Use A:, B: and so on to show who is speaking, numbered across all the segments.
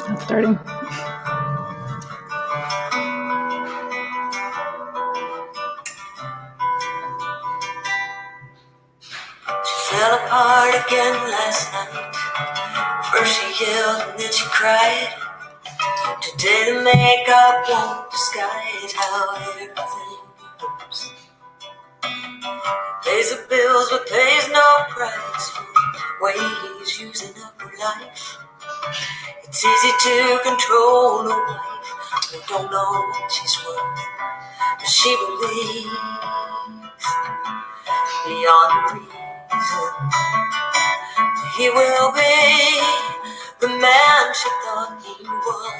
A: Not starting.
B: She fell apart again last night. First she yelled and then she cried. Today the makeup won't disguise how everything looks. Pays the bills but pays no price for the way he's using up her life. It's easy to control a wife who don't know what she's worth, but she believes beyond reason that he will be the man she thought he was.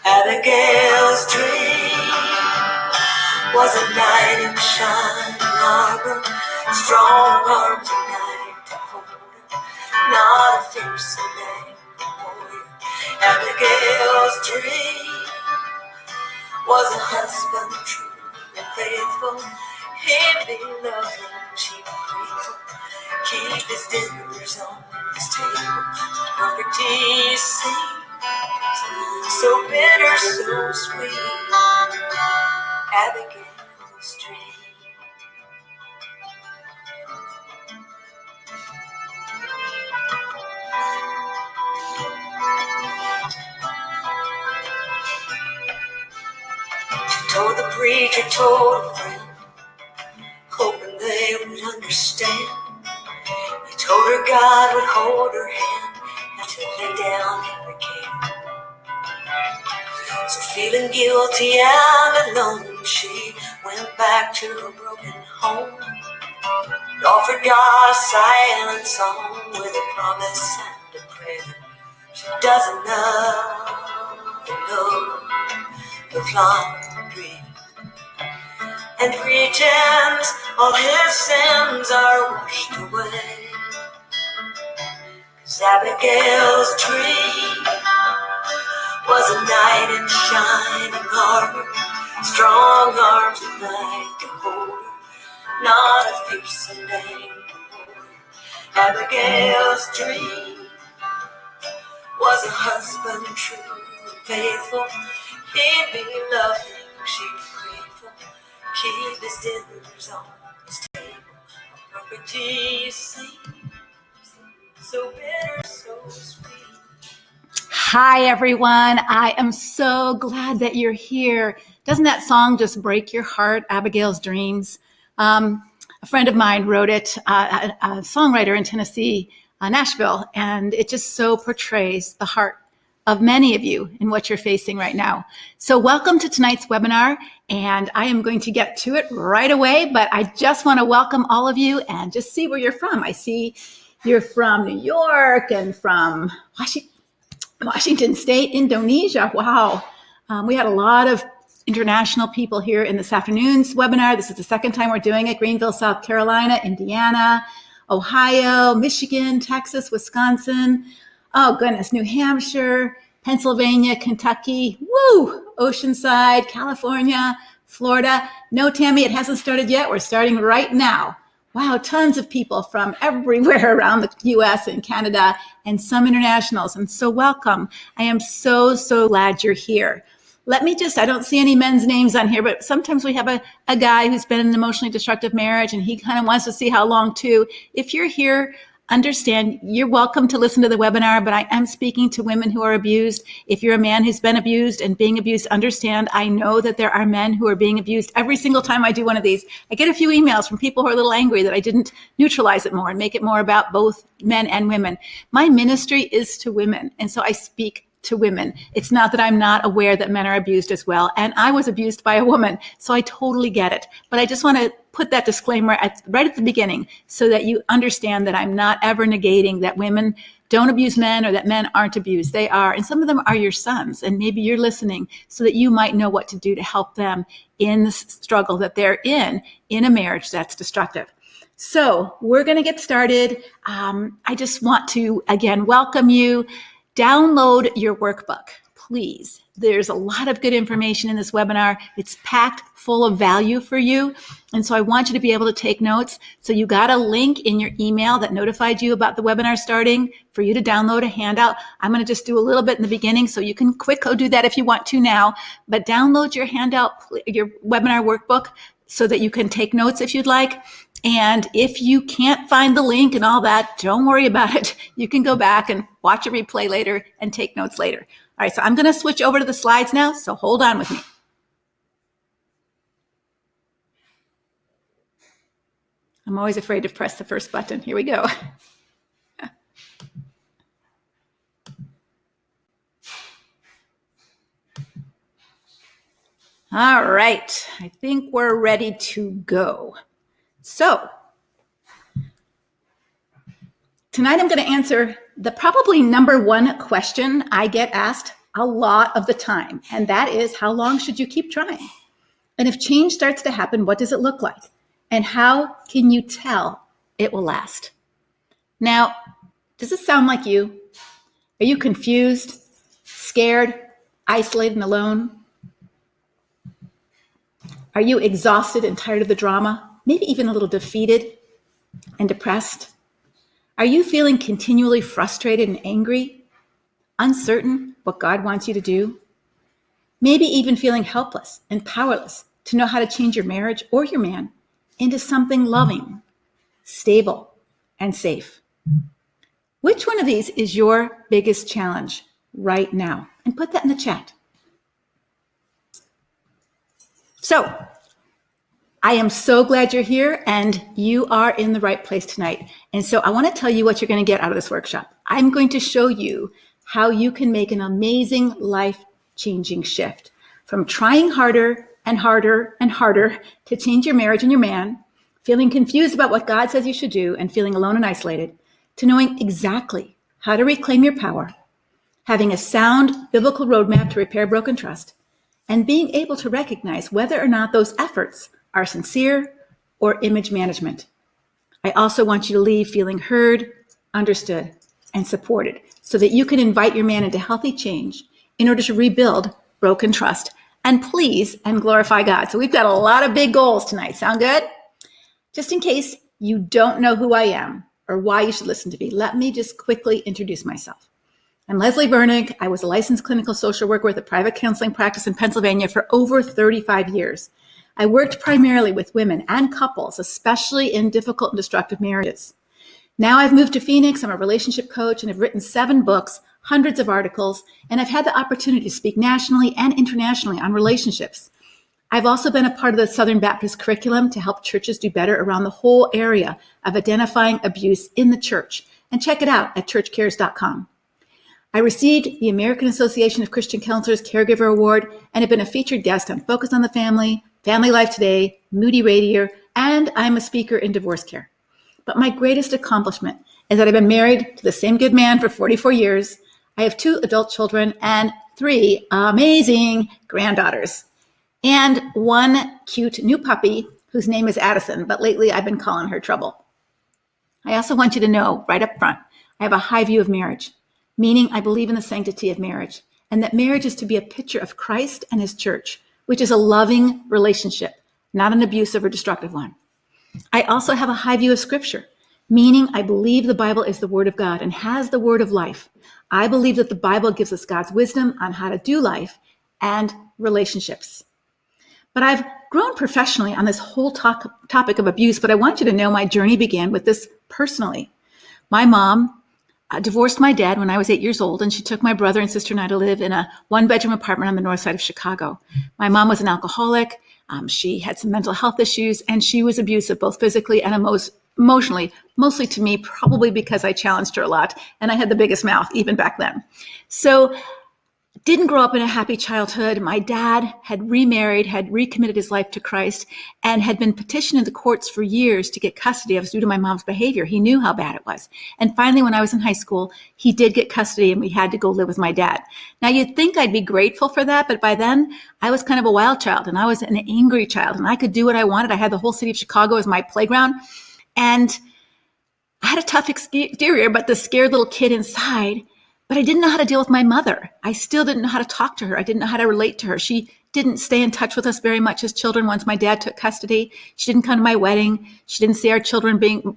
B: Abigail's dream was a knight in shining armor, strong arms and night to hold her, not a fierce and angry warrior. Abigail's dream was a husband true and faithful. He'd be loving, she'd be grateful. Keep his dinners on his table, perfect he seemed, so bitter, so sweet. Abigail's dream. She told the preacher, told a friend, hoping they would understand. He told her God would hold her hand and to lay down every care. So feeling guilty and alone, she went back to her broken home and offered God a silent song with a promise and a prayer. She doesn't know the laundry and pretends all his sins are washed away. 'Cause Abigail's dream was a knight in shining armor, strong arms at night to hold her, not a fierce and angry warrior. Abigail's dream was a husband true and faithful. He'd be loving, she'd be grateful. Keep his dinners on his table, a perfect he seems, so bitter, so sweet.
A: Hi, everyone. I am so glad that you're here. Doesn't that song just break your heart, Abigail's Dreams? A friend of mine wrote it, a songwriter in Tennessee, Nashville, and it just so portrays the heart of many of you in what you're facing right now. So welcome to tonight's webinar, and I am going to get to it right away, but I just want to welcome all of you and just see where you're from. I see you're from New York and from Washington State, Indonesia. Wow. We had a lot of international people here in this afternoon's webinar. This is the second time we're doing it. Greenville, South Carolina, Indiana, Ohio, Michigan, Texas, Wisconsin. Oh, goodness, New Hampshire, Pennsylvania, Kentucky, woo, Oceanside, California, Florida. No, Tammy, it hasn't started yet. We're starting right now. Wow, tons of people from everywhere around the U.S. and Canada and some internationals. And so welcome. I am so, so glad you're here. Let me just, I don't see any men's names on here, but sometimes we have a guy who's been in an emotionally destructive marriage and he kind of wants to see how long too. If you're here, understand you're welcome to listen to the webinar, but I am speaking to women who are abused. If you're a man who's been abused and being abused, understand I know that there are men who are being abused. Every single time I do one of these, I get a few emails from people who are a little angry that I didn't neutralize it more and make it more about both men and women. My ministry is to women, and so I speak to women. It's not that I'm not aware that men are abused as well. And I was abused by a woman, so I totally get it. But I just want to put that disclaimer right at the beginning so that you understand that I'm not ever negating that women don't abuse men or that men aren't abused. They are. And some of them are your sons. And maybe you're listening so that you might know what to do to help them in the struggle that they're in a marriage that's destructive. So we're going to get started. I just want to, again, welcome you. Download your workbook, please. There's a lot of good information in this webinar. It's packed full of value for you. And so I want you to be able to take notes. So you got a link in your email that notified you about the webinar starting for you to download a handout. I'm going to just do a little bit in the beginning, so you can quick go do that if you want to now. But download your handout, your webinar workbook, so that you can take notes if you'd like. And if you can't find the link and all that, don't worry about it. You can go back and watch a replay later and take notes later. All right, so I'm going to switch over to the slides now, so hold on with me. I'm always afraid to press the first button. Here we go. All right, I think we're ready to go. So tonight I'm going to answer the probably number one question I get asked a lot of the time, and that is, how long should you keep trying? And if change starts to happen, what does it look like? And how can you tell it will last? Now, does this sound like you? Are you confused, scared, isolated, and alone? Are you exhausted and tired of the drama? Maybe even a little defeated and depressed? Are you feeling continually frustrated and angry, uncertain what God wants you to do? Maybe even feeling helpless and powerless to know how to change your marriage or your man into something loving, stable, and safe. Which one of these is your biggest challenge right now? And put that in the chat. So, I am so glad you're here, and you are in the right place tonight. And so I want to tell you what you're going to get out of this workshop. I'm going to show you how you can make an amazing life-changing shift from trying harder and harder and harder to change your marriage and your man, feeling confused about what God says you should do and feeling alone and isolated, to knowing exactly how to reclaim your power, having a sound biblical roadmap to repair broken trust, and being able to recognize whether or not those efforts are sincere or image management. I also want you to leave feeling heard, understood, and supported so that you can invite your man into healthy change in order to rebuild broken trust and please and glorify God. So we've got a lot of big goals tonight. Sound good? Just in case you don't know who I am or why you should listen to me, let me just quickly introduce myself. I'm Leslie Vernick. I was a licensed clinical social worker with a private counseling practice in Pennsylvania for over 35 years. I worked primarily with women and couples, especially in difficult and destructive marriages. Now I've moved to Phoenix. I'm a relationship coach and have written 7 books, hundreds of articles, and I've had the opportunity to speak nationally and internationally on relationships. I've also been a part of the Southern Baptist curriculum to help churches do better around the whole area of identifying abuse in the church. And check it out at churchcares.com. I received the American Association of Christian Counselors Caregiver Award and have been a featured guest on Focus on the Family, Family Life Today, Moody Radio, and I'm a speaker in divorce care. But my greatest accomplishment is that I've been married to the same good man for 44 years. I have 2 adult children and 3 amazing granddaughters, and 1 cute new puppy whose name is Addison, but lately I've been calling her Trouble. I also want you to know right up front, I have a high view of marriage, meaning I believe in the sanctity of marriage, and that marriage is to be a picture of Christ and his church, which is a loving relationship, not an abusive or destructive one. I also have a high view of Scripture, meaning I believe the Bible is the Word of God and has the word of life. I believe that the Bible gives us God's wisdom on how to do life and relationships. But I've grown professionally on this whole topic of abuse, but I want you to know my journey began with this personally. My mom divorced my dad when I was 8 years old, and she took my brother and sister and I to live in a 1-bedroom apartment on the north side of Chicago. My mom was an alcoholic. She had some mental health issues, and she was abusive, both physically and emotionally, mostly to me, probably because I challenged her a lot, and I had the biggest mouth even back then. So didn't grow up in a happy childhood. My dad had remarried, had recommitted his life to Christ, and had been petitioned in the courts for years to get custody of us due to my mom's behavior. He knew how bad it was. And finally, when I was in high school, he did get custody and we had to go live with my dad. Now, you'd think I'd be grateful for that, but by then, I was kind of a wild child and I was an angry child and I could do what I wanted. I had the whole city of Chicago as my playground. And I had a tough exterior, but the scared little kid inside But I didn't know how to deal with my mother. I still didn't know how to talk to her. I didn't know how to relate to her. She didn't stay in touch with us very much as children once my dad took custody. She didn't come to my wedding. She didn't see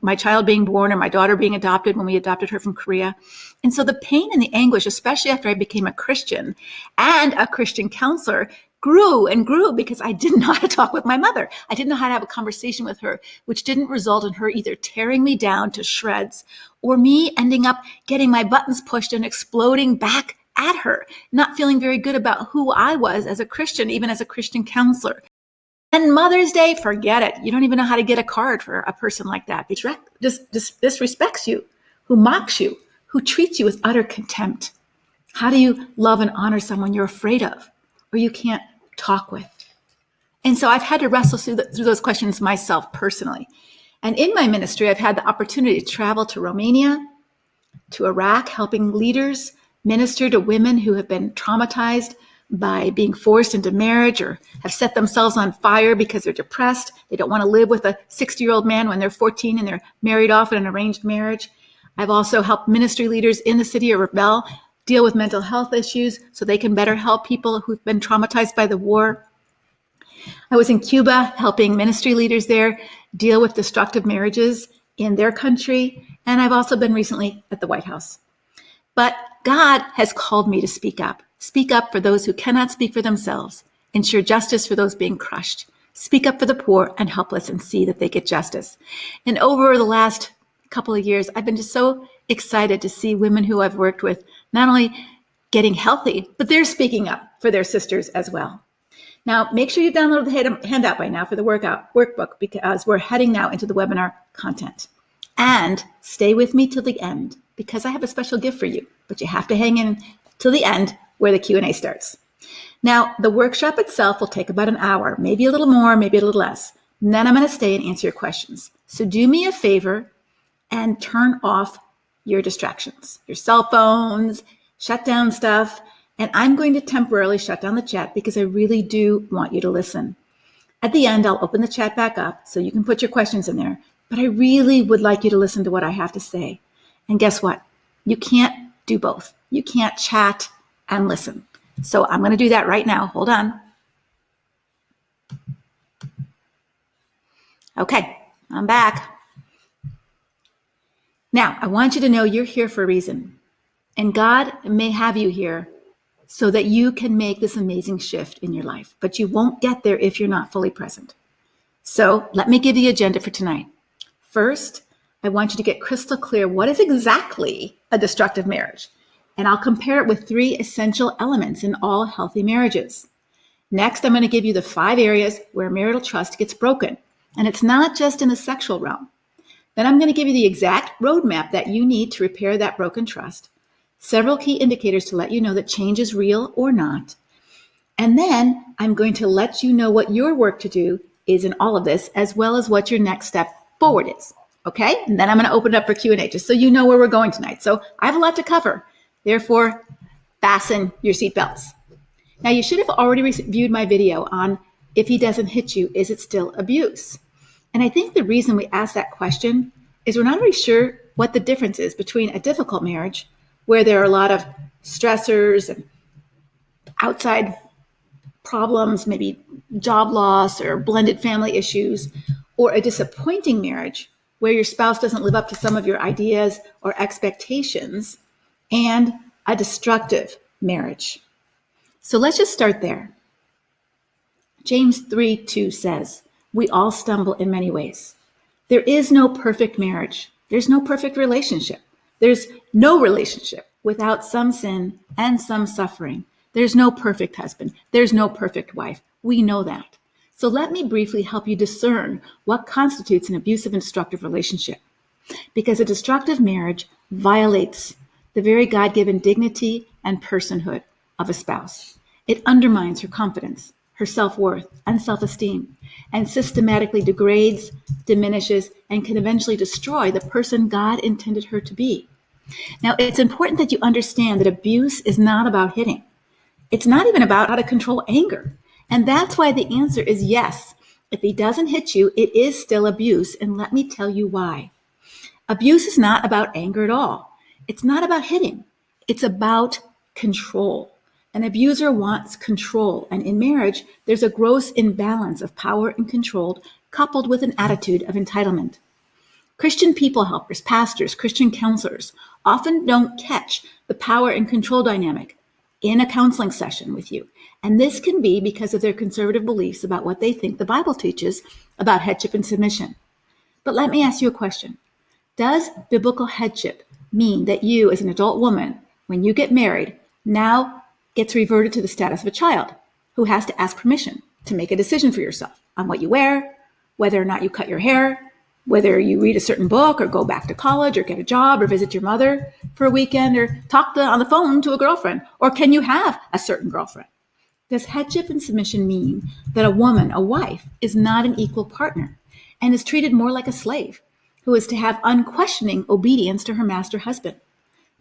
A: my child being born or my daughter being adopted when we adopted her from Korea. And so the pain and the anguish, especially after I became a Christian and a Christian counselor, grew and grew because I didn't know how to talk with my mother. I didn't know how to have a conversation with her, which didn't result in her either tearing me down to shreds or me ending up getting my buttons pushed and exploding back at her, not feeling very good about who I was as a Christian, even as a Christian counselor. And Mother's Day, forget it. You don't even know how to get a card for a person like that. Just disrespects you, who mocks you, who treats you with utter contempt. How do you love and honor someone you're afraid of or you can't talk with? And so I've had to wrestle through those questions myself personally. And in my ministry, I've had the opportunity to travel to Romania, to Iraq, helping leaders minister to women who have been traumatized by being forced into marriage or have set themselves on fire because they're depressed. They don't want to live with a 60-year-old man when they're 14 and they're married off in an arranged marriage. I've also helped ministry leaders in the city of Rebel deal with mental health issues so they can better help people who've been traumatized by the war. I was in Cuba helping ministry leaders there deal with destructive marriages in their country. And I've also been recently at the White House. But God has called me to speak up for those who cannot speak for themselves, ensure justice for those being crushed, speak up for the poor and helpless and see that they get justice. And over the last couple of years, I've been just so excited to see women who I've worked with not only getting healthy, but they're speaking up for their sisters as well. Now, make sure you've downloaded the handout by now for the workbook because we're heading now into the webinar content. And stay with me till the end because I have a special gift for you, but you have to hang in till the end where the Q&A starts. Now, the workshop itself will take about an hour, maybe a little more, maybe a little less. And then I'm going to stay and answer your questions. So do me a favor and turn off your distractions, your cell phones, shut down stuff. And I'm going to temporarily shut down the chat because I really do want you to listen. At the end, I'll open the chat back up so you can put your questions in there. But I really would like you to listen to what I have to say. And guess what? You can't do both. You can't chat and listen. So I'm going to do that right now. Hold on. Okay, I'm back. Now, I want you to know you're here for a reason. And God may have you here so that you can make this amazing shift in your life. But you won't get there if you're not fully present. So let me give you the agenda for tonight. First, I want you to get crystal clear what is exactly a destructive marriage. And I'll compare it with 3 essential elements in all healthy marriages. Next, I'm going to give you the 5 areas where marital trust gets broken. And it's not just in the sexual realm. Then I'm going to give you the exact roadmap that you need to repair that broken trust. Several key indicators to let you know that change is real or not. And then I'm going to let you know what your work to do is in all of this, as well as what your next step forward is. Okay? And then I'm going to open it up for Q&A just so you know where we're going tonight. So I have a lot to cover. Therefore, fasten your seatbelts. Now, you should have already reviewed my video on if he doesn't hit you, is it still abuse? And I think the reason we ask that question is we're not really sure what the difference is between a difficult marriage where there are a lot of stressors and outside problems, maybe job loss or blended family issues, or a disappointing marriage where your spouse doesn't live up to some of your ideas or expectations, and a destructive marriage. So let's just start there. James 3:2 says, we all stumble in many ways. There is no perfect marriage. There's no perfect relationship. There's no relationship without some sin and some suffering. There's no perfect husband. There's no perfect wife. We know that. So let me briefly help you discern what constitutes an abusive and destructive relationship. Because a destructive marriage violates the very God-given dignity and personhood of a spouse. It undermines her confidence, her self-worth, and self-esteem, and systematically degrades, diminishes, and can eventually destroy the person God intended her to be. Now, it's important that you understand that abuse is not about hitting. It's not even about how to control anger. And that's why the answer is yes. If he doesn't hit you, it is still abuse, and let me tell you why. Abuse is not about anger at all. It's not about hitting. It's about control. An abuser wants control, and in marriage, there's a gross imbalance of power and control coupled with an attitude of entitlement. Christian people helpers, pastors, Christian counselors often don't catch the power and control dynamic in a counseling session with you. And this can be because of their conservative beliefs about what they think the Bible teaches about headship and submission. But let me ask you a question. Does biblical headship mean that you, as an adult woman, when you get married, now gets reverted to the status of a child who has to ask permission to make a decision for yourself on what you wear, whether or not you cut your hair, whether you read a certain book or go back to college or get a job or visit your mother for a weekend or talk on the phone to a girlfriend? Or can you have a certain girlfriend? Does headship and submission mean that a woman, a wife, is not an equal partner and is treated more like a slave who is to have unquestioning obedience to her master husband?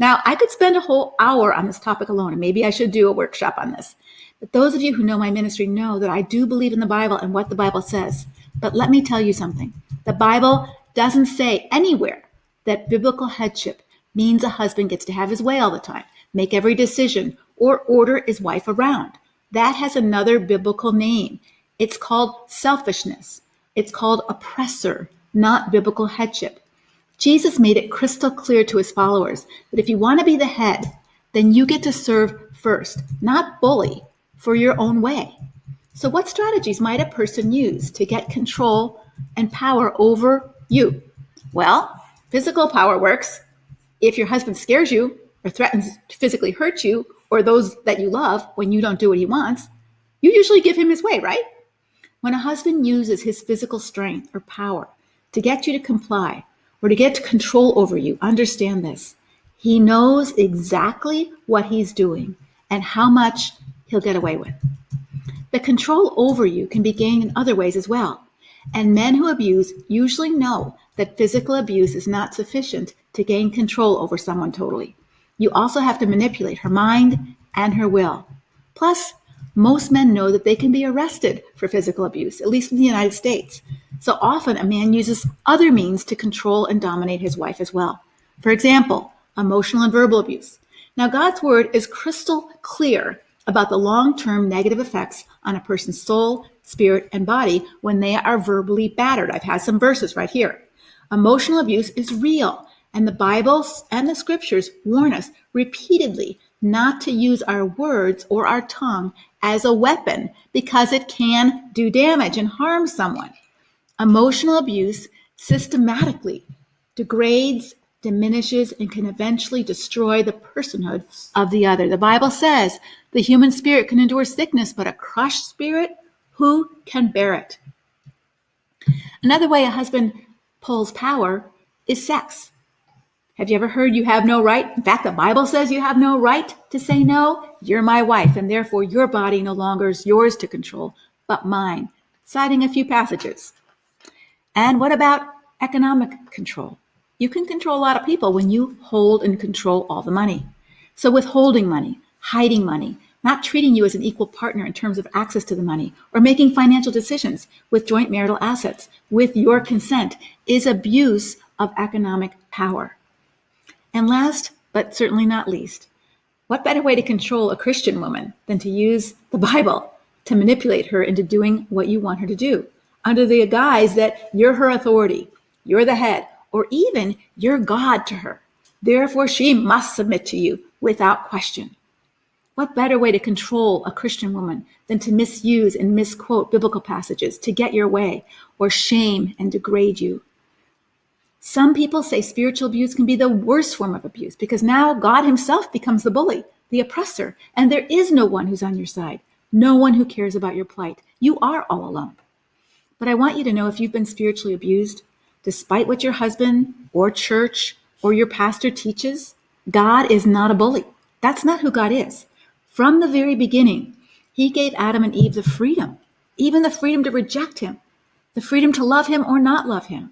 A: Now, I could spend a whole hour on this topic alone, and maybe I should do a workshop on this. But those of you who know my ministry know that I do believe in the Bible and what the Bible says. But let me tell you something. The Bible doesn't say anywhere that biblical headship means a husband gets to have his way all the time, make every decision, or order his wife around. That has another biblical name. It's called selfishness. It's called oppressor, not biblical headship. Jesus made it crystal clear to his followers that if you want to be the head, then you get to serve first, not bully for your own way. So what strategies might a person use to get control and power over you? Well, physical power works. If your husband scares you or threatens to physically hurt you or those that you love when you don't do what he wants, you usually give him his way, right? When a husband uses his physical strength or power to get you to comply or to get control over you, understand this. He knows exactly what he's doing and how much he'll get away with. The control over you can be gained in other ways as well. And men who abuse usually know that physical abuse is not sufficient to gain control over someone totally. You also have to manipulate her mind and her will. Plus, most men know that they can be arrested for physical abuse, at least in the United States. So often a man uses other means to control and dominate his wife as well. For example, emotional and verbal abuse. Now, God's word is crystal clear about the long-term negative effects on a person's soul, spirit, and body when they are verbally battered. I've had some verses right here. Emotional abuse is real, and the Bible and the scriptures warn us repeatedly not to use our words or our tongue as a weapon because it can do damage and harm someone. Emotional abuse systematically degrades, diminishes, and can eventually destroy the personhood of the other. The Bible says the human spirit can endure sickness, but a crushed spirit, who can bear it? Another way a husband pulls power is sex. Have you ever heard you have no right? In fact, the Bible says you have no right to say no. You're my wife, and therefore your body no longer is yours to control, but mine, citing a few passages. And what about economic control? You can control a lot of people when you hold and control all the money. So withholding money, hiding money, not treating you as an equal partner in terms of access to the money, or making financial decisions with joint marital assets with your consent is abuse of economic power. And last, but certainly not least, what better way to control a Christian woman than to use the Bible to manipulate her into doing what you want her to do, under the guise that you're her authority, you're the head, or even you're God to her. Therefore, she must submit to you without question. What better way to control a Christian woman than to misuse and misquote biblical passages to get your way or shame and degrade you? Some people say spiritual abuse can be the worst form of abuse because now God himself becomes the bully, the oppressor, and there is no one who's on your side, no one who cares about your plight. You are all alone. But I want you to know if you've been spiritually abused, despite what your husband or church or your pastor teaches, God is not a bully. That's not who God is. From the very beginning, he gave Adam and Eve the freedom, even the freedom to reject him, the freedom to love him or not love him.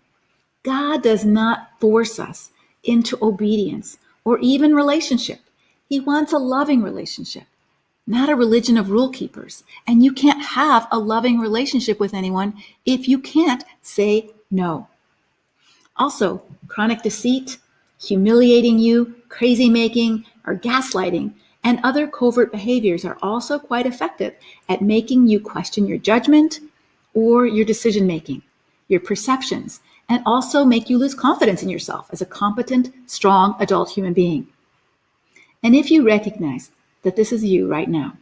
A: God does not force us into obedience or even relationship. He wants a loving relationship, not a religion of rule keepers. And you can't have a loving relationship with anyone if you can't say no. Also, chronic deceit, humiliating you, crazy making, or gaslighting, and other covert behaviors are also quite effective at making you question your judgment or your decision-making, your perceptions, and also make you lose confidence in yourself as a competent, strong adult human being. And if you recognize that this is you right now,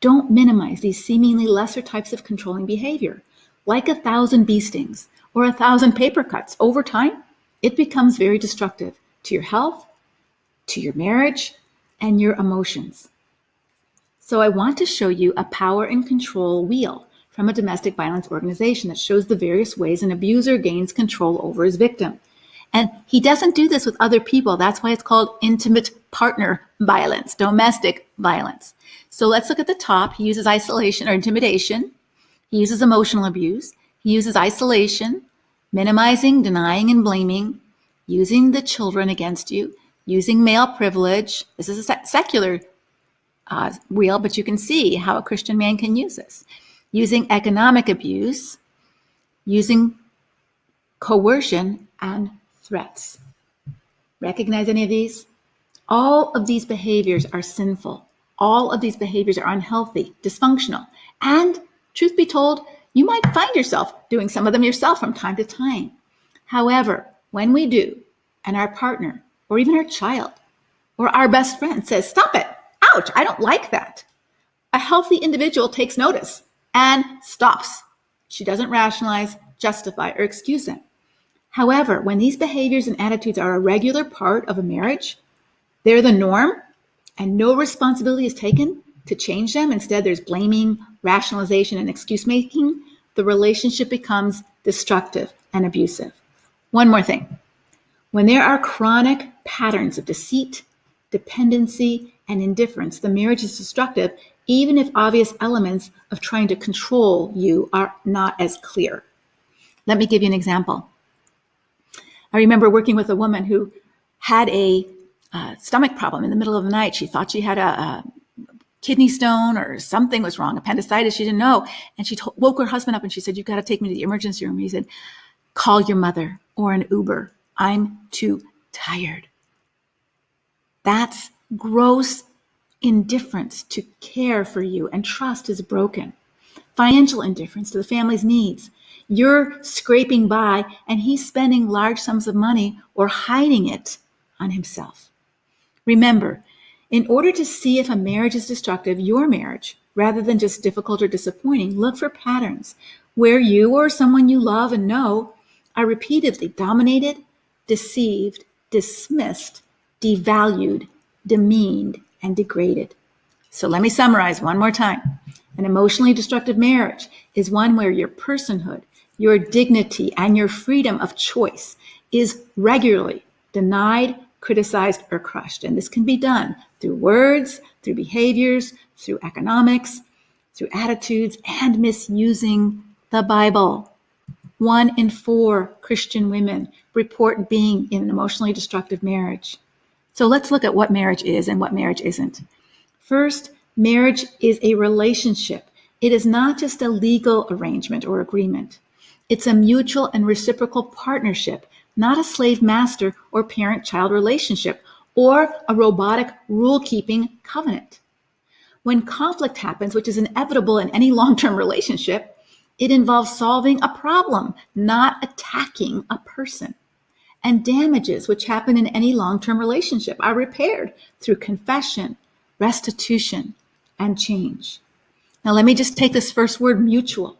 A: don't minimize these seemingly lesser types of controlling behavior. Like 1,000 bee stings or 1,000 paper cuts, over time, it becomes very destructive to your health, to your marriage, and your emotions. So I want to show you a power and control wheel from a domestic violence organization that shows the various ways an abuser gains control over his victim. And he doesn't do this with other people. That's why it's called intimate partner violence, domestic violence. So let's look at the top. He uses isolation or intimidation. He uses emotional abuse. He uses isolation, minimizing, denying, and blaming, using the children against you, using male privilege. This is a secular wheel, but you can see how a Christian man can use this. Using economic abuse, using coercion, and threats. Recognize any of these? All of these behaviors are sinful. All of these behaviors are unhealthy, dysfunctional. And truth be told, you might find yourself doing some of them yourself from time to time. However, when we do, and our partner, or even our child, or our best friend says, "Stop it, ouch, I don't like that," a healthy individual takes notice and stops. She doesn't rationalize, justify, or excuse them. However, when these behaviors and attitudes are a regular part of a marriage, they're the norm, and no responsibility is taken to change them. Instead, there's blaming, rationalization, and excuse making. The relationship becomes destructive and abusive. One more thing. When there are chronic patterns of deceit, dependency, and indifference, the marriage is destructive, even if obvious elements of trying to control you are not as clear. Let me give you an example. I remember working with a woman who had a stomach problem in the middle of the night. She thought she had a kidney stone or something was wrong, appendicitis, she didn't know. And she woke her husband up and she said, "You've got to take me to the emergency room." He said, "Call your mother or an Uber. I'm too tired." That's gross indifference to care for you, and trust is broken. Financial indifference to the family's needs. You're scraping by and he's spending large sums of money or hiding it on himself. Remember, in order to see if a marriage is destructive, your marriage, rather than just difficult or disappointing, look for patterns where you or someone you love and know are repeatedly dominated, deceived, dismissed, devalued, demeaned, and degraded. So let me summarize one more time. An emotionally destructive marriage is one where your personhood, your dignity, and your freedom of choice is regularly denied, criticized, or crushed. And this can be done through words, through behaviors, through economics, through attitudes, and misusing the Bible. 1 in 4 Christian women report being in an emotionally destructive marriage. So let's look at what marriage is and what marriage isn't. First, marriage is a relationship. It is not just a legal arrangement or agreement. It's a mutual and reciprocal partnership, not a slave-master or parent-child relationship or a robotic rule-keeping covenant. When conflict happens, which is inevitable in any long-term relationship, it involves solving a problem, not attacking a person. And damages which happen in any long-term relationship are repaired through confession, restitution, and change. Now, let me just take this first word, mutual.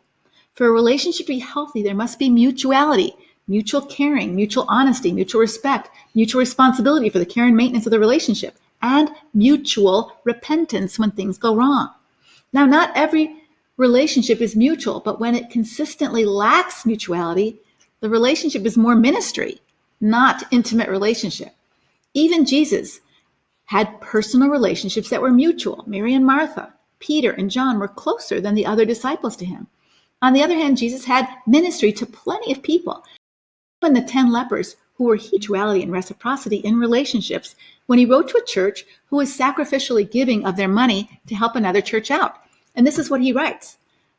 A: For a relationship to be healthy, there must be mutuality, mutual caring, mutual honesty, mutual respect, mutual responsibility for the care and maintenance of the relationship, and mutual repentance when things go wrong. Now, not every relationship is mutual, but when it consistently lacks mutuality, the relationship is more ministry, not intimate relationship. Even Jesus had personal relationships that were mutual. Mary and Martha, Peter and John were closer than the other disciples to him. On the other hand, Jesus had ministry to plenty of people. When the 10 lepers who were mutuality and reciprocity in relationships, when he wrote to a church who was sacrificially giving of their money to help another church out. And this is what he writes: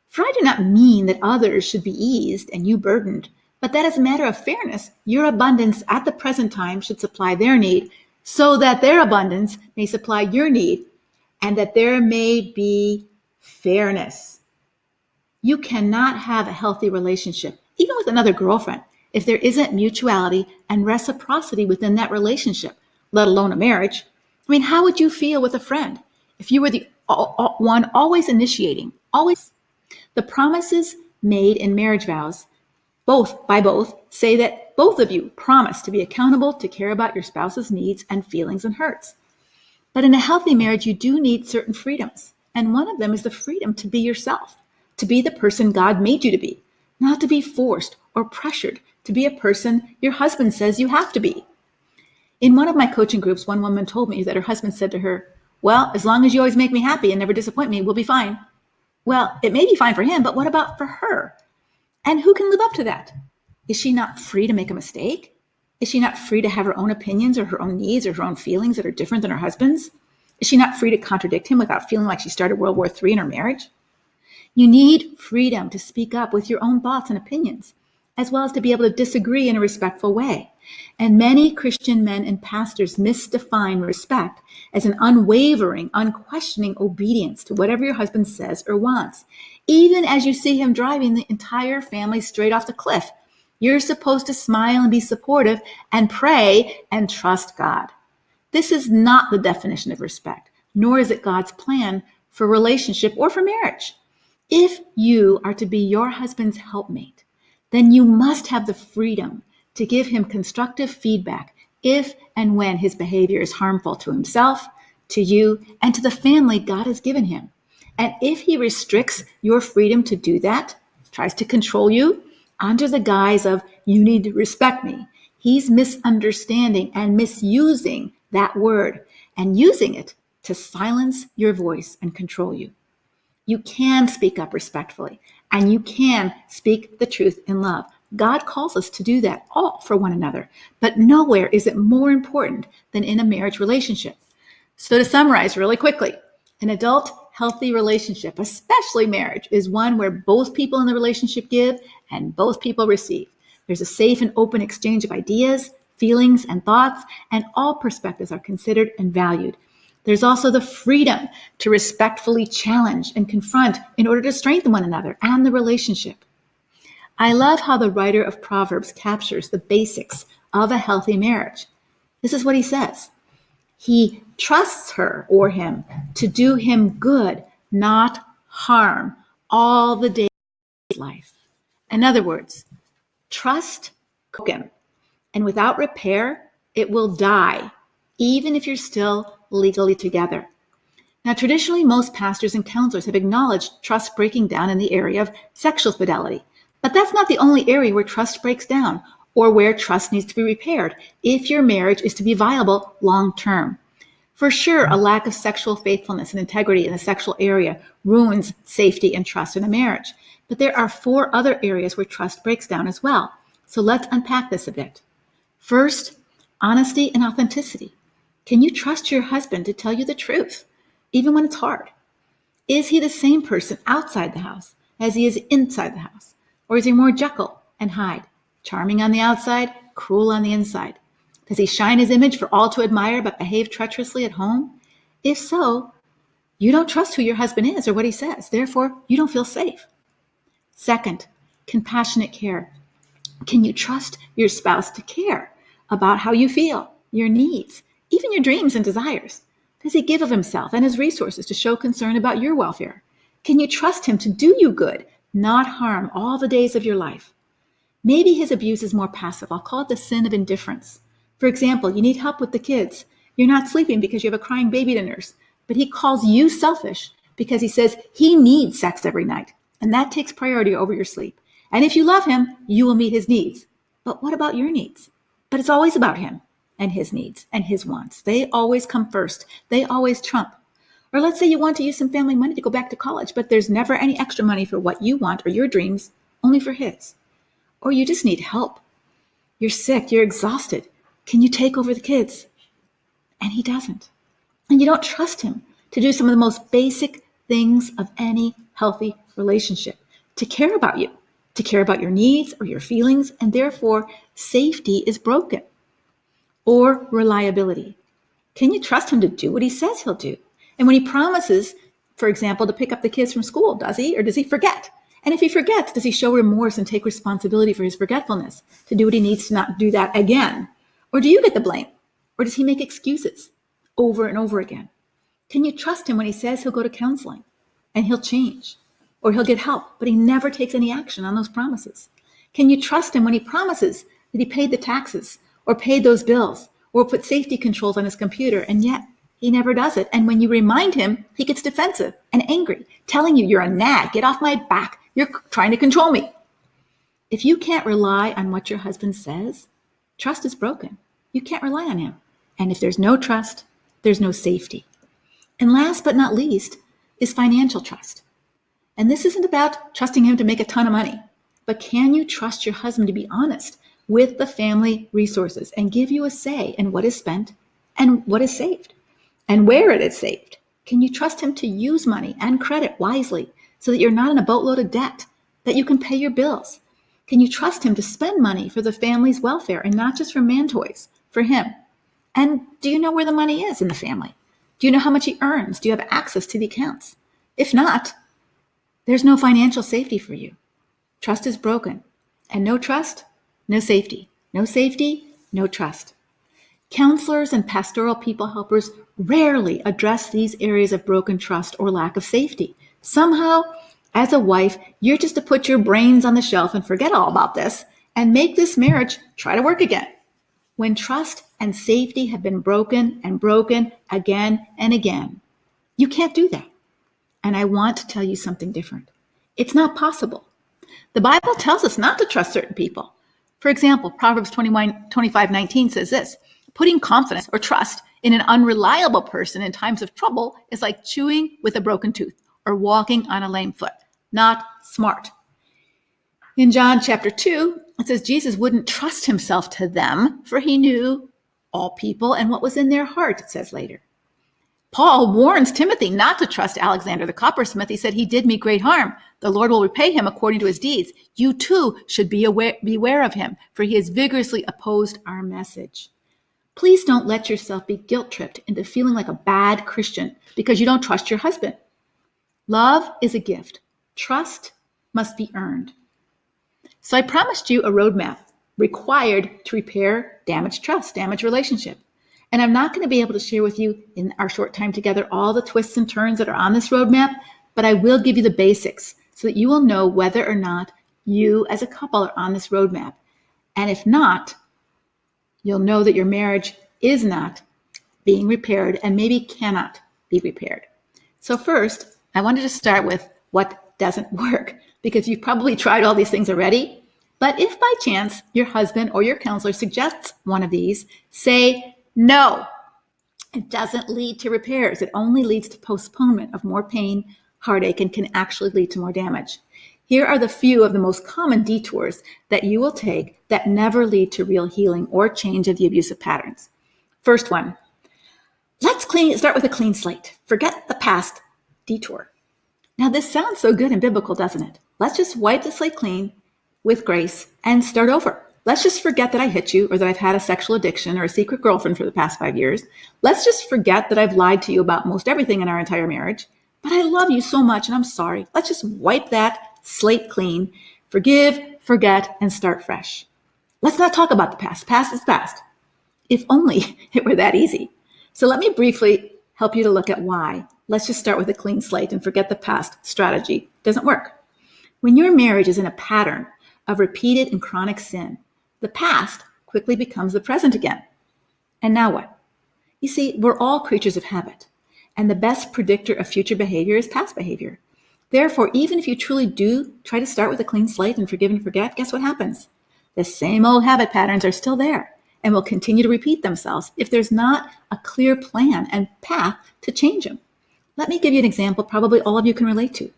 A: "For I do not mean that others should be eased and you burdened, but that as a matter of fairness, your abundance at the present time should supply their need, so that their abundance may supply your need and that there may be fairness. You cannot have a healthy relationship, even with another girlfriend, if there isn't mutuality and reciprocity within that relationship, let alone a marriage. I mean, how would you feel with a friend if you were the one always initiating, always? The promises made in marriage vows, both, say that both of you promise to be accountable to care about your spouse's needs and feelings and hurts. But in a healthy marriage, you do need certain freedoms. And one of them is the freedom to be yourself, to be the person God made you to be, not to be forced or pressured to be a person your husband says you have to be. In one of my coaching groups, one woman told me that her husband said to her, "Well, as long as you always make me happy and never disappoint me, we'll be fine." Well, it may be fine for him, but what about for her? And who can live up to that? Is she not free to make a mistake? Is she not free to have her own opinions or her own needs or her own feelings that are different than her husband's? Is she not free to contradict him without feeling like she started World War III in her marriage? You need freedom to speak up with your own thoughts and opinions, as well as to be able to disagree in a respectful way. And many Christian men and pastors misdefine respect as an unwavering, unquestioning obedience to whatever your husband says or wants. Even as you see him driving the entire family straight off the cliff, you're supposed to smile and be supportive and pray and trust God. This is not the definition of respect, nor is it God's plan for relationship or for marriage. If you are to be your husband's helpmate, then you must have the freedom to give him constructive feedback if and when his behavior is harmful to himself, to you, and to the family God has given him. And if he restricts your freedom to do that, tries to control you under the guise of, "You need to respect me," he's misunderstanding and misusing that word and using it to silence your voice and control you. You can speak up respectfully, and you can speak the truth in love. God calls us to do that all for one another, but nowhere is it more important than in a marriage relationship. So to summarize really quickly, an adult, healthy relationship, especially marriage, is one where both people in the relationship give and both people receive. There's a safe and open exchange of ideas, feelings, and thoughts, and all perspectives are considered and valued. There's also the freedom to respectfully challenge and confront in order to strengthen one another and the relationship. I love how the writer of Proverbs captures the basics of a healthy marriage. This is what he says. He trusts her or him to do him good, not harm, all the days of his life. In other words, trust broken, and without repair, it will die, even if you're still legally together. Now, traditionally, most pastors and counselors have acknowledged trust breaking down in the area of sexual fidelity. But that's not the only area where trust breaks down or where trust needs to be repaired if your marriage is to be viable long term. For sure, a lack of sexual faithfulness and integrity in the sexual area ruins safety and trust in a marriage. But there are 4 other areas where trust breaks down as well. So let's unpack this a bit. First, honesty and authenticity. Can you trust your husband to tell you the truth, even when it's hard? Is he the same person outside the house as he is inside the house? Or is he more Jekyll and Hyde, charming on the outside, cruel on the inside? Does he shine his image for all to admire but behave treacherously at home? If so, you don't trust who your husband is or what he says. Therefore, you don't feel safe. Second, compassionate care. Can you trust your spouse to care about how you feel, your needs, even your dreams and desires? Does he give of himself and his resources to show concern about your welfare? Can you trust him to do you good, not harm all the days of your life? Maybe his abuse is more passive. I'll call it the sin of indifference. For example, you need help with the kids. You're not sleeping because you have a crying baby to nurse, but he calls you selfish because he says he needs sex every night, and that takes priority over your sleep. And if you love him, you will meet his needs. But what about your needs? But it's always about him and his needs and his wants. They always come first. They always trump. Or let's say you want to use some family money to go back to college, but there's never any extra money for what you want or your dreams, only for his. Or you just need help. You're sick, you're exhausted. Can you take over the kids? And he doesn't. And you don't trust him to do some of the most basic things of any healthy relationship, to care about you, to care about your needs or your feelings, and therefore safety is broken. Or reliability. Can you trust him to do what he says he'll do? And when he promises, for example, to pick up the kids from school, does he or does he forget? And if he forgets, does he show remorse and take responsibility for his forgetfulness to do what he needs to not do that again? Or do you get the blame? Or does he make excuses over and over again? Can you trust him when he says he'll go to counseling and he'll change or he'll get help, but he never takes any action on those promises? Can you trust him when he promises that he paid the taxes or paid those bills or put safety controls on his computer, and yet he never does it? And when you remind him, he gets defensive and angry, telling you you're a nag, get off my back, you're trying to control me. If you can't rely on what your husband says, trust is broken. You can't rely on him. And if there's no trust, there's no safety. And last but not least is financial trust. And this isn't about trusting him to make a ton of money, but can you trust your husband to be honest with the family resources and give you a say in what is spent and what is saved and where it is saved? Can you trust him to use money and credit wisely so that you're not in a boatload of debt, that you can pay your bills? Can you trust him to spend money for the family's welfare and not just for man toys, for him? And do you know where the money is in the family? Do you know how much he earns? Do you have access to the accounts? If not, there's no financial safety for you. Trust is broken. And no trust, no safety. No safety, no trust. Counselors and pastoral people helpers rarely address these areas of broken trust or lack of safety. Somehow, as a wife, you're just to put your brains on the shelf and forget all about this and make this marriage try to work again. When trust and safety have been broken and broken again and again, you can't do that. And I want to tell you something different. It's not possible. The Bible tells us not to trust certain people. For example, Proverbs 25:19 says this: putting confidence or trust in an unreliable person in times of trouble is like chewing with a broken tooth or walking on a lame foot. Not smart. In John chapter 2, it says Jesus wouldn't trust himself to them, for he knew all people and what was in their heart, it says later. Paul warns Timothy not to trust Alexander the coppersmith. He said, he did me great harm. The Lord will repay him according to his deeds. You too should beware of him, for he has vigorously opposed our message. Please don't let yourself be guilt-tripped into feeling like a bad Christian because you don't trust your husband. Love is a gift. Trust must be earned. So I promised you a roadmap required to repair damaged trust, damaged relationship. And I'm not going to be able to share with you in our short time together all the twists and turns that are on this roadmap, but I will give you the basics so that you will know whether or not you as a couple are on this roadmap. And if not, you'll know that your marriage is not being repaired and maybe cannot be repaired. So first, I wanted to start with what doesn't work, because you've probably tried all these things already. But if by chance your husband or your counselor suggests one of these, say no. It doesn't lead to repairs. It only leads to postponement of more pain, heartache, and can actually lead to more damage. Here are the few of the most common detours that you will take that never lead to real healing or change of the abusive patterns. First one, let's start with a clean slate. Forget the past detour. Now this sounds so good and biblical, doesn't it? Let's just wipe the slate clean with grace and start over. Let's just forget that I hit you or that I've had a sexual addiction or a secret girlfriend for the past 5 years. Let's just forget that I've lied to you about most everything in our entire marriage. But I love you so much and I'm sorry. Let's just wipe that slate clean, forgive, forget, and start fresh. Let's not talk about the past. Past is past. If only it were that easy. So let me briefly help you to look at why. Let's just start with a clean slate and forget the past strategy. Doesn't work. When your marriage is in a pattern of repeated and chronic sin, the past quickly becomes the present again. And now what? You see, we're all creatures of habit, and the best predictor of future behavior is past behavior. Therefore, even if you truly do try to start with a clean slate and forgive and forget, guess what happens? The same old habit patterns are still there and will continue to repeat themselves if there's not a clear plan and path to change them. Let me give you an example probably all of you can relate to.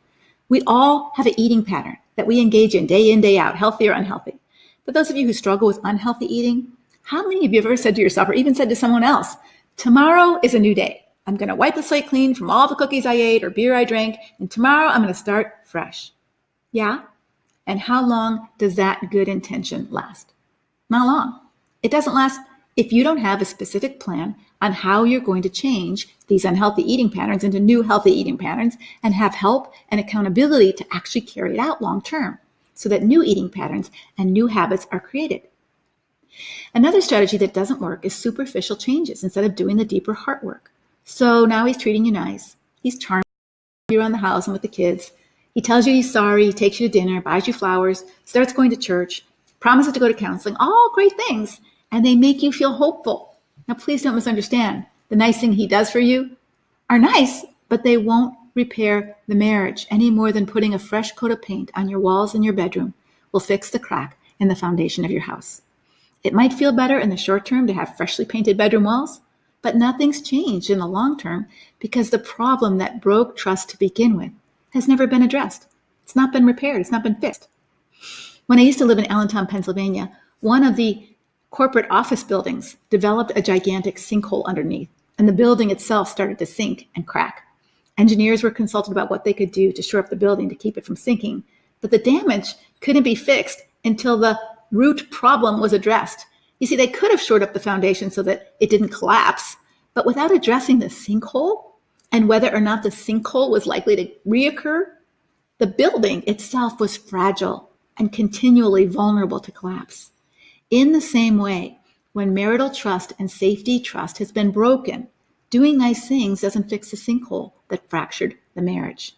A: We all have an eating pattern that we engage in, day out, healthy or unhealthy. But those of you who struggle with unhealthy eating, how many of you have ever said to yourself or even said to someone else, tomorrow is a new day. I'm going to wipe the slate clean from all the cookies I ate or beer I drank, and tomorrow I'm going to start fresh. Yeah? And how long does that good intention last? Not long. It doesn't last if you don't have a specific plan on how you're going to change these unhealthy eating patterns into new healthy eating patterns and have help and accountability to actually carry it out long term so that new eating patterns and new habits are created. Another strategy that doesn't work is superficial changes instead of doing the deeper heart work. So now he's treating you nice. He's charming you around the house and with the kids. He tells you he's sorry, he takes you to dinner, buys you flowers, starts going to church, promises to go to counseling, all great things, and they make you feel hopeful. Now, please don't misunderstand. The nice thing he does for you are nice, but they won't repair the marriage any more than putting a fresh coat of paint on your walls in your bedroom will fix the crack in the foundation of your house. It might feel better in the short term to have freshly painted bedroom walls, but nothing's changed in the long term because the problem that broke trust to begin with has never been addressed. It's not been repaired. It's not been fixed. When I used to live in Allentown, Pennsylvania, one of the corporate office buildings developed a gigantic sinkhole underneath, and the building itself started to sink and crack. Engineers were consulted about what they could do to shore up the building to keep it from sinking, but the damage couldn't be fixed until the root problem was addressed. You see, they could have shored up the foundation so that it didn't collapse, but without addressing the sinkhole and whether or not the sinkhole was likely to reoccur, the building itself was fragile and continually vulnerable to collapse. In the same way, when marital trust and safety trust has been broken, doing nice things doesn't fix the sinkhole that fractured the marriage.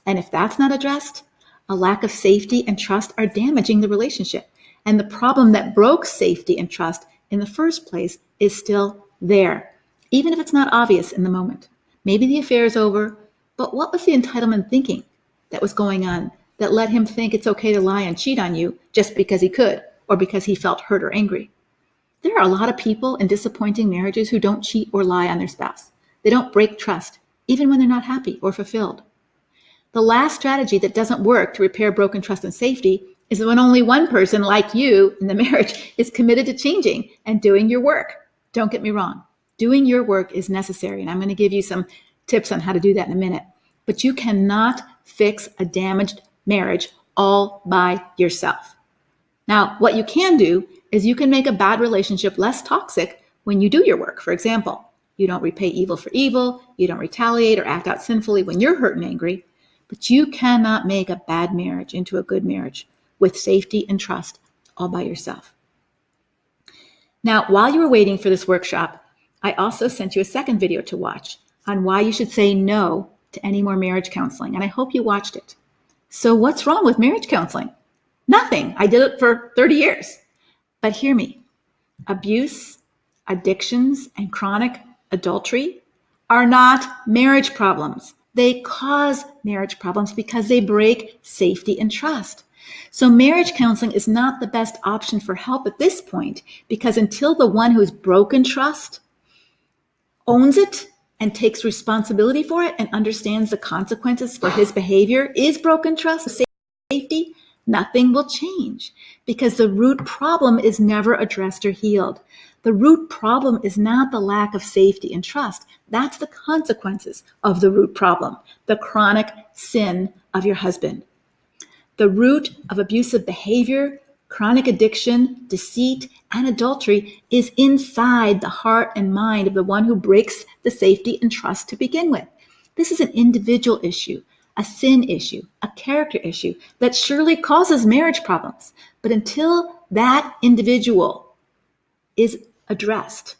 A: And if that's not addressed, a lack of safety and trust are damaging the relationship. And the problem that broke safety and trust in the first place is still there, even if it's not obvious in the moment. Maybe the affair is over, but what was the entitlement thinking that was going on that let him think it's okay to lie and cheat on you just because he could or because he felt hurt or angry? There are a lot of people in disappointing marriages who don't cheat or lie on their spouse. They don't break trust, even when they're not happy or fulfilled. The last strategy that doesn't work to repair broken trust and safety is when only one person, like you in the marriage, is committed to changing and doing your work. Don't get me wrong. Doing your work is necessary, and I'm going to give you some tips on how to do that in a minute. But you cannot fix a damaged marriage all by yourself. Now, what you can do is you can make a bad relationship less toxic when you do your work. For example, you don't repay evil for evil, you don't retaliate or act out sinfully when you're hurt and angry, but you cannot make a bad marriage into a good marriage with safety and trust all by yourself. Now, while you were waiting for this workshop, I also sent you a second video to watch on why you should say no to any more marriage counseling, and I hope you watched it. So what's wrong with marriage counseling? Nothing. I did it for 30 years. But hear me. Abuse, addictions, and chronic adultery are not marriage problems. They cause marriage problems because they break safety and trust. So marriage counseling is not the best option for help at this point because until the one who's broken trust owns it and takes responsibility for it and understands the consequences for his behavior is broken trust, safety, nothing will change because the root problem is never addressed or healed. The root problem is not the lack of safety and trust. That's the consequences of the root problem, the chronic sin of your husband. The root of abusive behavior, chronic addiction, deceit, and adultery is inside the heart and mind of the one who breaks the safety and trust to begin with. This is an individual issue, a sin issue, a character issue that surely causes marriage problems. But until that individual is addressed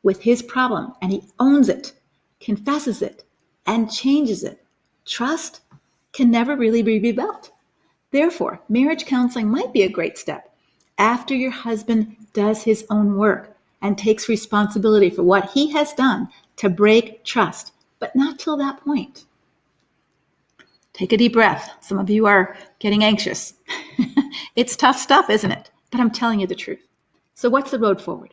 A: with his problem and he owns it, confesses it, and changes it, trust can never really be rebuilt. Therefore, marriage counseling might be a great step after your husband does his own work and takes responsibility for what he has done to break trust, but not till that point. Take a deep breath. Some of you are getting anxious. It's tough stuff, isn't it? But I'm telling you the truth. So what's the road forward?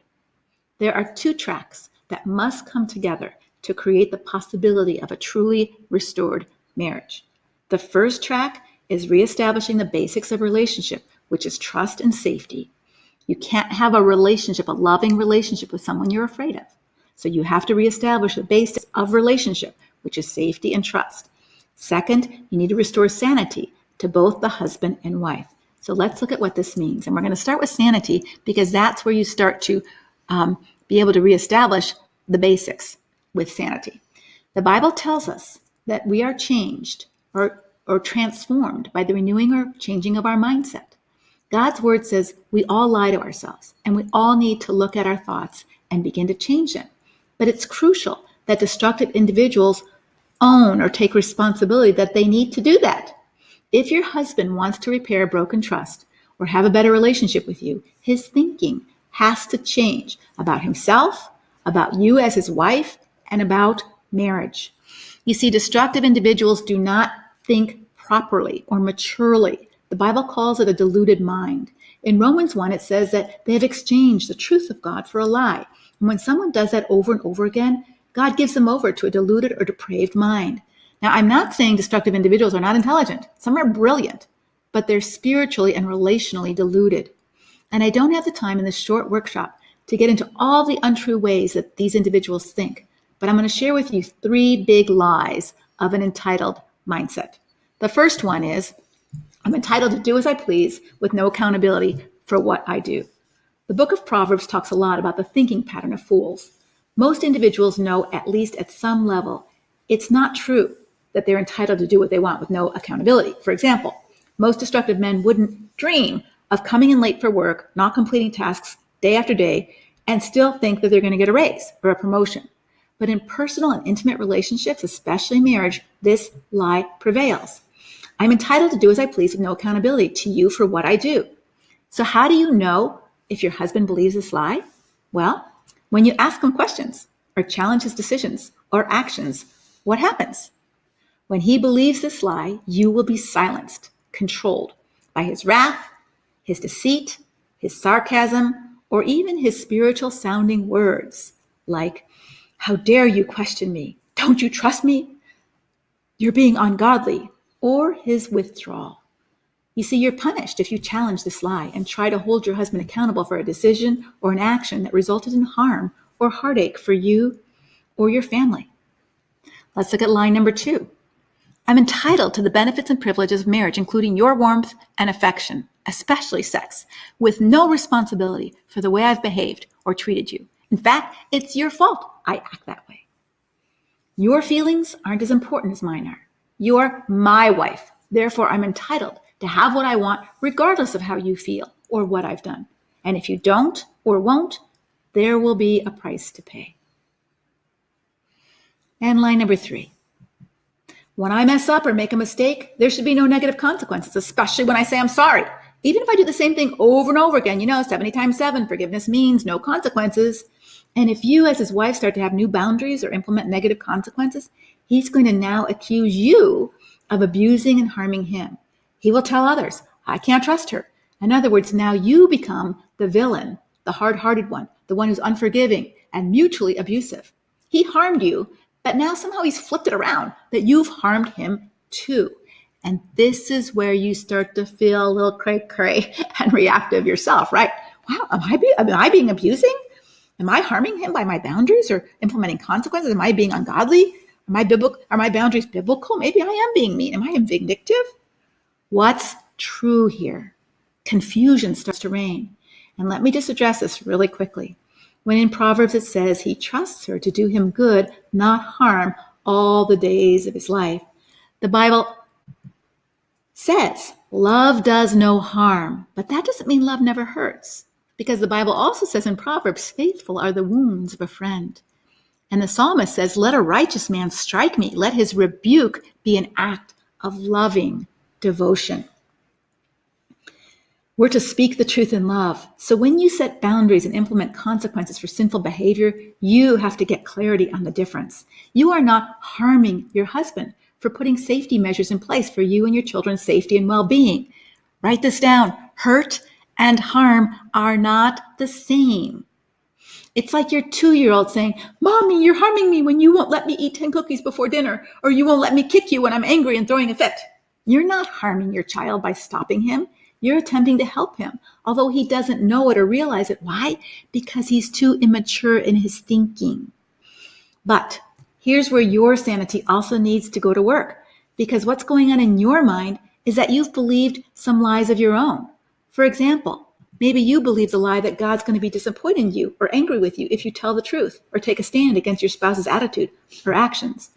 A: There are two tracks that must come together to create the possibility of a truly restored marriage. The first track is reestablishing the basics of relationship, which is trust and safety. You can't have a relationship, a loving relationship with someone you're afraid of. So you have to reestablish the basics of relationship, which is safety and trust. Second, you need to restore sanity to both the husband and wife. So let's look at what this means. And we're going to start with sanity because that's where you start to be able to reestablish the basics with sanity. The Bible tells us that we are changed or transformed by the renewing or changing of our mindset. God's word says we all lie to ourselves, and we all need to look at our thoughts and begin to change them. But it's crucial that destructive individuals own or take responsibility that they need to do that. If your husband wants to repair broken trust or have a better relationship with you, his thinking has to change about himself, about you as his wife, and about marriage. You see, destructive individuals do not think properly or maturely. The Bible calls it a deluded mind. In Romans 1, it says that they have exchanged the truth of God for a lie. And when someone does that over and over again, God gives them over to a deluded or depraved mind. Now, I'm not saying destructive individuals are not intelligent. Some are brilliant, but they're spiritually and relationally deluded. And I don't have the time in this short workshop to get into all the untrue ways that these individuals think, but I'm going to share with you 3 big lies of an entitled mindset. The first one is, I'm entitled to do as I please with no accountability for what I do. The book of Proverbs talks a lot about the thinking pattern of fools. Most individuals know, at least at some level, it's not true that they're entitled to do what they want with no accountability. For example, most destructive men wouldn't dream of coming in late for work, not completing tasks day after day, and still think that they're going to get a raise or a promotion. But in personal and intimate relationships, especially marriage, this lie prevails. I'm entitled to do as I please with no accountability to you for what I do. So how do you know if your husband believes this lie? Well, when you ask him questions or challenge his decisions or actions, what happens? When he believes this lie, you will be silenced, controlled by his wrath, his deceit, his sarcasm, or even his spiritual sounding words like, how dare you question me? Don't you trust me? You're being ungodly. Or his withdrawal. You see, you're punished if you challenge this lie and try to hold your husband accountable for a decision or an action that resulted in harm or heartache for you or your family. Let's look at lie number 2. I'm entitled to the benefits and privileges of marriage, including your warmth and affection, especially sex, with no responsibility for the way I've behaved or treated you. In fact, it's your fault I act that way. Your feelings aren't as important as mine are. You're my wife. Therefore, I'm entitled to have what I want regardless of how you feel or what I've done. And if you don't or won't, there will be a price to pay. And line number 3. When I mess up or make a mistake, there should be no negative consequences, especially when I say I'm sorry. Even if I do the same thing over and over again, 70 times 7, forgiveness means no consequences. And if you as his wife start to have new boundaries or implement negative consequences, he's going to now accuse you of abusing and harming him. He will tell others, I can't trust her. In other words, now you become the villain, the hard-hearted one, the one who's unforgiving and mutually abusive. He harmed you, but now somehow he's flipped it around that you've harmed him too. And this is where you start to feel a little cray-cray and reactive yourself, right? Wow, am I being abusing? Am I harming him by my boundaries or implementing consequences? Am I being ungodly? Are my boundaries biblical? Maybe I am being mean. Am I vindictive? What's true here? Confusion starts to reign. And let me just address this really quickly. When in Proverbs it says he trusts her to do him good, not harm, all the days of his life. The Bible says love does no harm, but that doesn't mean love never hurts. Because the Bible also says in Proverbs, faithful are the wounds of a friend. And the psalmist says, let a righteous man strike me. Let his rebuke be an act of loving devotion. We're to speak the truth in love. So when you set boundaries and implement consequences for sinful behavior, you have to get clarity on the difference. You are not harming your husband for putting safety measures in place for you and your children's safety and well-being. Write this down. Hurt and harm are not the same. It's like your 2-year-old saying, Mommy, you're harming me when you won't let me eat 10 cookies before dinner, or you won't let me kick you when I'm angry and throwing a fit. You're not harming your child by stopping him. You're attempting to help him, although he doesn't know it or realize it. Why? Because he's too immature in his thinking. But here's where your sanity also needs to go to work, because what's going on in your mind is that you've believed some lies of your own. For example, Maybe you believe the lie that God's going to be disappointed in you or angry with you if you tell the truth or take a stand against your spouse's attitude or actions.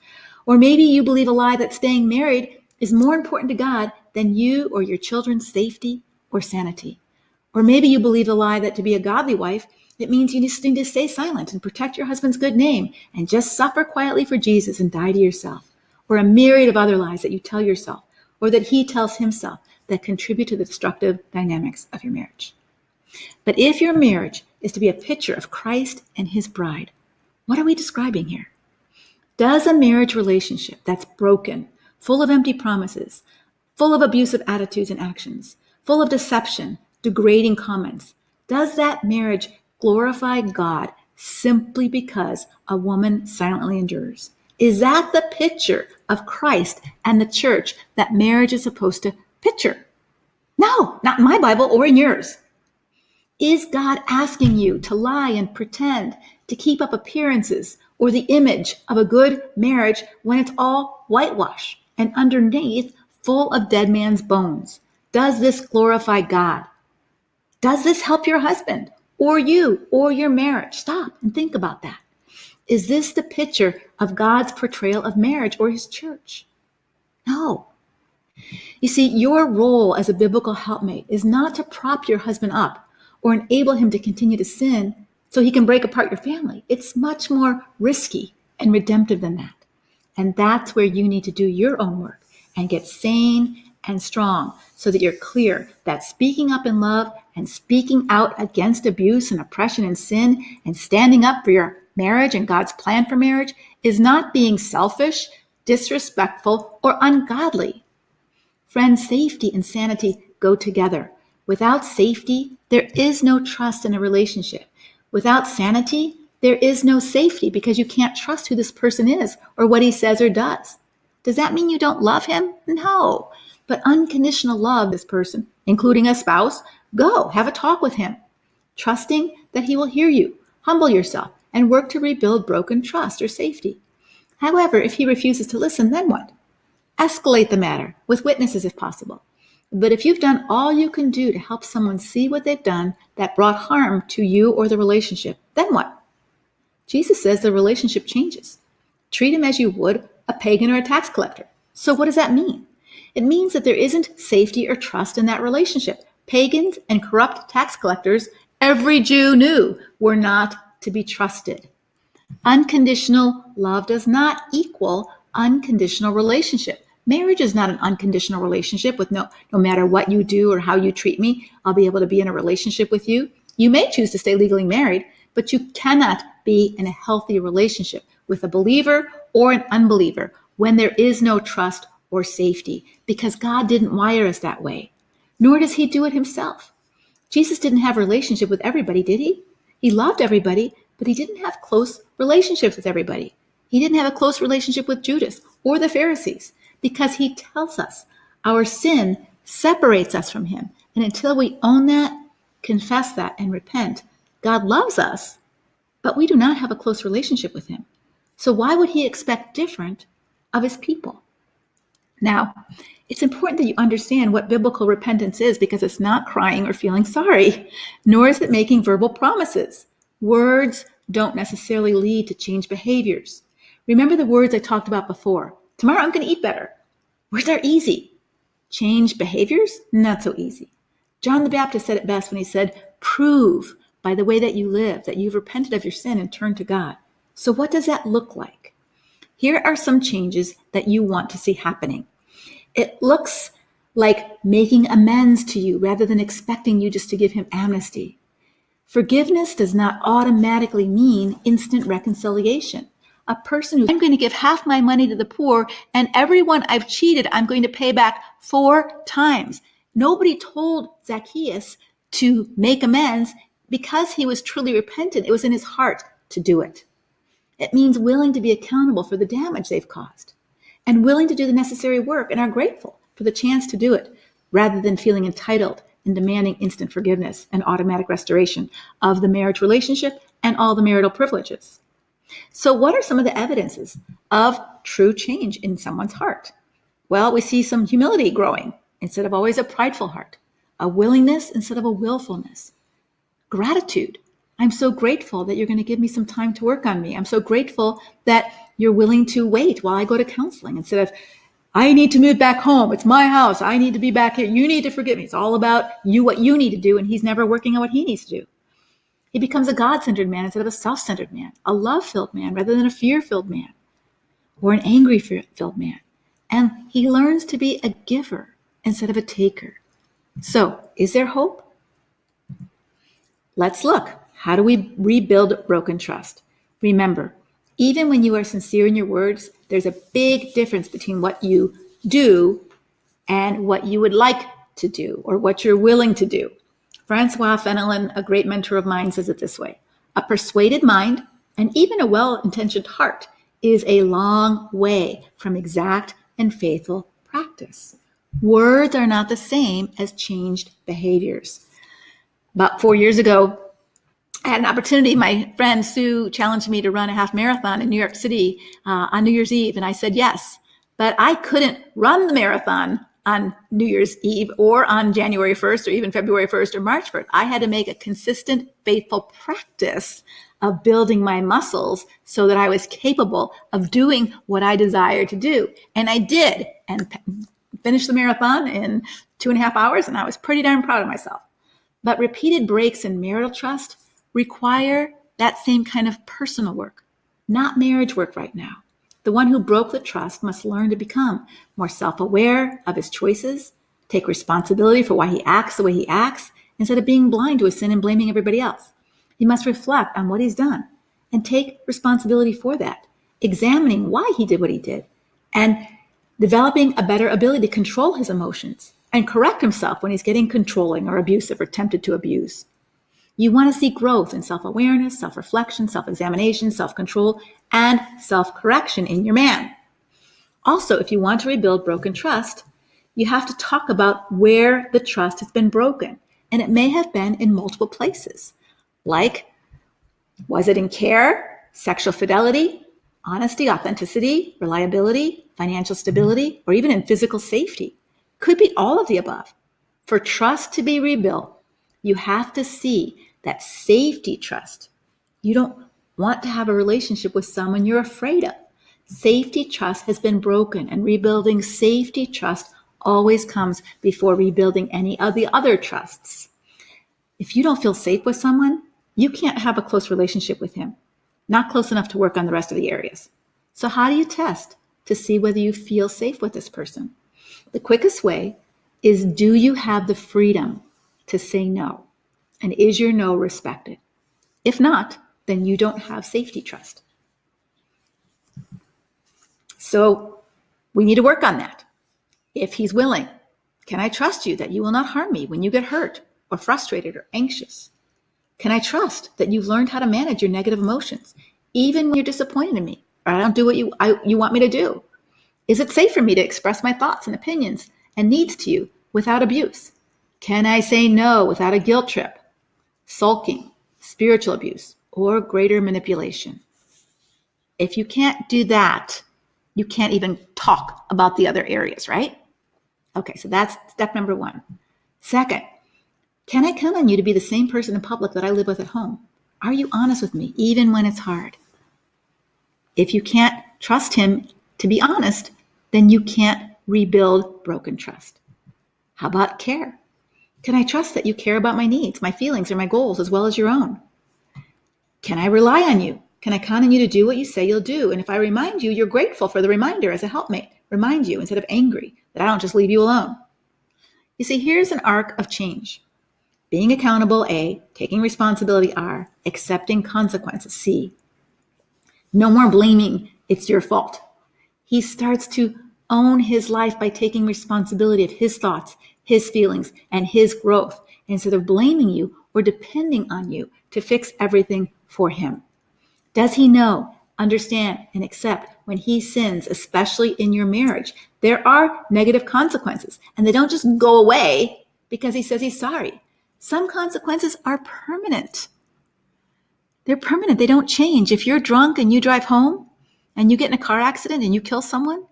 A: Or maybe you believe a lie that staying married is more important to God than you or your children's safety or sanity. Or maybe you believe the lie that to be a godly wife, it means you just need to stay silent and protect your husband's good name and just suffer quietly for Jesus and die to yourself. Or a myriad of other lies that you tell yourself or that he tells himself that contribute to the destructive dynamics of your marriage. But if your marriage is to be a picture of Christ and his bride, what are we describing here? Does a marriage relationship that's broken, full of empty promises, full of abusive attitudes and actions, full of deception, degrading comments, does that marriage glorify God simply because a woman silently endures? Is that the picture of Christ and the church that marriage is supposed to picture? No, not in my Bible or in yours. Is God asking you to lie and pretend, to keep up appearances or the image of a good marriage when it's all whitewash and underneath full of dead man's bones? Does this glorify God? Does this help your husband or you or your marriage? Stop and think about that. Is this the picture of God's portrayal of marriage or his church? No. You see, your role as a biblical helpmate is not to prop your husband up or enable him to continue to sin so he can break apart your family. It's much more risky and redemptive than that. And that's where you need to do your own work and get sane and strong so that you're clear that speaking up in love and speaking out against abuse and oppression and sin and standing up for your marriage and God's plan for marriage is not being selfish, disrespectful, or ungodly. Friends, safety and sanity go together. Without safety, there is no trust in a relationship. Without sanity, there is no safety because you can't trust who this person is or what he says or does. Does that mean you don't love him? No. But unconditional love this person, including a spouse, go, have a talk with him, trusting that he will hear you, humble yourself, and work to rebuild broken trust or safety. However, if he refuses to listen, then what? Escalate the matter with witnesses if possible. But if you've done all you can do to help someone see what they've done that brought harm to you or the relationship, then what? Jesus says the relationship changes. Treat him as you would a pagan or a tax collector. So what does that mean? It means that there isn't safety or trust in that relationship. Pagans and corrupt tax collectors, every Jew knew, were not to be trusted. Unconditional love does not equal unconditional relationship. Marriage is not an unconditional relationship with no matter what you do or how you treat me, I'll be able to be in a relationship with you. You may choose to stay legally married, but you cannot be in a healthy relationship with a believer or an unbeliever when there is no trust or safety, because God didn't wire us that way, nor does he do it himself. Jesus didn't have a relationship with everybody, did he? He loved everybody, but he didn't have close relationships with everybody. He didn't have a close relationship with Judas or the Pharisees because he tells us our sin separates us from him. And until we own that, confess that, and repent, God loves us, but we do not have a close relationship with him. So why would he expect different of his people? Now, it's important that you understand what biblical repentance is, because it's not crying or feeling sorry, nor is it making verbal promises. Words don't necessarily lead to changed behaviors. Remember the words I talked about before. Tomorrow I'm going to eat better. Words are easy. Change behaviors? Not so easy. John the Baptist said it best when he said, prove by the way that you live that you've repented of your sin and turned to God. So what does that look like? Here are some changes that you want to see happening. It looks like making amends to you rather than expecting you just to give him amnesty. Forgiveness does not automatically mean instant reconciliation. A person who's, I'm going to give half my money to the poor, and everyone I've cheated, I'm going to pay back 4 times. Nobody told Zacchaeus to make amends because he was truly repentant. It was in his heart to do it. It means willing to be accountable for the damage they've caused and willing to do the necessary work and are grateful for the chance to do it rather than feeling entitled and demanding instant forgiveness and automatic restoration of the marriage relationship and all the marital privileges. So what are some of the evidences of true change in someone's heart? Well, we see some humility growing instead of always a prideful heart, a willingness instead of a willfulness. Gratitude. I'm so grateful that you're going to give me some time to work on me. I'm so grateful that you're willing to wait while I go to counseling instead of, I need to move back home. It's my house. I need to be back here. You need to forgive me. It's all about you, what you need to do, and he's never working on what he needs to do. He becomes a God-centered man instead of a self-centered man, a love-filled man rather than a fear-filled man, or an angry-filled man. And he learns to be a giver instead of a taker. So, is there hope? Let's look. How do we rebuild broken trust? Remember, even when you are sincere in your words, there's a big difference between what you do and what you would like to do or what you're willing to do. Francois Fenelon, a great mentor of mine, says it this way: a persuaded mind and even a well-intentioned heart is a long way from exact and faithful practice. Words are not the same as changed behaviors. About 4 years ago, I had an opportunity. My friend Sue challenged me to run a half marathon in New York City on New Year's Eve, and I said yes. But I couldn't run the marathon on New Year's Eve or on January 1st or even February 1st or March 1st. I had to make a consistent, faithful practice of building my muscles so that I was capable of doing what I desired to do. And I did, and finished the marathon in 2.5 hours, and I was pretty darn proud of myself. But repeated breaks in marital trust require that same kind of personal work, not marriage work right now. The one who broke the trust must learn to become more self-aware of his choices, take responsibility for why he acts the way he acts, instead of being blind to his sin and blaming everybody else. He must reflect on what he's done and take responsibility for that, examining why he did what he did, and developing a better ability to control his emotions and correct himself when he's getting controlling or abusive or tempted to abuse. You want to see growth in self-awareness, self-reflection, self-examination, self-control, and self-correction in your man. Also, if you want to rebuild broken trust, you have to talk about where the trust has been broken. And it may have been in multiple places. Like, was it in care, sexual fidelity, honesty, authenticity, reliability, financial stability, or even in physical safety? Could be all of the above. For trust to be rebuilt, you have to see that safety trust. You don't want to have a relationship with someone you're afraid of. Safety trust has been broken, and rebuilding safety trust always comes before rebuilding any of the other trusts. If you don't feel safe with someone, you can't have a close relationship with him, not close enough to work on the rest of the areas. So how do you test to see whether you feel safe with this person? The quickest way is, do you have the freedom to say no? And is your no respected? If not, then you don't have safety trust. So we need to work on that. If he's willing, can I trust you that you will not harm me when you get hurt or frustrated or anxious? Can I trust that you've learned how to manage your negative emotions, even when you're disappointed in me or I don't do what you want me to do? Is it safe for me to express my thoughts and opinions and needs to you without abuse? Can I say no without a guilt trip, sulking, spiritual abuse, or greater manipulation? If you can't do that, you can't even talk about the other areas, right? Okay, so that's step number one. Second, can I count on you to be the same person in public that I live with at home? Are you honest with me, even when it's hard? If you can't trust him to be honest, then you can't rebuild broken trust. How about care? Can I trust that you care about my needs, my feelings, or my goals as well as your own? Can I rely on you? Can I count on you to do what you say you'll do? And if I remind you, you're grateful for the reminder as a helpmate. Remind you instead of angry that I don't just leave you alone. You see, here's an arc of change. Being accountable, A. Taking responsibility, R. Accepting consequences, C. No more blaming, it's your fault. He starts to own his life by taking responsibility of his thoughts, his feelings, and his growth, instead of blaming you or depending on you to fix everything for him. Does he know, understand, and accept when he sins, especially in your marriage? There are negative consequences, and they don't just go away because he says he's sorry. Some consequences are permanent. They're permanent. They don't change. If you're drunk and you drive home and you get in a car accident and you kill someone,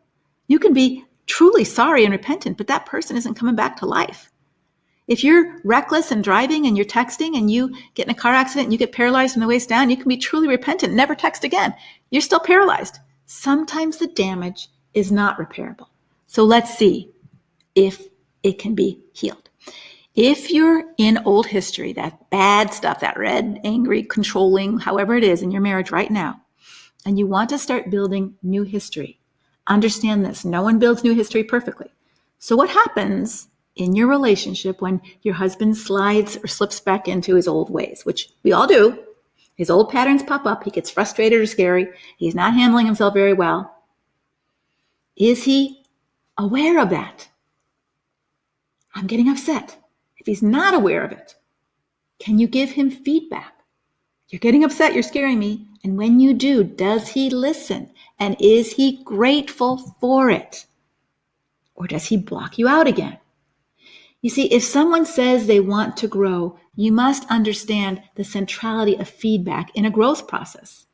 A: you can be truly sorry and repentant, but that person isn't coming back to life. If you're reckless and driving and you're texting and you get in a car accident and you get paralyzed from the waist down, you can be truly repentant, never text again. You're still paralyzed. Sometimes the damage is not repairable. So let's see if it can be healed. If you're in old history, that bad stuff, that red, angry, controlling, however it is in your marriage right now, and you want to start building new history, understand this. No one builds new history perfectly. So what happens in your relationship when your husband slides or slips back into his old ways, which we all do? His old patterns pop up. He gets frustrated or scary. He's not handling himself very well. Is he aware of that? I'm getting upset. If he's not aware of it, can you give him feedback? You're getting upset, you're scaring me. And when you do, does he listen? And is he grateful for it? Or does he block you out again? You see, if someone says they want to grow, you must understand the centrality of feedback in a growth process.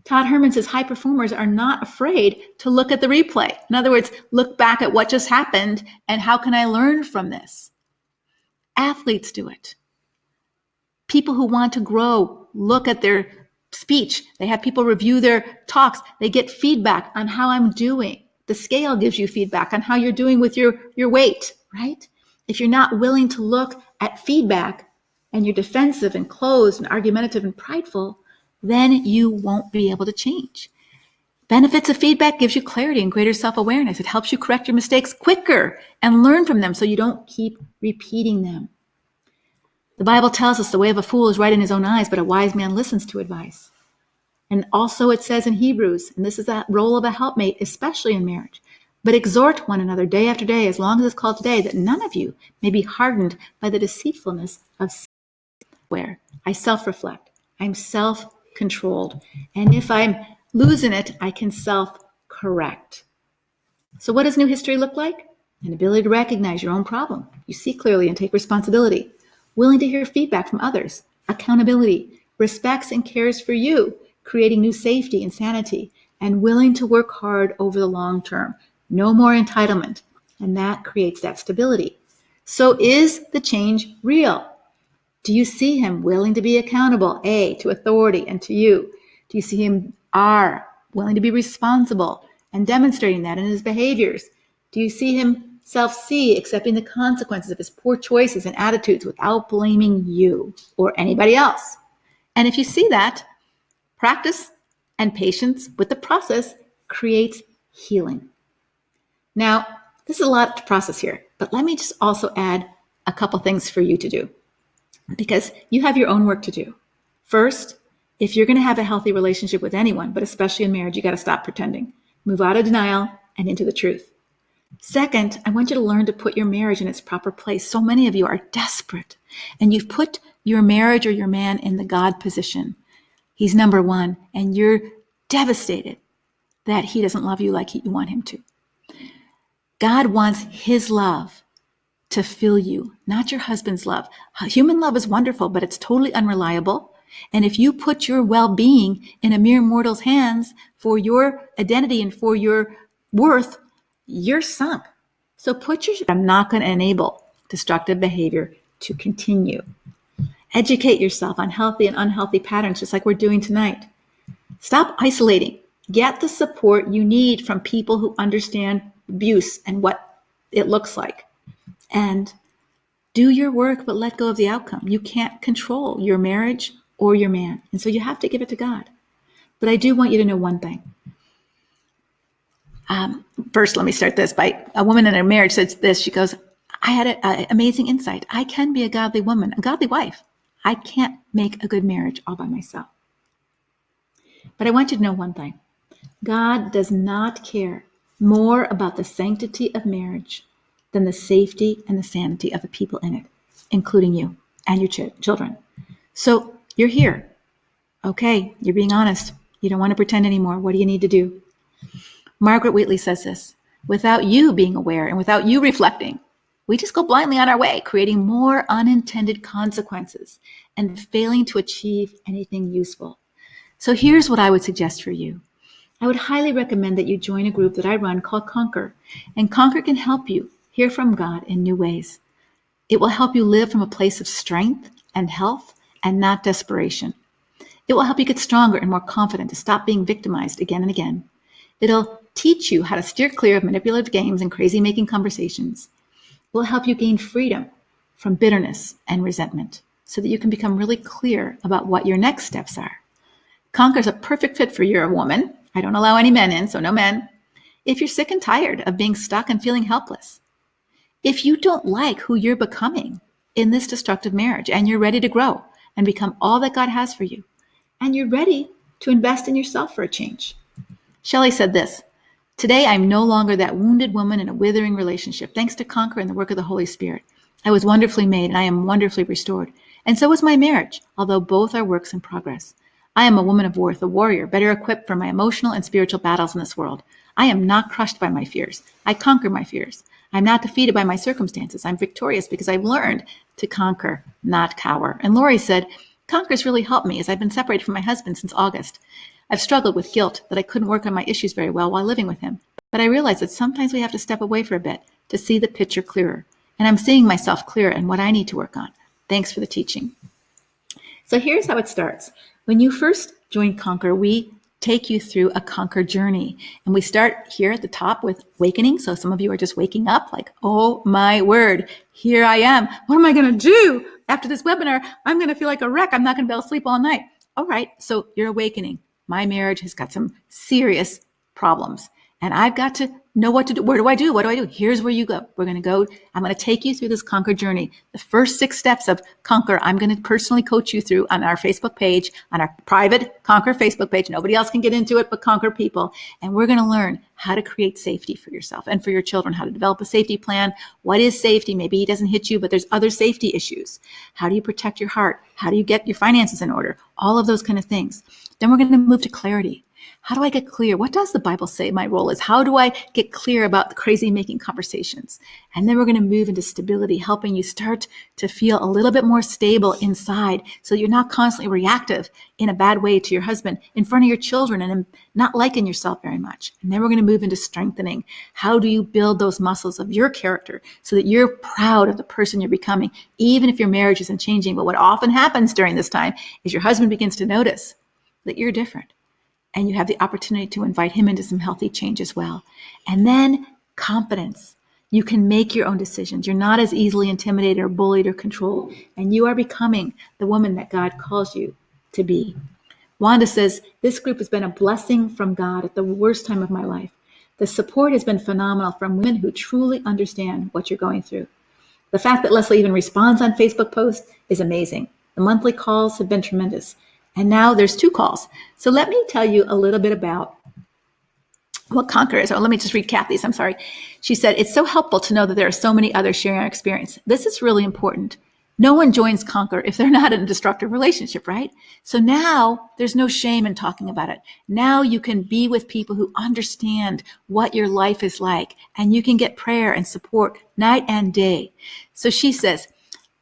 A: Todd Herman says high performers are not afraid to look at the replay. In other words, look back at what just happened and how can I learn from this? Athletes do it. People who want to grow look at their speech. They have people review their talks. They get feedback on how I'm doing. The scale gives you feedback on how you're doing with your weight, right? If you're not willing to look at feedback and you're defensive and closed and argumentative and prideful, then you won't be able to change. Benefits of feedback gives you clarity and greater self-awareness. It helps you correct your mistakes quicker and learn from them so you don't keep repeating them. The Bible tells us the way of a fool is right in his own eyes, but a wise man listens to advice. And also it says in Hebrews, and this is that role of a helpmate, especially in marriage, but exhort one another day after day, as long as it's called today, that none of you may be hardened by the deceitfulness of sin. Where I self-reflect, I'm self-controlled, and if I'm losing it, I can self-correct. So what does new history look like? An ability to recognize your own problem. You see clearly and take responsibility. Willing to hear feedback from others. Accountability. Respects and cares for you, creating new safety and sanity. And willing to work hard over the long term. No more entitlement. And that creates that stability. So is the change real? Do you see him willing to be accountable? A, to authority and to you. Do you see him R, willing to be responsible and demonstrating that in his behaviors? Do you see himself C, accepting the consequences of his poor choices and attitudes without blaming you or anybody else? And if you see that, practice and patience with the process creates healing. Now, this is a lot to process here, but let me just also add a couple things for you to do, because you have your own work to do. First, if you're going to have a healthy relationship with anyone, but especially in marriage, you got to stop pretending. Move out of denial and into the truth. Second, I want you to learn to put your marriage in its proper place. So many of you are desperate, and you've put your marriage or your man in the God position. He's number one, and you're devastated that he doesn't love you like you want him to. God wants his love to fill you, not your husband's love. Human love is wonderful, but it's totally unreliable. And if you put your well-being in a mere mortal's hands for your identity and for your worth, you're sunk. So I'm not going to enable destructive behavior to continue. Educate yourself on healthy and unhealthy patterns, just like we're doing tonight. Stop isolating. Get the support you need from people who understand abuse and what it looks like. And do your work, but let go of the outcome. You can't control your marriage or your man. And so you have to give it to God. But I do want you to know one thing. First, let me start this by a woman in a marriage said this. She goes, I had an amazing insight. I can be a godly woman, a godly wife. I can't make a good marriage all by myself. But I want you to know one thing. God does not care more about the sanctity of marriage than the safety and the sanity of the people in it, including you and your children. So you're here. Okay, you're being honest. You don't want to pretend anymore. What do you need to do? Margaret Wheatley says this, without you being aware and without you reflecting, we just go blindly on our way, creating more unintended consequences and failing to achieve anything useful. So here's what I would suggest for you. I would highly recommend that you join a group that I run called Conquer. And Conquer can help you hear from God in new ways. It will help you live from a place of strength and health and not desperation. It will help you get stronger and more confident to stop being victimized again and again. It'll teach you how to steer clear of manipulative games and crazy-making conversations. It will help you gain freedom from bitterness and resentment so that you can become really clear about what your next steps are. Conquer is a perfect fit for you're a woman. I don't allow any men in, so no men. If you're sick and tired of being stuck and feeling helpless. If you don't like who you're becoming in this destructive marriage and you're ready to grow and become all that God has for you, and you're ready to invest in yourself for a change. Shelley said this, "Today I'm no longer that wounded woman in a withering relationship. Thanks to Conquer and the work of the Holy Spirit, I was wonderfully made and I am wonderfully restored. And so was my marriage, although both are works in progress. I am a woman of worth, a warrior, better equipped for my emotional and spiritual battles in this world. I am not crushed by my fears. I conquer my fears. I'm not defeated by my circumstances. I'm victorious because I've learned to conquer, not cower." And Lori said, "Conquer's really helped me as I've been separated from my husband since August. I've struggled with guilt that I couldn't work on my issues very well while living with him. But I realized that sometimes we have to step away for a bit to see the picture clearer. And I'm seeing myself clearer and what I need to work on. Thanks for the teaching." So here's how it starts. When you first join Conquer, we take you through a Conquer journey. And we start here at the top with awakening. So some of you are just waking up like, oh my word, here I am. What am I going to do after this webinar? I'm going to feel like a wreck. I'm not going to be able to sleep all night. All right, so you're awakening. My marriage has got some serious problems. And I've got to know what to do. Where do I do? What do I do? Here's where you go. I'm going to take you through this Conquer journey. The first 6 steps of Conquer, I'm going to personally coach you through on our Facebook page, on our private Conquer Facebook page. Nobody else can get into it but Conquer people. And we're going to learn how to create safety for yourself and for your children, how to develop a safety plan. What is safety? Maybe he doesn't hit you, but there's other safety issues. How do you protect your heart? How do you get your finances in order? All of those kind of things. Then we're going to move to clarity. How do I get clear? What does the Bible say my role is? How do I get clear about the crazy making conversations? And then we're going to move into stability, helping you start to feel a little bit more stable inside so you're not constantly reactive in a bad way to your husband in front of your children and not liking yourself very much. And then we're going to move into strengthening. How do you build those muscles of your character so that you're proud of the person you're becoming, even if your marriage isn't changing? But what often happens during this time is your husband begins to notice that you're different. And you have the opportunity to invite him into some healthy change as well. And then confidence. You can make your own decisions. You're not as easily intimidated or bullied or controlled. And you are becoming the woman that God calls you to be. Wanda says, "This group has been a blessing from God at the worst time of my life. The support has been phenomenal from women who truly understand what you're going through. The fact that Leslie even responds on Facebook posts is amazing. The monthly calls have been tremendous. And now there's 2 calls. So let me tell you a little bit about what Conquer is. Or let me just read Kathy's. I'm sorry. She said, "It's so helpful to know that there are so many others sharing our experience. This is really important. No one joins Conquer if they're not in a destructive relationship, right? So now there's no shame in talking about it. Now you can be with people who understand what your life is like, and you can get prayer and support night and day." So she says,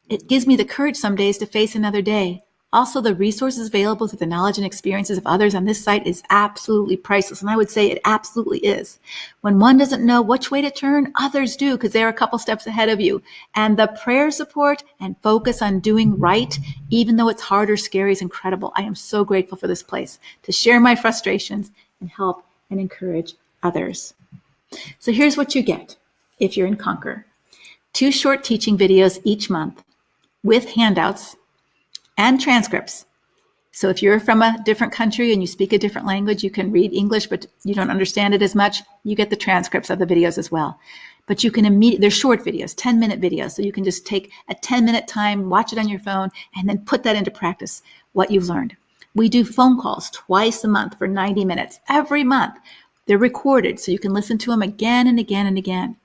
A: "It gives me the courage some days to face another day. Also, the resources available through the knowledge and experiences of others on this site is absolutely priceless." And I would say it absolutely is. When one doesn't know which way to turn, others do because they're a couple steps ahead of you. And the prayer support and focus on doing right, even though it's hard or scary, is incredible. I am so grateful for this place to share my frustrations and help and encourage others. So here's what you get if you're in Conquer. 2 short teaching videos each month with handouts and transcripts. So if you're from a different country and you speak a different language, you can read English, but you don't understand it as much, you get the transcripts of the videos as well. But you can they're short videos, 10-minute videos. So you can just take a 10-minute time, watch it on your phone, and then put that into practice, what you've learned. We do phone calls twice a month for 90 minutes, every month. They're recorded, so you can listen to them again and again and again.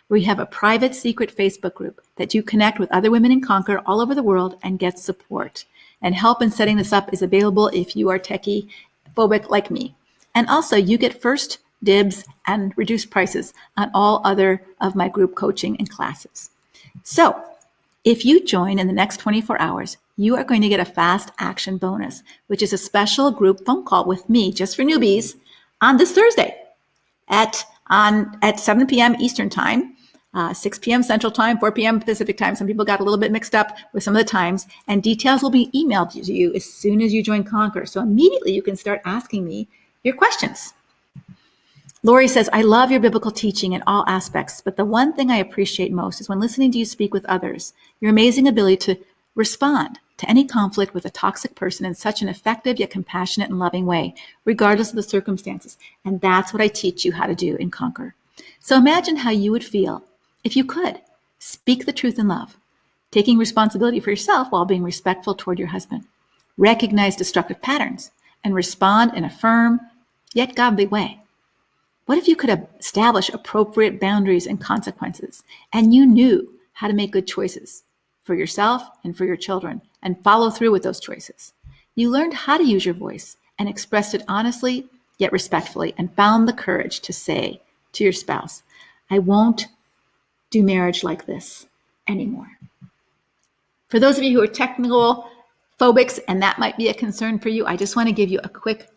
A: We have a private secret Facebook group that you connect with other women in Conquer all over the world and get support. And help in setting this up is available if you are techie phobic like me. And also you get first dibs and reduced prices on all other of my group coaching and classes. So if you join in the next 24 hours, you are going to get a fast action bonus, which is a special group phone call with me just for newbies on this Thursday at 7 p.m. Eastern time. 6 p.m. Central Time, 4 p.m. Pacific Time. Some people got a little bit mixed up with some of the times, and details will be emailed to you as soon as you join Conquer. So immediately you can start asking me your questions. Lori says, I love your biblical teaching in all aspects, but the one thing I appreciate most is when listening to you speak with others, your amazing ability to respond to any conflict with a toxic person in such an effective yet compassionate and loving way, regardless of the circumstances. And that's what I teach you how to do in Conquer. So imagine how you would feel if you could speak the truth in love, taking responsibility for yourself while being respectful toward your husband, recognize destructive patterns, and respond in a firm yet godly way. What if you could establish appropriate boundaries and consequences, and you knew how to make good choices for yourself and for your children and follow through with those choices? You learned how to use your voice and expressed it honestly yet respectfully and found the courage to say to your spouse, I won't do marriage like this anymore. For those of you who are technical phobics and that might be a concern for you, I just want to give you a quick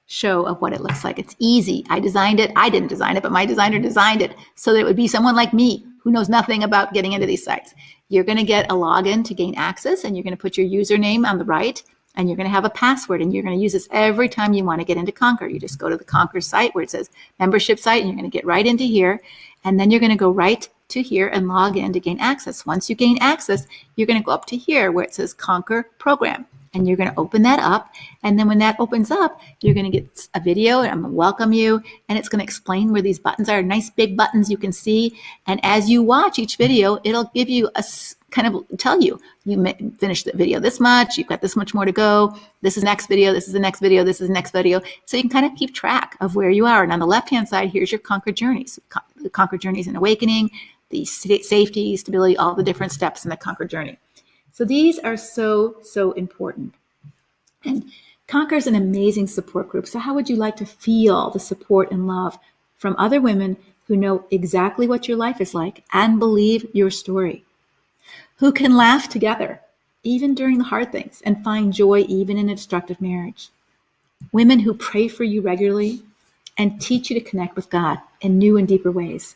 A: show of what it looks like. It's easy. I designed it. I didn't design it, but my designer designed it so that it would be someone like me who knows nothing about getting into these sites. You're going to get a login to gain access, and you're going to put your username on the right, and you're going to have a password, and you're going to use this every time you want to get into Conquer. You just go to the Conquer site where it says membership site, and you're going to get right into here, and then you're going to go right to here and log in to gain access. Once you gain access, you're going to go up to here where it says Conquer Program. And you're going to open that up. And then when that opens up, you're going to get a video and I'm going to welcome you. And it's going to explain where these buttons are, nice big buttons you can see. And as you watch each video, it'll give you kind of tell you, finished the video this much, you've got this much more to go. This is the next video, this is the next video, this is the next video. So you can kind of keep track of where you are. And on the left-hand side, here's your Conquer journeys. The Conquer journeys and awakening, the safety, stability, all the different steps in the Conquer journey. So these are so, so important. And Conquer is an amazing support group. So how would you like to feel the support and love from other women who know exactly what your life is like and believe your story? Who can laugh together, even during the hard things, and find joy even in a destructive marriage? Women who pray for you regularly and teach you to connect with God in new and deeper ways.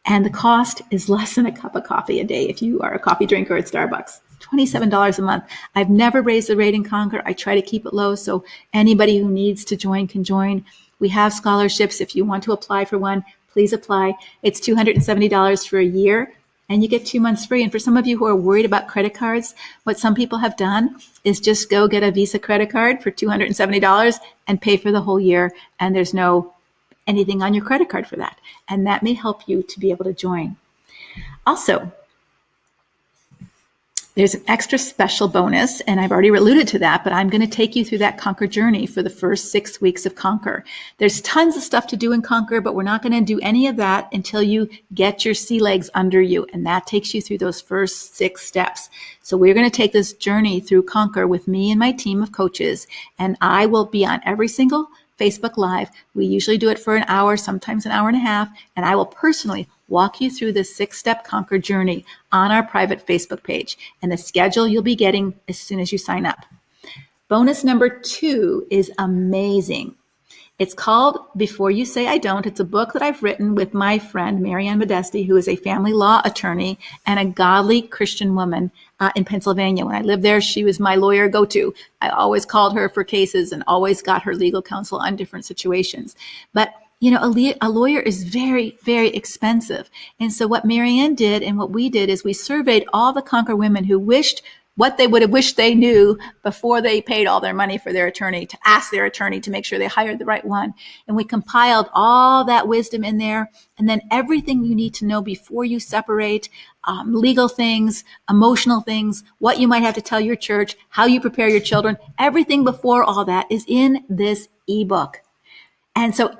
A: And the cost is less than a cup of coffee a day if you are a coffee drinker at Starbucks. $27 a month. I've never raised the rate in Conquer. I try to keep it low so anybody who needs to join can join. We have scholarships. If you want to apply for one, please apply. It's $270 for a year, and you get 2 months free. And for some of you who are worried about credit cards, what some people have done is just go get a Visa credit card for $270 and pay for the whole year, and there's no anything on your credit card for that. And that may help you to be able to join. Also, there's an extra special bonus, and I've already alluded to that, but I'm going to take you through that Conquer journey for the first 6 weeks of Conquer. There's tons of stuff to do in Conquer, but we're not going to do any of that until you get your sea legs under you, and that takes you through those first 6 steps. So we're going to take this journey through Conquer with me and my team of coaches, and I will be on every single Facebook Live. We usually do it for an hour, sometimes an hour and a half, and I will personally walk you through this 6-step Conquer journey on our private Facebook page. And the schedule you'll be getting as soon as you sign up. Bonus number 2 is amazing. It's called Before You Say I Don't. It's a book that I've written with my friend, Marianne Modesti, who is a family law attorney and a godly Christian woman in Pennsylvania. When I lived there, she was my lawyer go-to. I always called her for cases and always got her legal counsel on different situations. But you know, a lawyer is very, very expensive. And so what Marianne did and what we did is we surveyed all the Conquer women who wished what they would have wished they knew before they paid all their money for their attorney, to ask their attorney to make sure they hired the right one. And we compiled all that wisdom in there. And then everything you need to know before you separate, legal things, emotional things, what you might have to tell your church, how you prepare your children, everything before all that is in this ebook. And so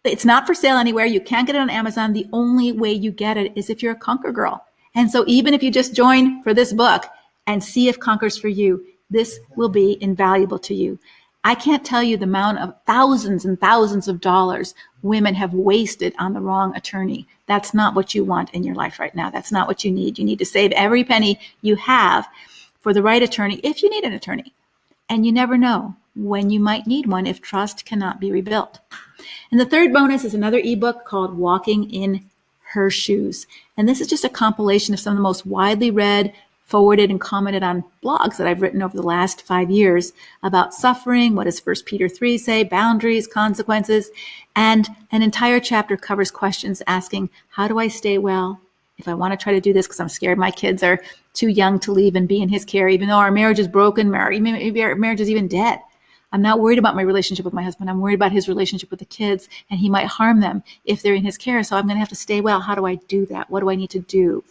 A: it's not for sale anywhere. You can't get it on Amazon. The only way you get it is if you're a Conquer girl. And so even if you just join for this book and see if Conquer's for you, this will be invaluable to you. I can't tell you the amount of thousands and thousands of dollars women have wasted on the wrong attorney. That's not what you want in your life right now. That's not what you need. You need to save every penny you have for the right attorney if you need an attorney. And you never know when you might need one if trust cannot be rebuilt. And the third bonus is another ebook called Walking in her shoes. And this is just a compilation of some of the most widely read, forwarded, and commented on blogs that I've written over the last 5 years about suffering. What does 1 Peter 3 say? Boundaries, consequences. And an entire chapter covers questions asking, how do I stay well if I want to try to do this because I'm scared my kids are too young to leave and be in his care, even though our marriage is broken, maybe our marriage is even dead. I'm not worried about my relationship with my husband. I'm worried about his relationship with the kids, and he might harm them if they're in his care. So I'm going to have to stay well. How do I do that? What do I need to do?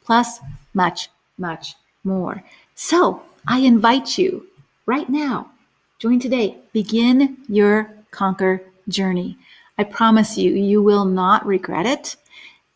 A: Plus, much, much more. So I invite you right now, join today, begin your Conquer journey. I promise you, you will not regret it.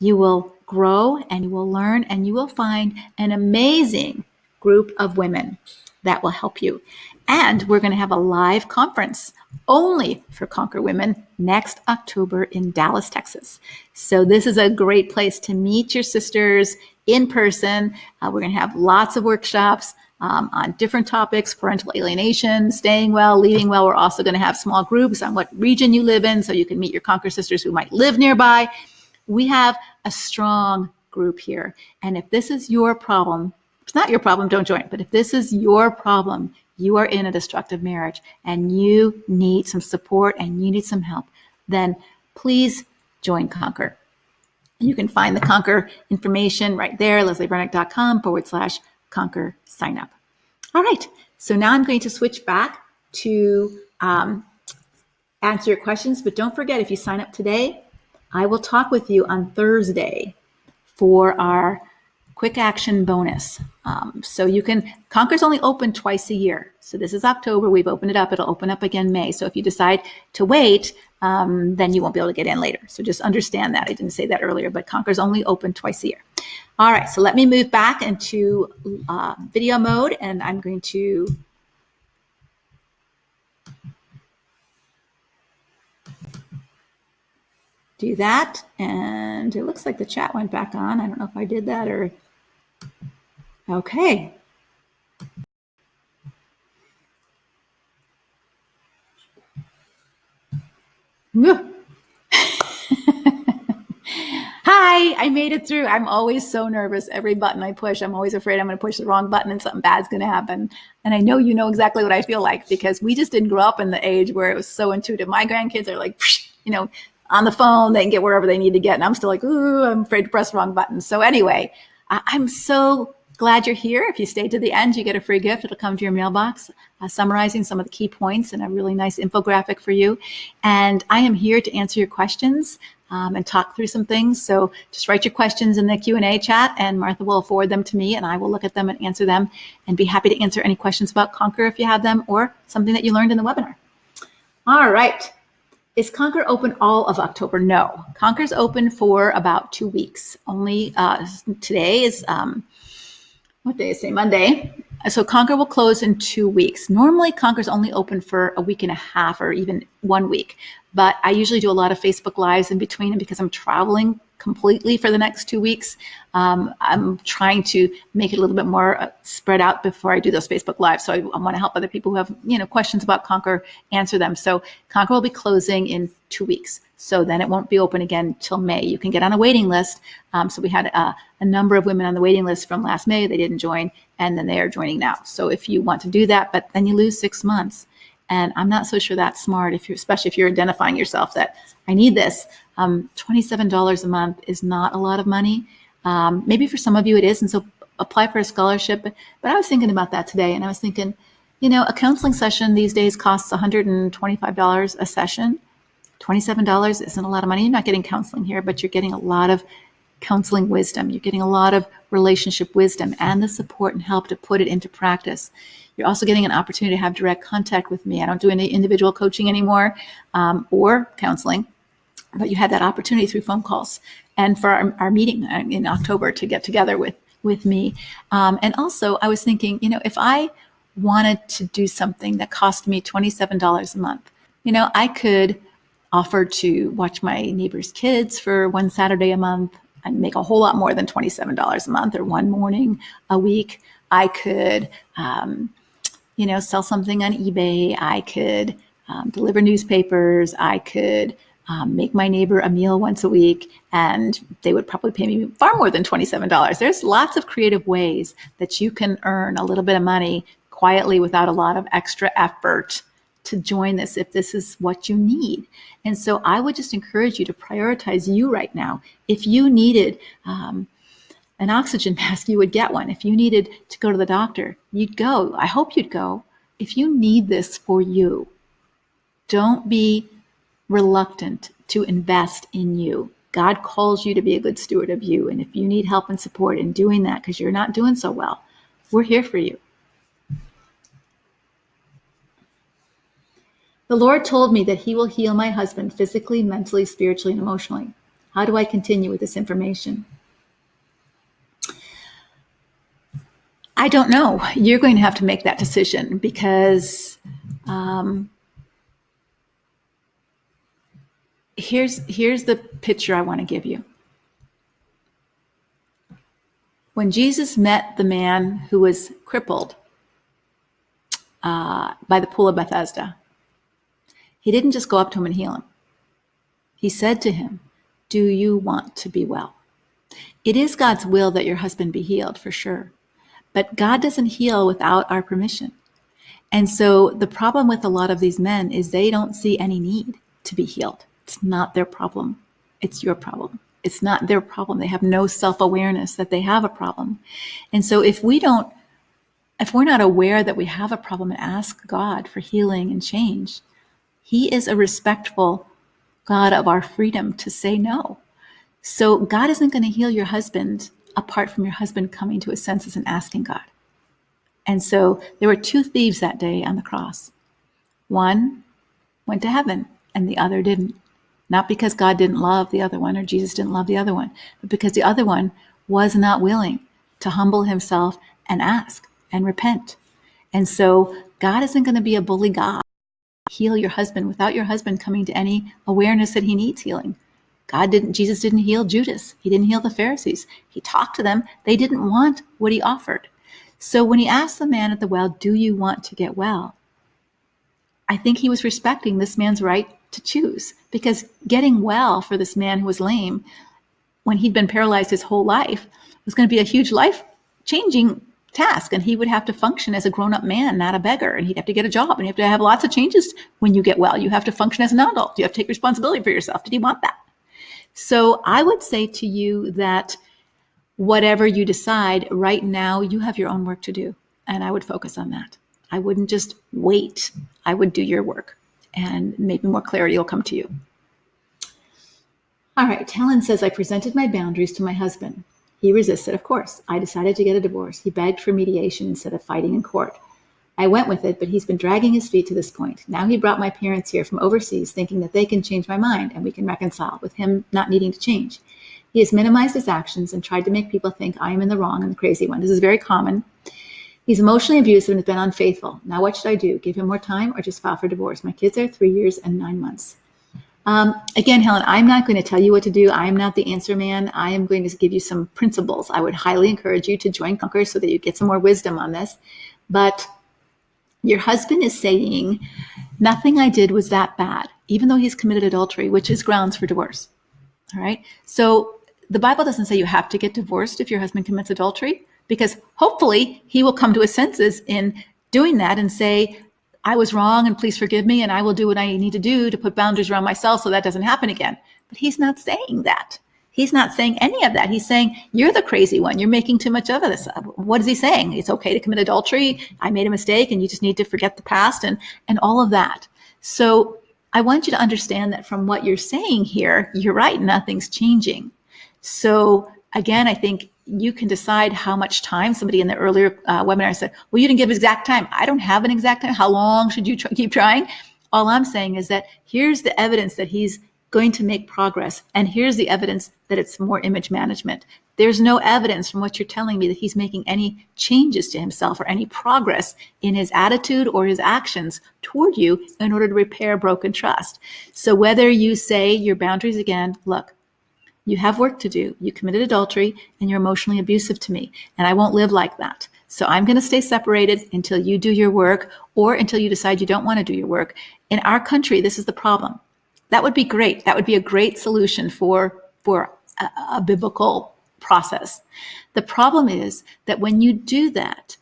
A: You will grow and you will learn and you will find an amazing group of women that will help you. And we're going to have a live conference only for Conquer Women next October in Dallas, Texas. So this is a great place to meet your sisters in person. We're going to have lots of workshops on different topics: parental alienation, staying well, leaving well. We're also going to have small groups on what region you live in so you can meet your Conquer sisters who might live nearby. We have a strong group here. And if this is your problem, if it's not your problem, don't join. But if this is your problem, you are in a destructive marriage and you need some support and you need some help, then please join Conquer. You can find the Conquer information right there, leslievernick.com/Conquer sign up. All right. So now I'm going to switch back to answer your questions. But don't forget, if you sign up today, I will talk with you on Thursday for our quick action bonus. So you can, Conquer's only open twice a year. So this is October, we've opened it up. It'll open up again May. So if you decide to wait, then you won't be able to get in later. So just understand that. I didn't say that earlier, but Conquer's only open twice a year. All right, so let me move back into video mode, and I'm going to do that. And it looks like the chat went back on. I don't know if I did that or, okay. Hi, I made it through. I'm always so nervous. Every button I push, I'm always afraid I'm going to push the wrong button and something bad's going to happen. And I know you know exactly what I feel like, because we just didn't grow up in the age where it was so intuitive. My grandkids are like, you know, on the phone, they can get wherever they need to get. And I'm still like, ooh, I'm afraid to press the wrong button. So anyway, I'm so glad you're here. If you stay to the end, you get a free gift. It'll come to your mailbox, summarizing some of the key points and a really nice infographic for you. And I am here to answer your questions and talk through some things. So just write your questions in the Q&A chat, and Martha will forward them to me, and I will look at them and answer them, and be happy to answer any questions about Conquer if you have them, or something that you learned in the webinar. All right. Is Conquer open all of October? No. Conquer's open for about 2 weeks. Only today is, what day is today? Monday. So Conquer will close in 2 weeks. Normally, Conquer's only open for a week and a half or even 1 week. But I usually do a lot of Facebook Lives in between, and because I'm traveling completely for the next 2 weeks, I'm trying to make it a little bit more spread out before I do those Facebook Lives. So I want to help other people who have, questions about Conquer, answer them. So Conquer will be closing in 2 weeks. So then it won't be open again till May. You can get on a waiting list. So we had a number of women on the waiting list from last May. They didn't join, and then they are joining now. So if you want to do that, but then you lose 6 months. And I'm not so sure that's smart, especially if you're identifying yourself that I need this. $27 a month is not a lot of money. Maybe for some of you it is, and so apply for a scholarship. But I was thinking about that today, and I was thinking, a counseling session these days costs $125 a session. $27 isn't a lot of money. You're not getting counseling here, but you're getting a lot of counseling wisdom. You're getting a lot of relationship wisdom and the support and help to put it into practice. You're also getting an opportunity to have direct contact with me. I don't do any individual coaching anymore or counseling, but you had that opportunity through phone calls and for our meeting in October to get together with me. And also I was thinking, if I wanted to do something that cost me $27 a month, I could offer to watch my neighbor's kids for one Saturday a month and make a whole lot more than $27 a month, or one morning a week. I could, sell something on eBay. I could deliver newspapers. I could make my neighbor a meal once a week, and they would probably pay me far more than $27. There's lots of creative ways that you can earn a little bit of money quietly without a lot of extra effort to join this if this is what you need. And so I would just encourage you to prioritize you right now. If you needed an oxygen mask, you would get one. If you needed to go to the doctor, you'd go. I hope you'd go. If you need this for you, don't be reluctant to invest in you. God calls you to be a good steward of you. And if you need help and support in doing that because you're not doing so well, we're here for you. The Lord told me that he will heal my husband physically, mentally, spiritually, and emotionally. How do I continue with this information? I don't know. You're going to have to make that decision because here's the picture I want to give you. When Jesus met the man who was crippled by the pool of Bethesda, he didn't just go up to him and heal him. He said to him, "Do you want to be well?" It is God's will that your husband be healed, for sure. But God doesn't heal without our permission. And so the problem with a lot of these men is they don't see any need to be healed. It's not their problem. It's your problem. It's not their problem. They have no self-awareness that they have a problem. And so if we're not aware that we have a problem and ask God for healing and change, he is a respectful God of our freedom to say no. So God isn't going to heal your husband apart from your husband coming to his senses and asking God. And so there were two thieves that day on the cross. One went to heaven and the other didn't. Not because God didn't love the other one or Jesus didn't love the other one, but because the other one was not willing to humble himself and ask and repent. And so God isn't going to be a bully God. Heal your husband without your husband coming to any awareness that he needs healing. Jesus didn't heal Judas. He didn't heal the Pharisees. He talked to them. They didn't want what he offered. So when he asked the man at the well, "Do you want to get well?" I think he was respecting this man's right to choose, because getting well for this man who was lame when he'd been paralyzed his whole life was going to be a huge life-changing task, and he would have to function as a grown-up man, not a beggar, and he'd have to get a job, and you have to have lots of changes when you get well. You have to function as an adult. You have to take responsibility for yourself. Did he want that? So I would say to you that whatever you decide right now, you have your own work to do, and I would focus on that. I wouldn't just wait. I would do your work, and maybe more clarity will come to you. All right, Helen says, I presented my boundaries to my husband. He resisted, of course. I decided to get a divorce. He begged for mediation instead of fighting in court. I went with it, but he's been dragging his feet to this point. Now he brought my parents here from overseas thinking that they can change my mind and we can reconcile, with him not needing to change. He has minimized his actions and tried to make people think I am in the wrong and the crazy one. This is very common. He's emotionally abusive and has been unfaithful. Now what should I do? Give him more time or just file for divorce? My kids are 3 years and 9 months. Again, Helen, I'm not going to tell you what to do. I am not the answer man. I am going to give you some principles. I would highly encourage you to join Conquer so that you get some more wisdom on this. But your husband is saying, nothing I did was that bad, even though he's committed adultery, which is grounds for divorce. All right. So the Bible doesn't say you have to get divorced if your husband commits adultery, because hopefully he will come to his senses in doing that and say, I was wrong and please forgive me, and I will do what I need to do to put boundaries around myself so that doesn't happen again. But he's not saying that. He's not saying any of that. He's saying, you're the crazy one. You're making too much of this. What is he saying? It's okay to commit adultery. I made a mistake and you just need to forget the past and all of that. So I want you to understand that from what you're saying here, you're right. Nothing's changing. So again, I think you can decide how much time. Somebody in the earlier webinar said, well, you didn't give exact time. I don't have an exact time. How long should you keep trying? All I'm saying is that here's the evidence that he's going to make progress. And here's the evidence that it's more image management. There's no evidence from what you're telling me that he's making any changes to himself or any progress in his attitude or his actions toward you in order to repair broken trust. So whether you say your boundaries again, look, you have work to do. You committed adultery and you're emotionally abusive to me. And I won't live like that. So I'm going to stay separated until you do your work or until you decide you don't want to do your work. In our country, this is the problem. That would be great. That would be a great solution for a biblical process. The problem is that when you do that,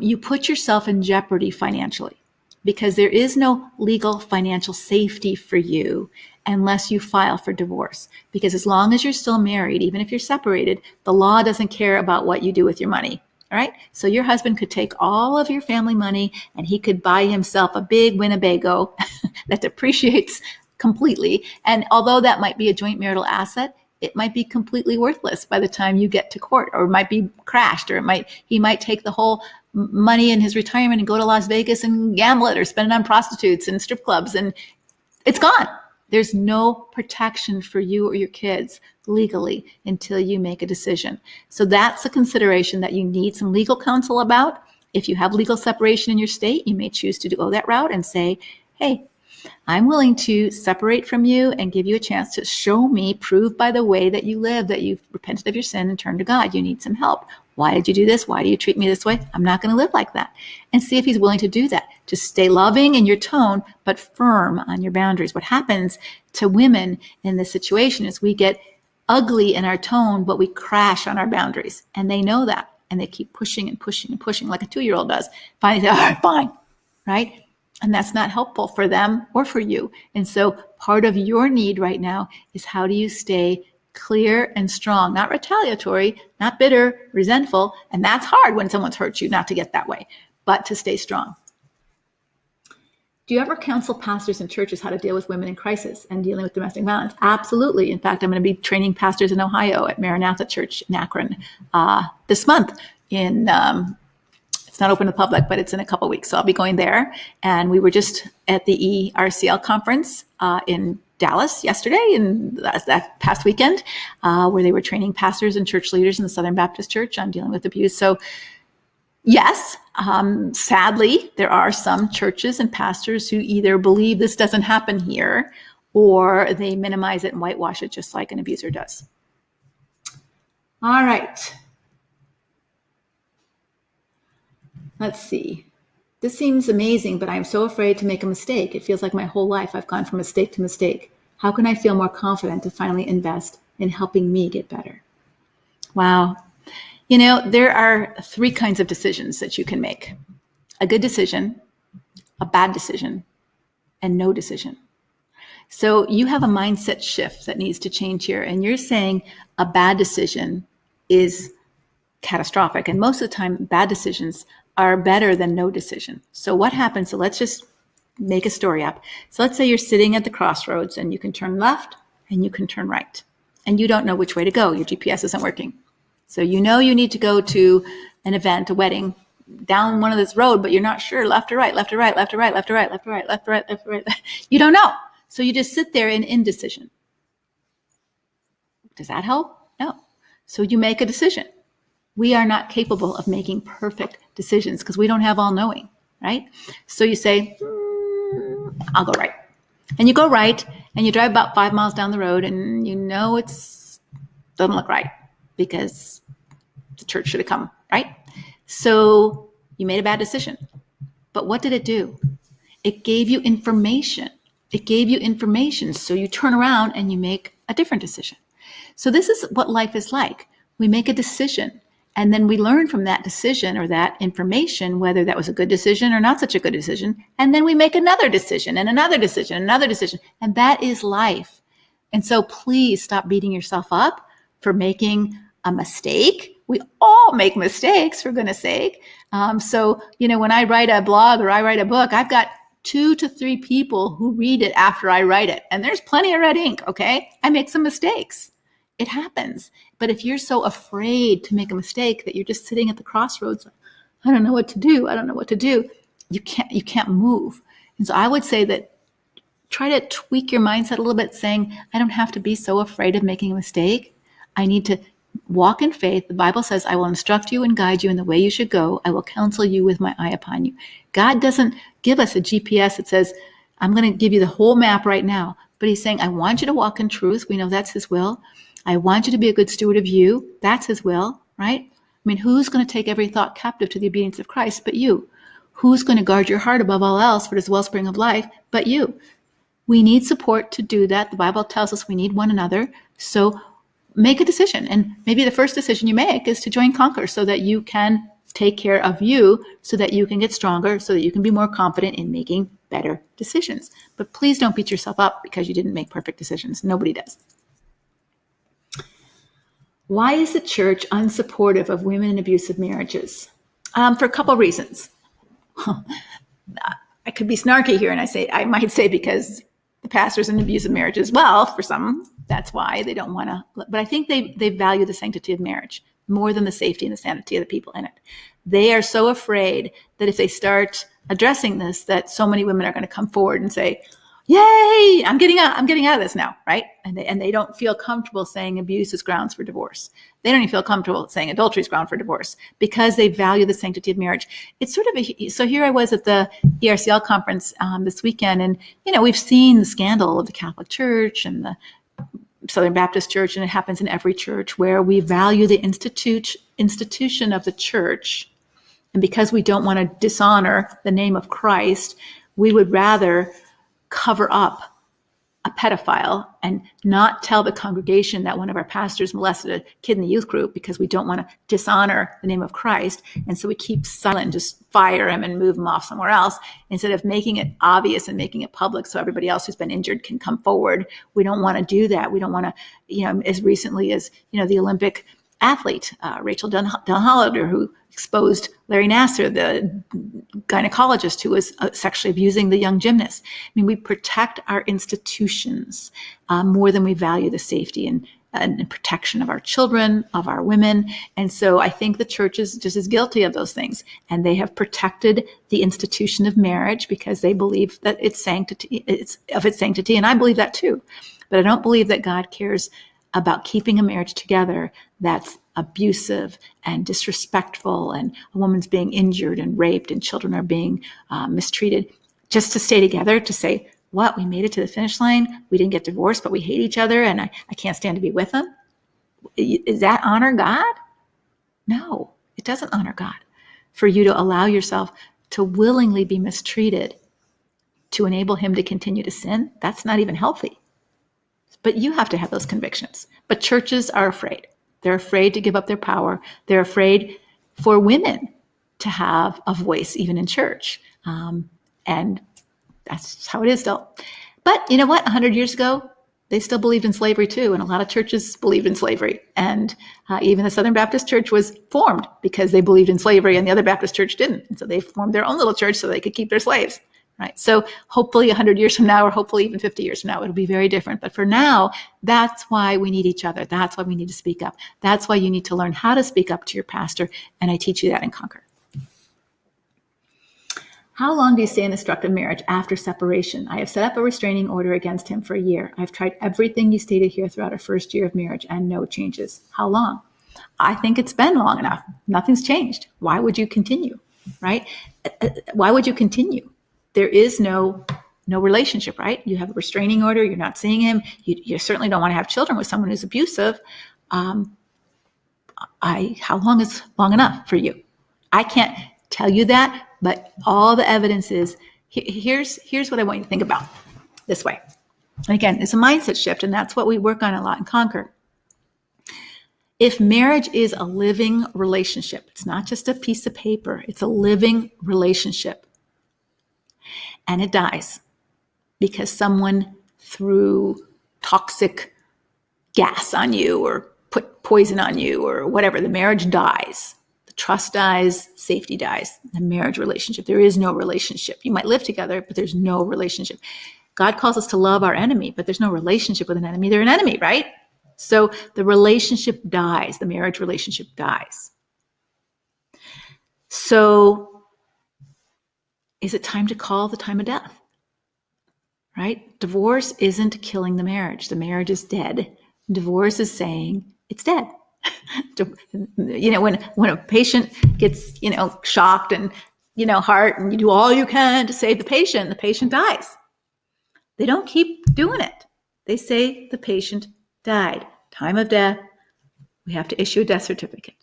A: you put yourself in jeopardy financially, because there is no legal financial safety for you unless you file for divorce. Because as long as you're still married, even if you're separated, the law doesn't care about what you do with your money. All right. So your husband could take all of your family money and he could buy himself a big Winnebago that depreciates completely. And although that might be a joint marital asset, it might be completely worthless by the time you get to court, or it might be crashed, or he might take the whole money in his retirement and go to Las Vegas and gamble it, or spend it on prostitutes and strip clubs, and it's gone. There's no protection for you or your kids legally until you make a decision. So that's a consideration that you need some legal counsel about. If you have legal separation in your state, you may choose to go that route and say, hey, I'm willing to separate from you and give you a chance to show me, prove by the way that you live that you've repented of your sin and turned to God. You need some help. Why did you do this? Why do you treat me this way? I'm not going to live like that. And see if he's willing to do that. Just stay loving in your tone, but firm on your boundaries. What happens to women in this situation is we get ugly in our tone, but we crash on our boundaries. And they know that. And they keep pushing and pushing and pushing like a 2-year-old does. Finally, all right, fine, right? And that's not helpful for them or for you. And so part of your need right now is, how do you stay clear and strong, not retaliatory, not bitter, resentful. And that's hard when someone's hurt you, not to get that way, but to stay strong. Do you ever counsel pastors in churches how to deal with women in crisis and dealing with domestic violence? Absolutely. In fact, I'm going to be training pastors in Ohio at Maranatha Church in Akron this month. It's not open to the public, but it's in a couple of weeks. So I'll be going there. And we were just at the ERCL conference in Dallas yesterday, and that past weekend, where they were training pastors and church leaders in the Southern Baptist Church on dealing with abuse. So yes, sadly, there are some churches and pastors who either believe this doesn't happen here, or they minimize it and whitewash it just like an abuser does. All right. Let's see. This seems amazing, but I'm so afraid to make a mistake. It feels like my whole life I've gone from mistake to mistake. How can I feel more confident to finally invest in helping me get better? Wow. You know, there are 3 kinds of decisions that you can make: a good decision, a bad decision, and no decision. So you have a mindset shift that needs to change here. And you're saying a bad decision is catastrophic. And most of the time, bad decisions are better than no decision. So what happens? So let's just make a story up. So let's say you're sitting at the crossroads and you can turn left and you can turn right, and you don't know which way to go. Your GPS isn't working. So you know you need to go to an event, a wedding, down one of this road, but you're not sure, left or right, left or right, left or right, left or right, left or right, left or right, left or right. You don't know. So you just sit there in indecision. Does that help? No. So you make a decision. We are not capable of making perfect decisions because we don't have all knowing, right? So you say, I'll go right. And you go right, and you drive about 5 miles down the road, and you know doesn't look right because the church should have come, right? So you made a bad decision. But what did it do? It gave you information. It gave you information. So you turn around and you make a different decision. So this is what life is like. We make a decision, and then we learn from that decision or that information whether that was a good decision or not such a good decision. And then we make another decision and another decision, and another decision. And that is life. And so please stop beating yourself up for making a mistake. We all make mistakes, for goodness sake. So, when I write a blog or I write a book, I've got 2 to 3 people who read it after I write it. And there's plenty of red ink, okay? I make some mistakes. It happens. But if you're so afraid to make a mistake that you're just sitting at the crossroads, I don't know what to do. I don't know what to do. You can't move. And so I would say that try to tweak your mindset a little bit, saying, I don't have to be so afraid of making a mistake. I need to walk in faith. The Bible says, I will instruct you and guide you in the way you should go. I will counsel you with my eye upon you. God doesn't give us a GPS that says, I'm going to give you the whole map right now. But he's saying, I want you to walk in truth. We know that's his will. I want you to be a good steward of you. That's his will, right? I mean, who's going to take every thought captive to the obedience of Christ but you? Who's going to guard your heart above all else for this wellspring of life but you? We need support to do that. The Bible tells us we need one another. So make a decision. And maybe the first decision you make is to join Conquer so that you can take care of you, so that you can get stronger, so that you can be more confident in making better decisions. But please don't beat yourself up because you didn't make perfect decisions. Nobody does. Why is the church unsupportive of women in abusive marriages? For a couple reasons. I could be snarky here, and I might say because the pastor's in abusive marriages. Well, for some, that's why they don't want to. But I think they value the sanctity of marriage more than the safety and the sanity of the people in it. They are so afraid that if they start addressing this, that so many women are going to come forward and say, "Yay! I'm getting out of this now," right? And they don't feel comfortable saying abuse is grounds for divorce. They don't even feel comfortable saying adultery is ground for divorce because they value the sanctity of marriage. It's sort of so here I was at the ERCL conference this weekend, and we've seen the scandal of the Catholic Church and the Southern Baptist Church, and it happens in every church where we value the institution of the church, and because we don't want to dishonor the name of Christ, we would rather cover up a pedophile and not tell the congregation that one of our pastors molested a kid in the youth group because we don't want to dishonor the name of Christ. And so we keep silent, just fire him and move him off somewhere else instead of making it obvious and making it public so everybody else who's been injured can come forward. We don't want to do that. We don't want to, as recently as, the Olympic athlete, Rachel Dunn-Hollander, who exposed Larry Nassar, the gynecologist who was sexually abusing the young gymnast. I mean, we protect our institutions more than we value the safety and protection of our children, of our women. And so I think the church is just as guilty of those things. And they have protected the institution of marriage because they believe that it's sanctity. And I believe that too. But I don't believe that God cares about keeping a marriage together that's abusive and disrespectful, and a woman's being injured and raped and children are being mistreated, just to stay together, to say, what, we made it to the finish line, we didn't get divorced, but we hate each other and I can't stand to be with them. Does that honor God? No, it doesn't honor God for you to allow yourself to willingly be mistreated to enable him to continue to sin. That's not even healthy. But you have to have those convictions. But churches are afraid. They're afraid to give up their power. They're afraid for women to have a voice, even in church. And that's how it is still. But you know what? 100 years ago, they still believed in slavery too. And a lot of churches believed in slavery. And even the Southern Baptist Church was formed because they believed in slavery and the other Baptist church didn't. And so they formed their own little church so they could keep their slaves. Right. So hopefully 100 years from now, or hopefully even 50 years from now, it'll be very different. But for now, that's why we need each other. That's why we need to speak up. That's why you need to learn how to speak up to your pastor. And I teach you that in Conquer. How long do you stay in a destructive marriage after separation? I have set up a restraining order against him for a year. I've tried everything you stated here throughout our first year of marriage and no changes. How long? I think it's been long enough. Nothing's changed. Why would you continue? Right? Why would you continue? There is no relationship, right? You have a restraining order. You're not seeing him. You certainly don't want to have children with someone who's abusive. How long is long enough for you? I can't tell you that, but all the evidence is, here's what I want you to think about this way. And again, it's a mindset shift, and that's what we work on a lot in Conquer. If marriage is a living relationship, it's not just a piece of paper, it's a living relationship. And it dies because someone threw toxic gas on you or put poison on you or whatever. The marriage dies. The trust dies. Safety dies. The marriage relationship. There is no relationship. You might live together, but there's no relationship. God calls us to love our enemy, but there's no relationship with an enemy. They're an enemy, right? So the relationship dies. The marriage relationship dies. So is it time to call the time of death? Right? Divorce isn't killing the marriage. The marriage is dead. Divorce is saying it's dead. When a patient gets, shocked and, heart, and you do all you can to save the patient dies. They don't keep doing it. They say the patient died. Time of death. We have to issue a death certificate.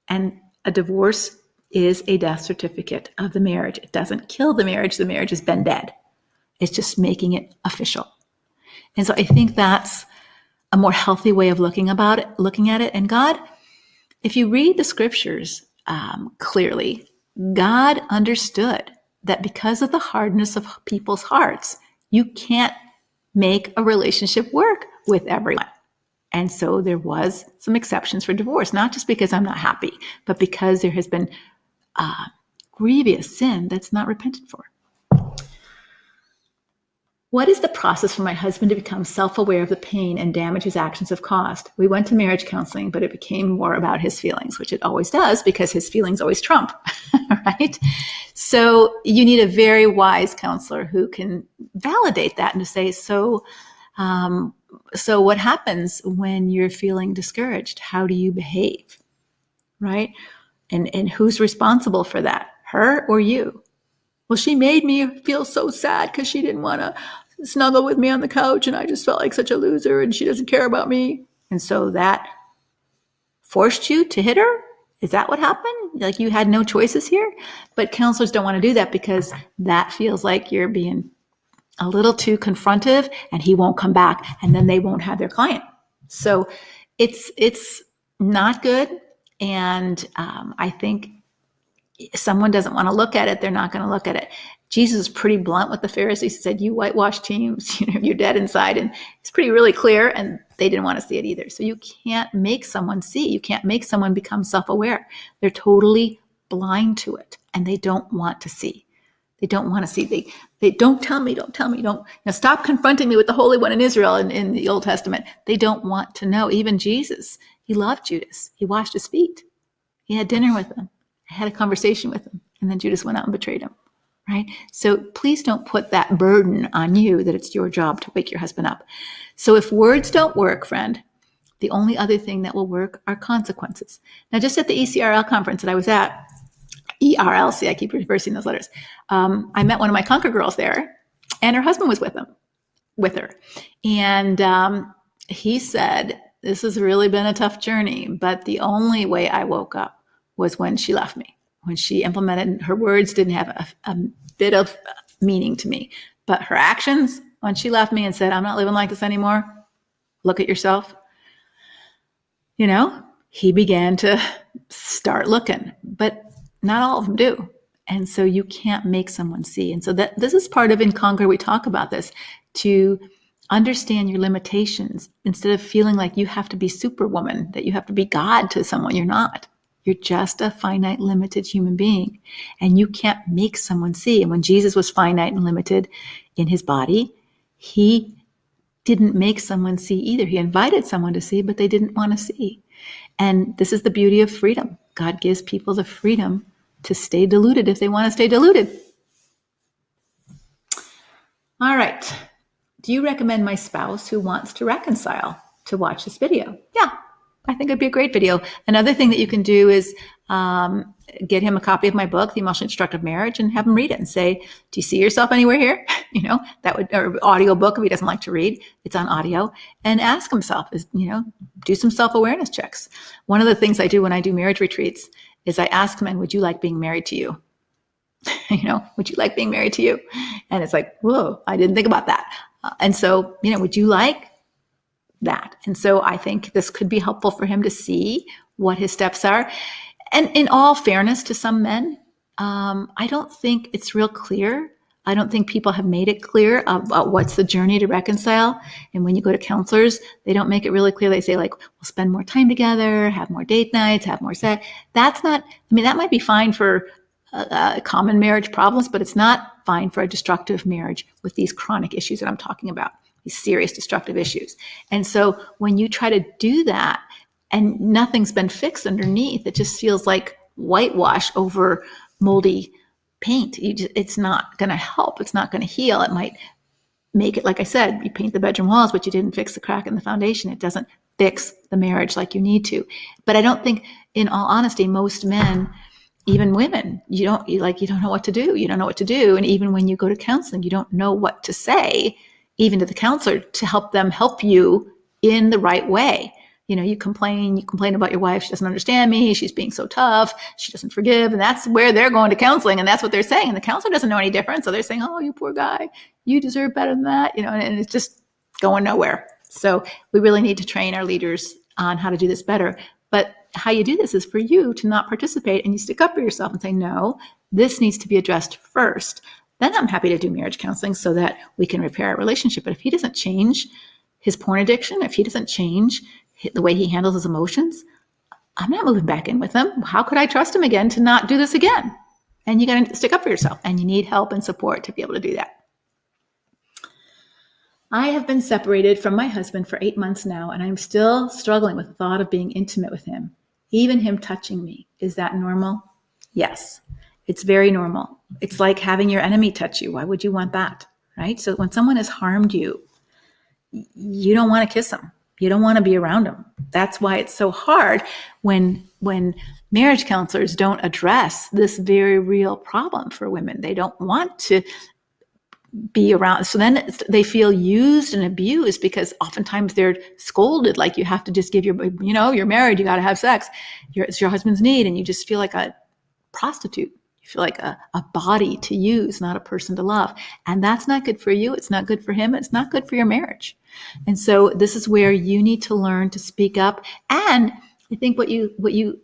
A: And a divorce is a death certificate of the marriage. It doesn't kill the marriage. The marriage has been dead. It's just making it official. And so I think that's a more healthy way of looking at it. And God, if you read the scriptures clearly, God understood that because of the hardness of people's hearts, you can't make a relationship work with everyone. And so there was some exceptions for divorce, not just because I'm not happy, but because there has been grievous sin that's not repented for. What is the process for my husband to become self-aware of the pain and damage his actions have caused? We went to marriage counseling, but it became more about his feelings, which it always does because his feelings always trump, right? So you need a very wise counselor who can validate that and to say, so what happens when you're feeling discouraged? How do you behave, right? And who's responsible for that, her or you? Well, she made me feel so sad because she didn't want to snuggle with me on the couch and I just felt like such a loser and she doesn't care about me. And so that forced you to hit her? Is that what happened? Like you had no choices here? But counselors don't want to do that because that feels like you're being a little too confrontive and he won't come back and then they won't have their client. So it's not good. And I think someone doesn't want to look at it, they're not going to look at it. Jesus is pretty blunt with the Pharisees. He said, you whitewash tombs, you're dead inside. And it's pretty really clear. And they didn't want to see it either. So you can't make someone see. You can't make someone become self-aware. They're totally blind to it. And they don't want to see. They don't want to see. They don't tell me, stop confronting me with the Holy One in Israel in the Old Testament. They don't want to know. Even Jesus, he loved Judas. He washed his feet. He had dinner with him. I had a conversation with him, and then Judas went out and betrayed him, right? So please don't put that burden on you that it's your job to wake your husband up. So if words don't work, friend, the only other thing that will work are consequences. Now, just at the ECRL conference that I was at, ERLC, I keep reversing those letters, I met one of my Conquer girls there, and her husband was with her. And he said, this has really been a tough journey, but the only way I woke up was when she left me, when she implemented, her words didn't have a bit of meaning to me, but her actions, when she left me and said, I'm not living like this anymore, look at yourself, he began to start looking, but not all of them do. And so you can't make someone see. And so this is part of In Conquer, we talk about this, to understand your limitations instead of feeling like you have to be Superwoman, that you have to be God to someone. You're not. You're just a finite, limited human being, and you can't make someone see. And when Jesus was finite and limited in his body, he didn't make someone see either. He invited someone to see, but they didn't want to see. And this is the beauty of freedom. God gives people the freedom to stay deluded if they want to stay deluded. All right. Do you recommend my spouse who wants to reconcile to watch this video? Yeah. I think it'd be a great video. Another thing that you can do is get him a copy of my book, The Emotionally Destructive Marriage, and have him read it and say, do you see yourself anywhere here? Or audio book if he doesn't like to read, it's on audio, and ask himself, do some self-awareness checks. One of the things I do when I do marriage retreats is I ask men, would you like being married to you? Would you like being married to you? And it's like, whoa, I didn't think about that. And so, would you like that? And so I think this could be helpful for him to see what his steps are. And in all fairness to some men, I don't think it's real clear. I don't think people have made it clear about what's the journey to reconcile. And when you go to counselors, they don't make it really clear. They say we'll spend more time together, have more date nights, have more sex. That's not, that might be fine for common marriage problems, but it's not fine for a destructive marriage with these chronic issues that I'm talking about. Serious destructive issues. And so when you try to do that and nothing's been fixed underneath, it just feels like whitewash over moldy paint. It's not going to help. It's not going to heal. It might make it, like I said, you paint the bedroom walls, but you didn't fix the crack in the foundation. It doesn't fix the marriage like you need to. But I don't think, in all honesty, most men, even women, you don't know what to do. You don't know what to do. And even when you go to counseling, you don't know what to say, even to the counselor, to help them help you in the right way. You complain about your wife. She doesn't understand me. She's being so tough. She doesn't forgive. And that's where they're going to counseling. And that's what they're saying. And the counselor doesn't know any different. So they're saying, oh, you poor guy, you deserve better than that. And it's just going nowhere. So we really need to train our leaders on how to do this better. But how you do this is for you to not participate, and you stick up for yourself and say, no, this needs to be addressed first. Then I'm happy to do marriage counseling so that we can repair our relationship. But if he doesn't change his porn addiction, if he doesn't change the way he handles his emotions, I'm not moving back in with him. How could I trust him again to not do this again? And you got to stick up for yourself, and you need help and support to be able to do that. I have been separated from my husband for 8 months now, and I'm still struggling with the thought of being intimate with him, even him touching me. Is that normal? Yes, it's very normal. It's like having your enemy touch you. Why would you want that, right? So when someone has harmed you, you don't want to kiss them. You don't want to be around them. That's why it's so hard when marriage counselors don't address this very real problem for women. They don't want to be around. So then they feel used and abused because oftentimes they're scolded, like you have to just give you're married, you got to have sex. It's your husband's need. And you just feel like a prostitute. You feel like a body to use, not a person to love. And that's not good for you. It's not good for him. It's not good for your marriage. And so this is where you need to learn to speak up. And I think what you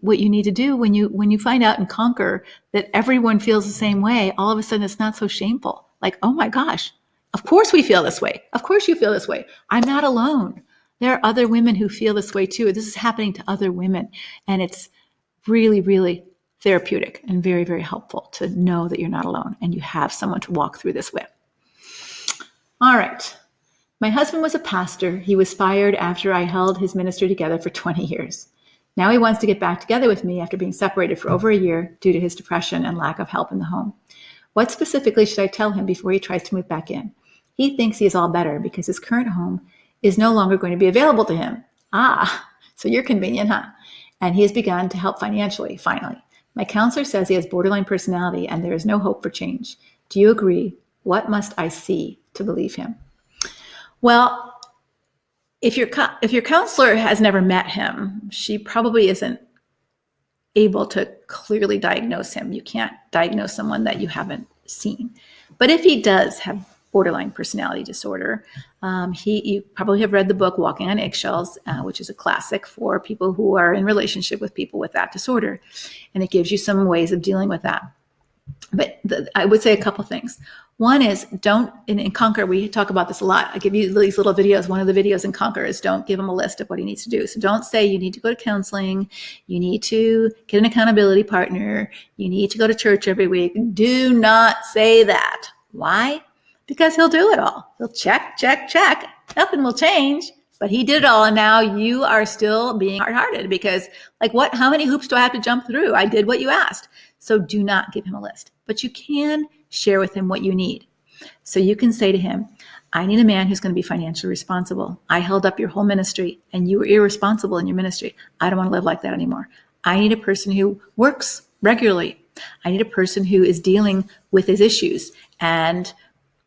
A: need to do when you find out and conquer that everyone feels the same way, all of a sudden it's not so shameful. Like, oh my gosh, of course we feel this way. Of course you feel this way. I'm not alone. There are other women who feel this way too. This is happening to other women. And it's really, really therapeutic and very, very helpful to know that you're not alone and you have someone to walk through this with. All right. My husband was a pastor. He was fired after I held his ministry together for 20 years. Now he wants to get back together with me after being separated for over a year due to his depression and lack of help in the home. What specifically should I tell him before he tries to move back in? He thinks he is all better because his current home is no longer going to be available to him. So you're convenient, huh? And he has begun to help financially, finally. My counselor says he has borderline personality and there is no hope for change. Do you agree? What must I see to believe him? Well, if your counselor has never met him, she probably isn't able to clearly diagnose him. You can't diagnose someone that you haven't seen. But if he does have borderline personality disorder, you probably have read the book Walking on Eggshells, which is a classic for people who are in relationship with people with that disorder. And it gives you some ways of dealing with that. But I would say a couple things. One is in Conquer, we talk about this a lot. I give you these little videos. One of the videos in Conquer is don't give him a list of what he needs to do. So don't say you need to go to counseling. You need to get an accountability partner. You need to go to church every week. Do not say that. Why? Because he'll do it all. He'll check. Nothing will change. But he did it all, and now you are still being hard-hearted because, how many hoops do I have to jump through? I did what you asked. So do not give him a list. But you can share with him what you need. So you can say to him, I need a man who's going to be financially responsible. I held up your whole ministry, and you were irresponsible in your ministry. I don't want to live like that anymore. I need a person who works regularly. I need a person who is dealing with his issues, and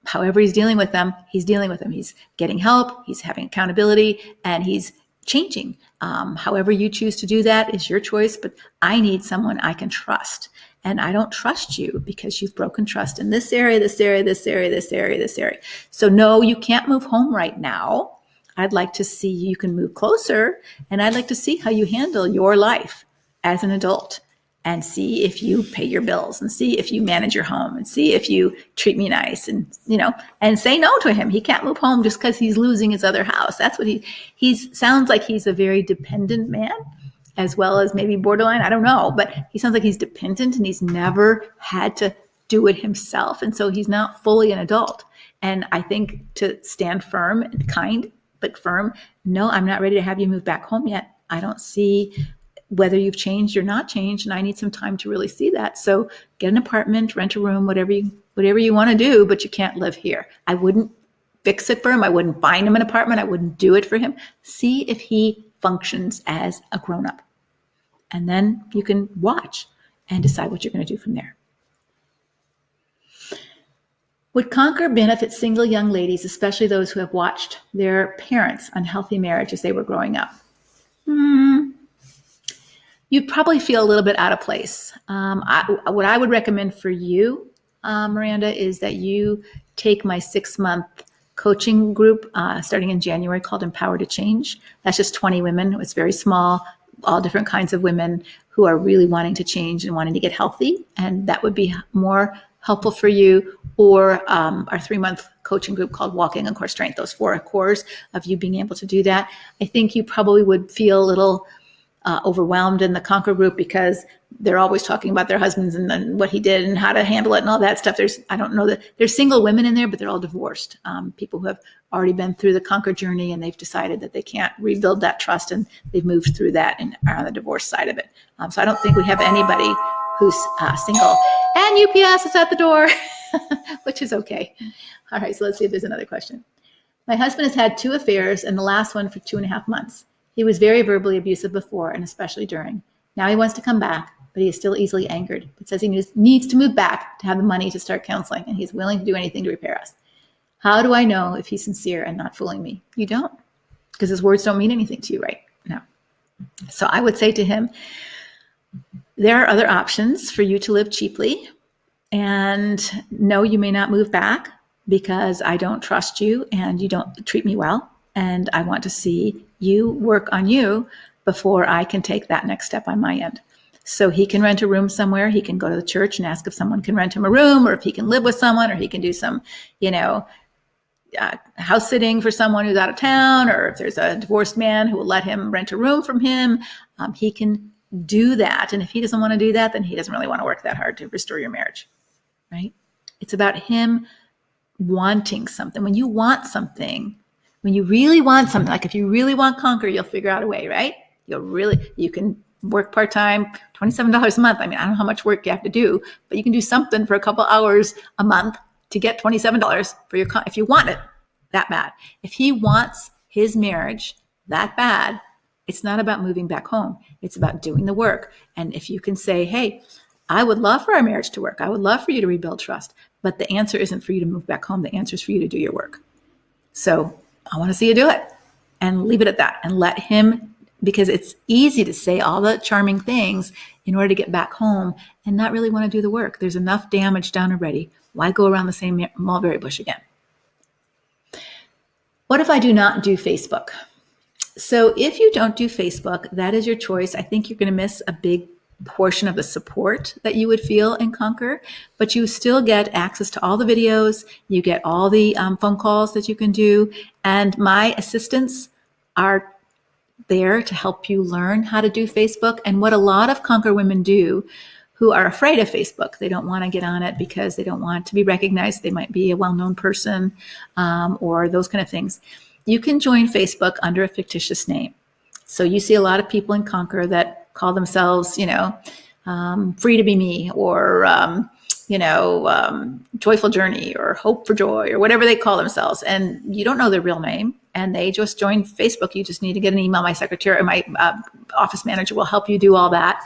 A: however he's dealing with them, he's dealing with them. He's getting help, he's having accountability, and he's changing. However you choose to do that is your choice, but I need someone I can trust. And I don't trust you because you've broken trust in this area, this area, this area, this area, this area. So no, you can't move home right now. I'd like to see you can move closer, and I'd like to see how you handle your life as an adult. And see if you pay your bills and see if you manage your home and see if you treat me nice and say no to him. He can't move home just because he's losing his other house. That's what he sounds like. He's a very dependent man, as well as maybe borderline. I don't know, but he sounds like he's dependent and he's never had to do it himself. And so he's not fully an adult. And I think to stand firm and kind, but firm, no, I'm not ready to have you move back home yet. I don't see whether you've changed or not changed, and I need some time to really see that. So get an apartment, rent a room, whatever you want to do, but you can't live here. I wouldn't fix it for him. I wouldn't find him an apartment. I wouldn't do it for him. See if he functions as a grown-up. And then you can watch and decide what you're going to do from there. Would Conquer benefit single young ladies, especially those who have watched their parents' unhealthy marriage as they were growing up? You'd probably feel a little bit out of place. What I would recommend for you, Miranda, is that you take my 6-month coaching group starting in January called Empower to Change. That's just 20 women. It's very small, all different kinds of women who are really wanting to change and wanting to get healthy. And that would be more helpful for you. Or our 3-month coaching group called Walking on Core Strength, those 4 cores of you being able to do that. I think you probably would feel a little overwhelmed in the Conquer group because they're always talking about their husbands and then what he did and how to handle it and all that stuff. I don't know that there's single women in there, but they're all divorced. People who have already been through the Conquer journey and they've decided that they can't rebuild that trust and they've moved through that and are on the divorce side of it. So I don't think we have anybody who's single. And UPS is at the door, which is okay. All right, so let's see if there's another question. My husband has had 2 affairs and the last one for 2.5 months. He was very verbally abusive before and especially during. Now he wants to come back, but he is still easily angered. It says he needs to move back to have the money to start counseling, and he's willing to do anything to repair us. How do I know if he's sincere and not fooling me? You don't, because his words don't mean anything to you right now. So I would say to him, there are other options for you to live cheaply. And no, you may not move back because I don't trust you and you don't treat me well. And I want to see you work on you before I can take that next step on my end. So he can rent a room somewhere. He can go to the church and ask if someone can rent him a room, or if he can live with someone, or he can do some, house sitting for someone who's out of town, or if there's a divorced man who will let him rent a room from him, he can do that. And if he doesn't want to do that, then he doesn't really want to work that hard to restore your marriage, right? It's about him wanting something. When you want something, when you really want something, like if you really want Conquer, you'll figure out a way, right? You can work part-time, $27 a month. I mean, I don't know how much work you have to do, but you can do something for a couple hours a month to get $27 for your, if you want it that bad. If he wants his marriage that bad, it's not about moving back home. It's about doing the work. And if you can say, hey, I would love for our marriage to work. I would love for you to rebuild trust, but the answer isn't for you to move back home. The answer is for you to do your work. So I want to see you do it, and leave it at that, and let him, because it's easy to say all the charming things in order to get back home and not really want to do the work. There's enough damage done already. Why go around the same mulberry bush again? What if I do not do Facebook? So if you don't do Facebook, that is your choice. I think you're going to miss a big portion of the support that you would feel in Conquer, but you still get access to all the videos. You get all the phone calls that you can do. And my assistants are there to help you learn how to do Facebook. And what a lot of Conquer women do who are afraid of Facebook, they don't want to get on it because they don't want to be recognized. They might be a well-known person or those kind of things. You can join Facebook under a fictitious name. So you see a lot of people in Conquer that call themselves, Free to Be Me, or, Joyful Journey, or Hope for Joy, or whatever they call themselves. And you don't know their real name, and they just join Facebook. You just need to get an email. My secretary, or my office manager will help you do all that.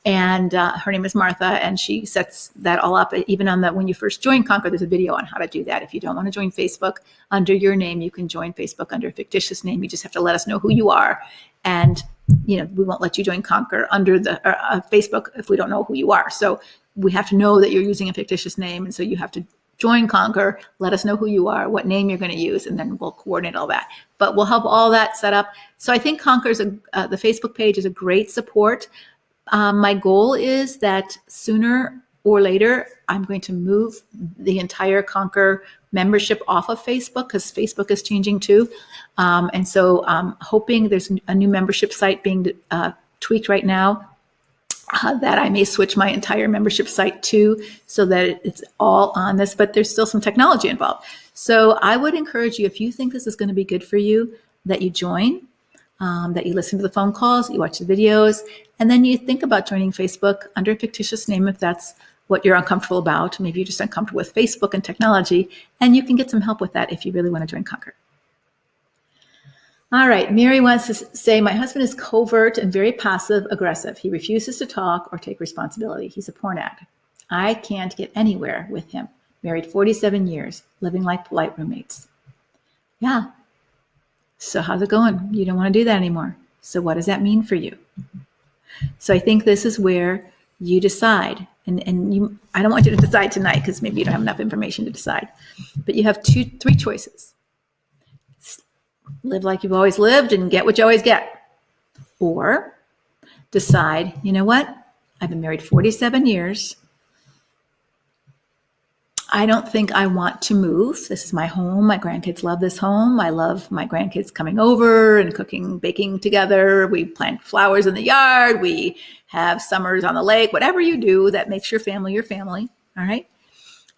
A: And her name is Martha, and she sets that all up. Even on when you first join Conquer, there's a video on how to do that. If you don't want to join Facebook under your name, you can join Facebook under a fictitious name. You just have to let us know who you are. And, we won't let you join Conquer under the Facebook if we don't know who you are. So we have to know that you're using a fictitious name. And so you have to join Conquer, let us know who you are, what name you're going to use, and then we'll coordinate all that. But we'll help all that set up. So I think Conquer's the Facebook page is a great support. My goal is that sooner or later, I'm going to move the entire Conquer membership off of Facebook, because Facebook is changing too. And so I'm hoping there's a new membership site being tweaked right now that I may switch my entire membership site to, so that it's all on this, but there's still some technology involved. So I would encourage you, if you think this is going to be good for you, that you join. That you listen to the phone calls, you watch the videos, and then you think about joining Facebook under a fictitious name if that's what you're uncomfortable about. Maybe you're just uncomfortable with Facebook and technology, and you can get some help with that if you really want to join Conquer. All right, Mary wants to say, my husband is covert and very passive aggressive. He refuses to talk or take responsibility. He's a porn addict. I can't get anywhere with him. Married 47 years, living like polite roommates. Yeah. So how's it going? You don't want to do that anymore. So what does that mean for you? So I think this is where you decide. And I don't want you to decide tonight because maybe you don't have enough information to decide. But you have three choices. Live like you've always lived and get what you always get. Or decide, you know what? I've been married 47 years. I don't think I want to move. This is my home. My grandkids love this home. I love my grandkids coming over and cooking, baking together. We plant flowers in the yard. We have summers on the lake. Whatever you do that makes your family, all right?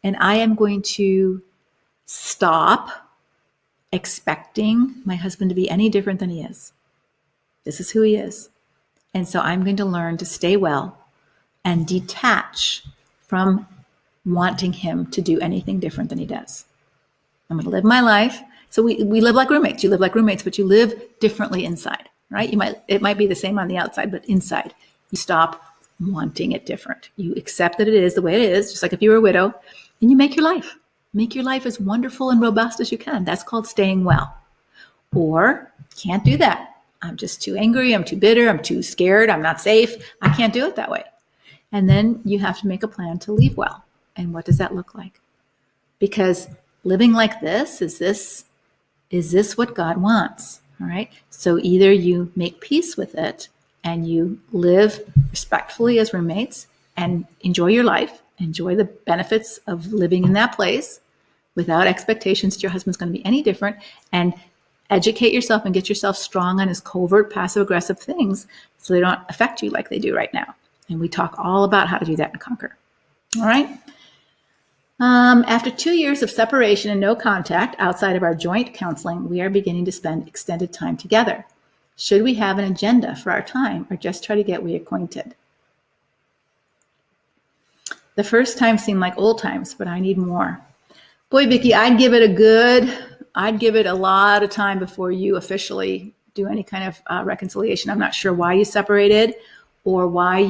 A: And I am going to stop expecting my husband to be any different than he is. This is who he is. And so I'm going to learn to stay well and detach from wanting him to do anything different than he does. I'm going to live my life. So we live like roommates. You live like roommates, but you live differently inside, right? It might be the same on the outside, but inside, you stop wanting it different. You accept that it is the way it is, just like if you were a widow, and you make your life. Make your life as wonderful and robust as you can. That's called staying well. Or can't do that. I'm just too angry. I'm too bitter. I'm too scared. I'm not safe. I can't do it that way. And then you have to make a plan to leave well. And what does that look like? Because living like this, is this what God wants? All right. So either you make peace with it and you live respectfully as roommates and enjoy your life, enjoy the benefits of living in that place without expectations that your husband's going to be any different, and educate yourself and get yourself strong on his covert, passive aggressive things so they don't affect you like they do right now. And we talk all about how to do that in Conquer. All right. After 2 years of separation and no contact outside of our joint counseling, we are beginning to spend extended time together. Should we have an agenda for our time or just try to get reacquainted? The first time seemed like old times, but I need more. Boy, Vicki, I'd give it a lot of time before you officially do any kind of reconciliation. I'm not sure why you separated or why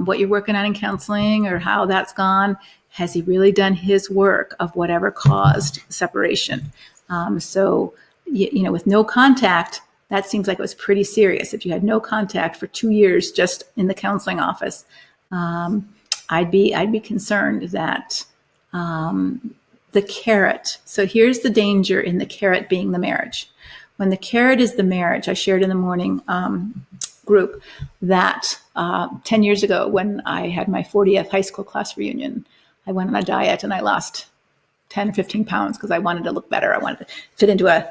A: what you're working on in counseling or how that's gone. Has he really done his work of whatever caused separation? So, with no contact, that seems like it was pretty serious. If you had no contact for 2 years just in the counseling office, I'd be concerned that the carrot. So here's the danger in the carrot being the marriage. When the carrot is the marriage, I shared in the morning group that 10 years ago when I had my 40th high school class reunion, I went on a diet and I lost 10 or 15 pounds because I wanted to look better. I wanted to fit into a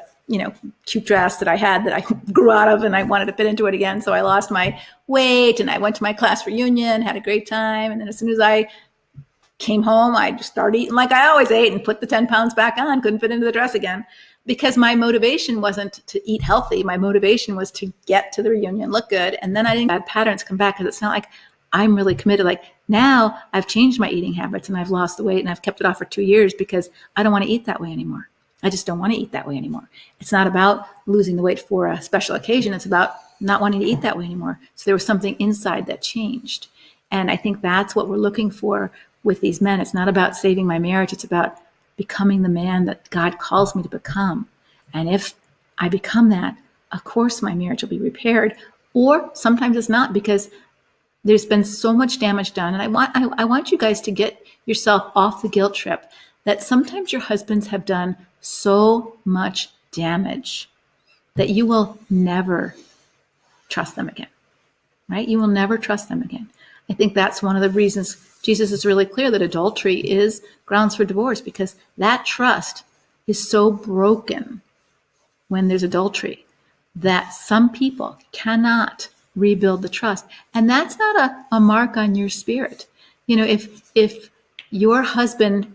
A: cute dress that I had that I grew out of, and I wanted to fit into it again. So I lost my weight and I went to my class reunion, had a great time. And then as soon as I came home, I just started eating like I always ate and put the 10 pounds back on, couldn't fit into the dress again. Because my motivation wasn't to eat healthy. My motivation was to get to the reunion, look good. And then I didn't have patterns come back because it's not like I'm really committed. Like now I've changed my eating habits and I've lost the weight and I've kept it off for 2 years because I don't want to eat that way anymore. I just don't want to eat that way anymore. It's not about losing the weight for a special occasion. It's about not wanting to eat that way anymore. So there was something inside that changed. And I think that's what we're looking for with these men. It's not about saving my marriage. It's about becoming the man that God calls me to become. And if I become that, of course my marriage will be repaired. Or sometimes it's not, because there's been so much damage done. And I want you guys to get yourself off the guilt trip that sometimes your husbands have done so much damage that you will never trust them again, right? You will never trust them again. I think that's one of the reasons Jesus is really clear that adultery is grounds for divorce, because that trust is so broken when there's adultery that some people cannot rebuild the trust. And that's not a mark on your spirit. If your husband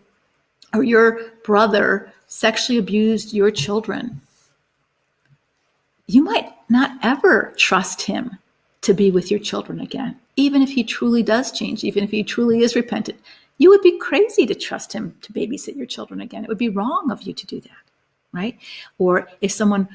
A: or your brother sexually abused your children, you might not ever trust him to be with your children again. Even if he truly does change, even if he truly is repentant, you would be crazy to trust him to babysit your children again. It would be wrong of you to do that, right? Or if someone,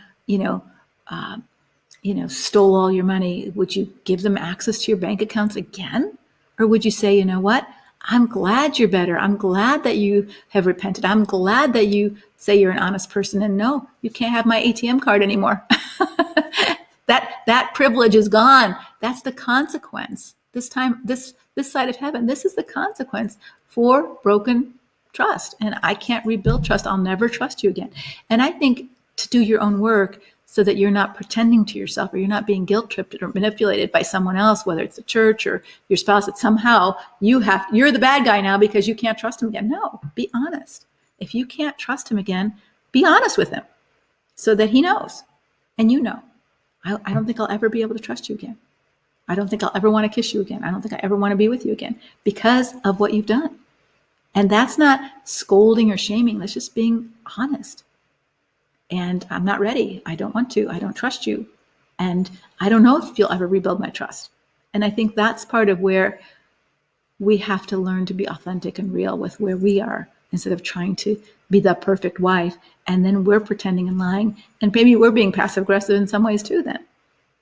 A: stole all your money, would you give them access to your bank accounts again? Or would you say, you know what? I'm glad you're better. I'm glad that you have repented. I'm glad that you say you're an honest person. And no, you can't have my ATM card anymore. that privilege is gone. That's the consequence. This time, this side of heaven, this is the consequence for broken trust. And I can't rebuild trust. I'll never trust you again. And I think to do your own work so that you're not pretending to yourself or you're not being guilt tripped or manipulated by someone else, whether it's the church or your spouse, that somehow you're the bad guy now because you can't trust him again. No, be honest. If you can't trust him again, be honest with him so that he knows and you know. I don't think I'll ever be able to trust you again. I don't think I'll ever want to kiss you again. I don't think I ever want to be with you again because of what you've done. And that's not scolding or shaming. That's just being honest. And I'm not ready. I don't want to. I don't trust you. And I don't know if you'll ever rebuild my trust. And I think that's part of where we have to learn to be authentic and real with where we are instead of trying to be the perfect wife. And then we're pretending and lying. And maybe we're being passive aggressive in some ways too then,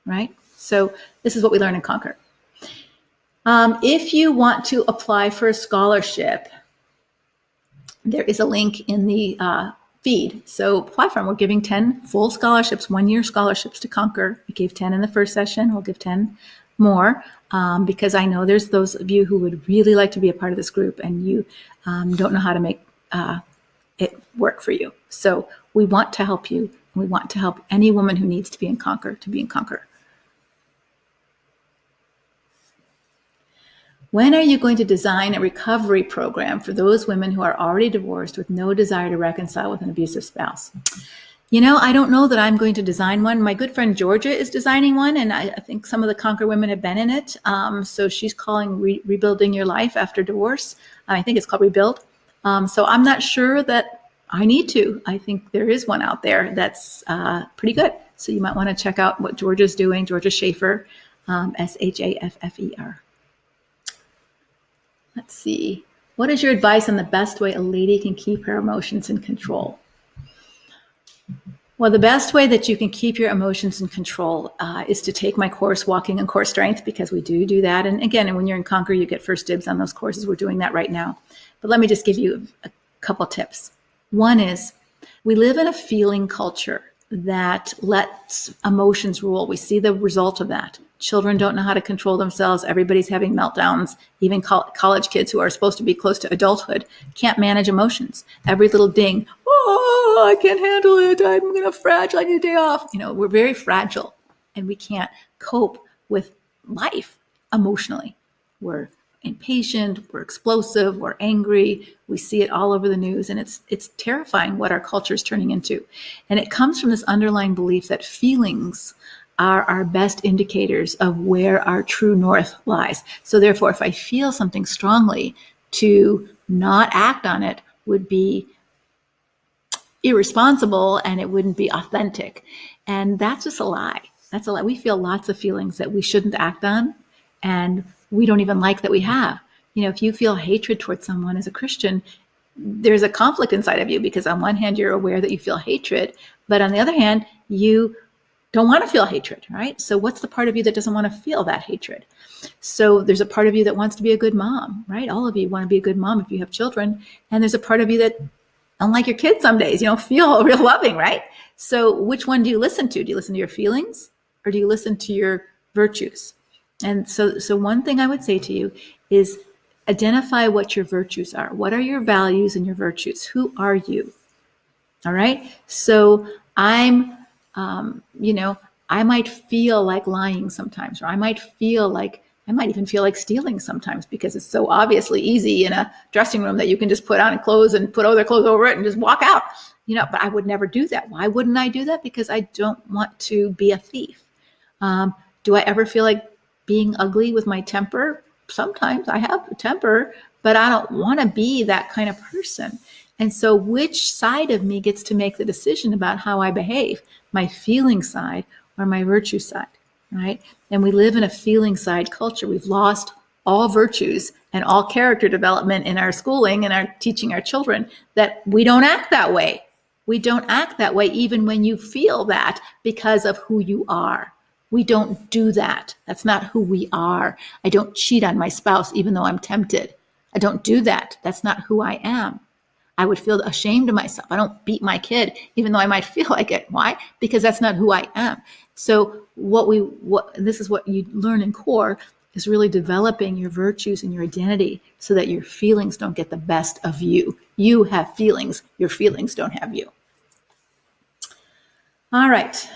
A: right? So this is what we learn in Conquer. If you want to apply for a scholarship, there is a link in the feed. So apply for them. We're giving 10 full scholarships, 1-year scholarships to Conquer. We gave 10 in the first session. We'll give 10 more because I know there's those of you who would really like to be a part of this group and you don't know how to make it work for you. So we want to help you. We want to help any woman who needs to be in Conquer to be in Conquer. When are you going to design a recovery program for those women who are already divorced with no desire to reconcile with an abusive spouse? I don't know that I'm going to design one. My good friend Georgia is designing one, and I think some of the Conquer women have been in it. So she's calling Rebuilding Your Life After Divorce. I think it's called Rebuild. So I'm not sure that I need to. I think there is one out there that's pretty good. So you might want to check out what Georgia's doing, Georgia Schaefer, Schaffer. Let's see. What is your advice on the best way a lady can keep her emotions in control? Well, the best way that you can keep your emotions in control is to take my course, Walking in Core Strength, because we do that. And again, when you're in Conquer, you get first dibs on those courses. We're doing that right now. But let me just give you a couple tips. One is we live in a feeling culture that lets emotions rule. We see the result of that. Children don't know how to control themselves. Everybody's having meltdowns. Even college kids who are supposed to be close to adulthood can't manage emotions. Every little ding, I can't handle it. I'm going to fragile. I need a day off. We're very fragile and we can't cope with life emotionally. We're impatient, we're explosive, we're angry. We see it all over the news, and it's terrifying what our culture is turning into. And it comes from this underlying belief that feelings are our best indicators of where our true north lies. So therefore, if I feel something strongly, to not act on it would be irresponsible and it wouldn't be authentic. And that's just a lie. That's a lie. We feel lots of feelings that we shouldn't act on, and we don't even like that we have. If you feel hatred towards someone as a Christian, there's a conflict inside of you because on one hand, you're aware that you feel hatred, but on the other hand, you don't want to feel hatred, right? So what's the part of you that doesn't want to feel that hatred? So there's a part of you that wants to be a good mom, right? All of you want to be a good mom if you have children. And there's a part of you that, unlike your kids some days, feel real loving, right? So which one do you listen to? Do you listen to your feelings or do you listen to your virtues? And so one thing I would say to you is identify what your virtues are. What are your values and your virtues? Who are you? All right. So I might feel like lying sometimes, or I might even feel like stealing sometimes because it's so obviously easy in a dressing room that you can just put on clothes and put other clothes over it and just walk out, but I would never do that. Why wouldn't I do that? Because I don't want to be a thief. Do I ever feel like being ugly with my temper? Sometimes I have a temper, but I don't want to be that kind of person. And so which side of me gets to make the decision about how I behave, my feeling side or my virtue side, right? And we live in a feeling side culture. We've lost all virtues and all character development in our schooling and our teaching our children that we don't act that way. We don't act that way even when you feel that because of who you are. We don't do that. That's not who we are. I don't cheat on my spouse even though I'm tempted. I don't do that. That's not who I am. I would feel ashamed of myself. I don't beat my kid even though I might feel like it. Why? Because that's not who I am. So this is what you learn in core, is really developing your virtues and your identity so that your feelings don't get the best of you. You have feelings. Your feelings don't have you. All right.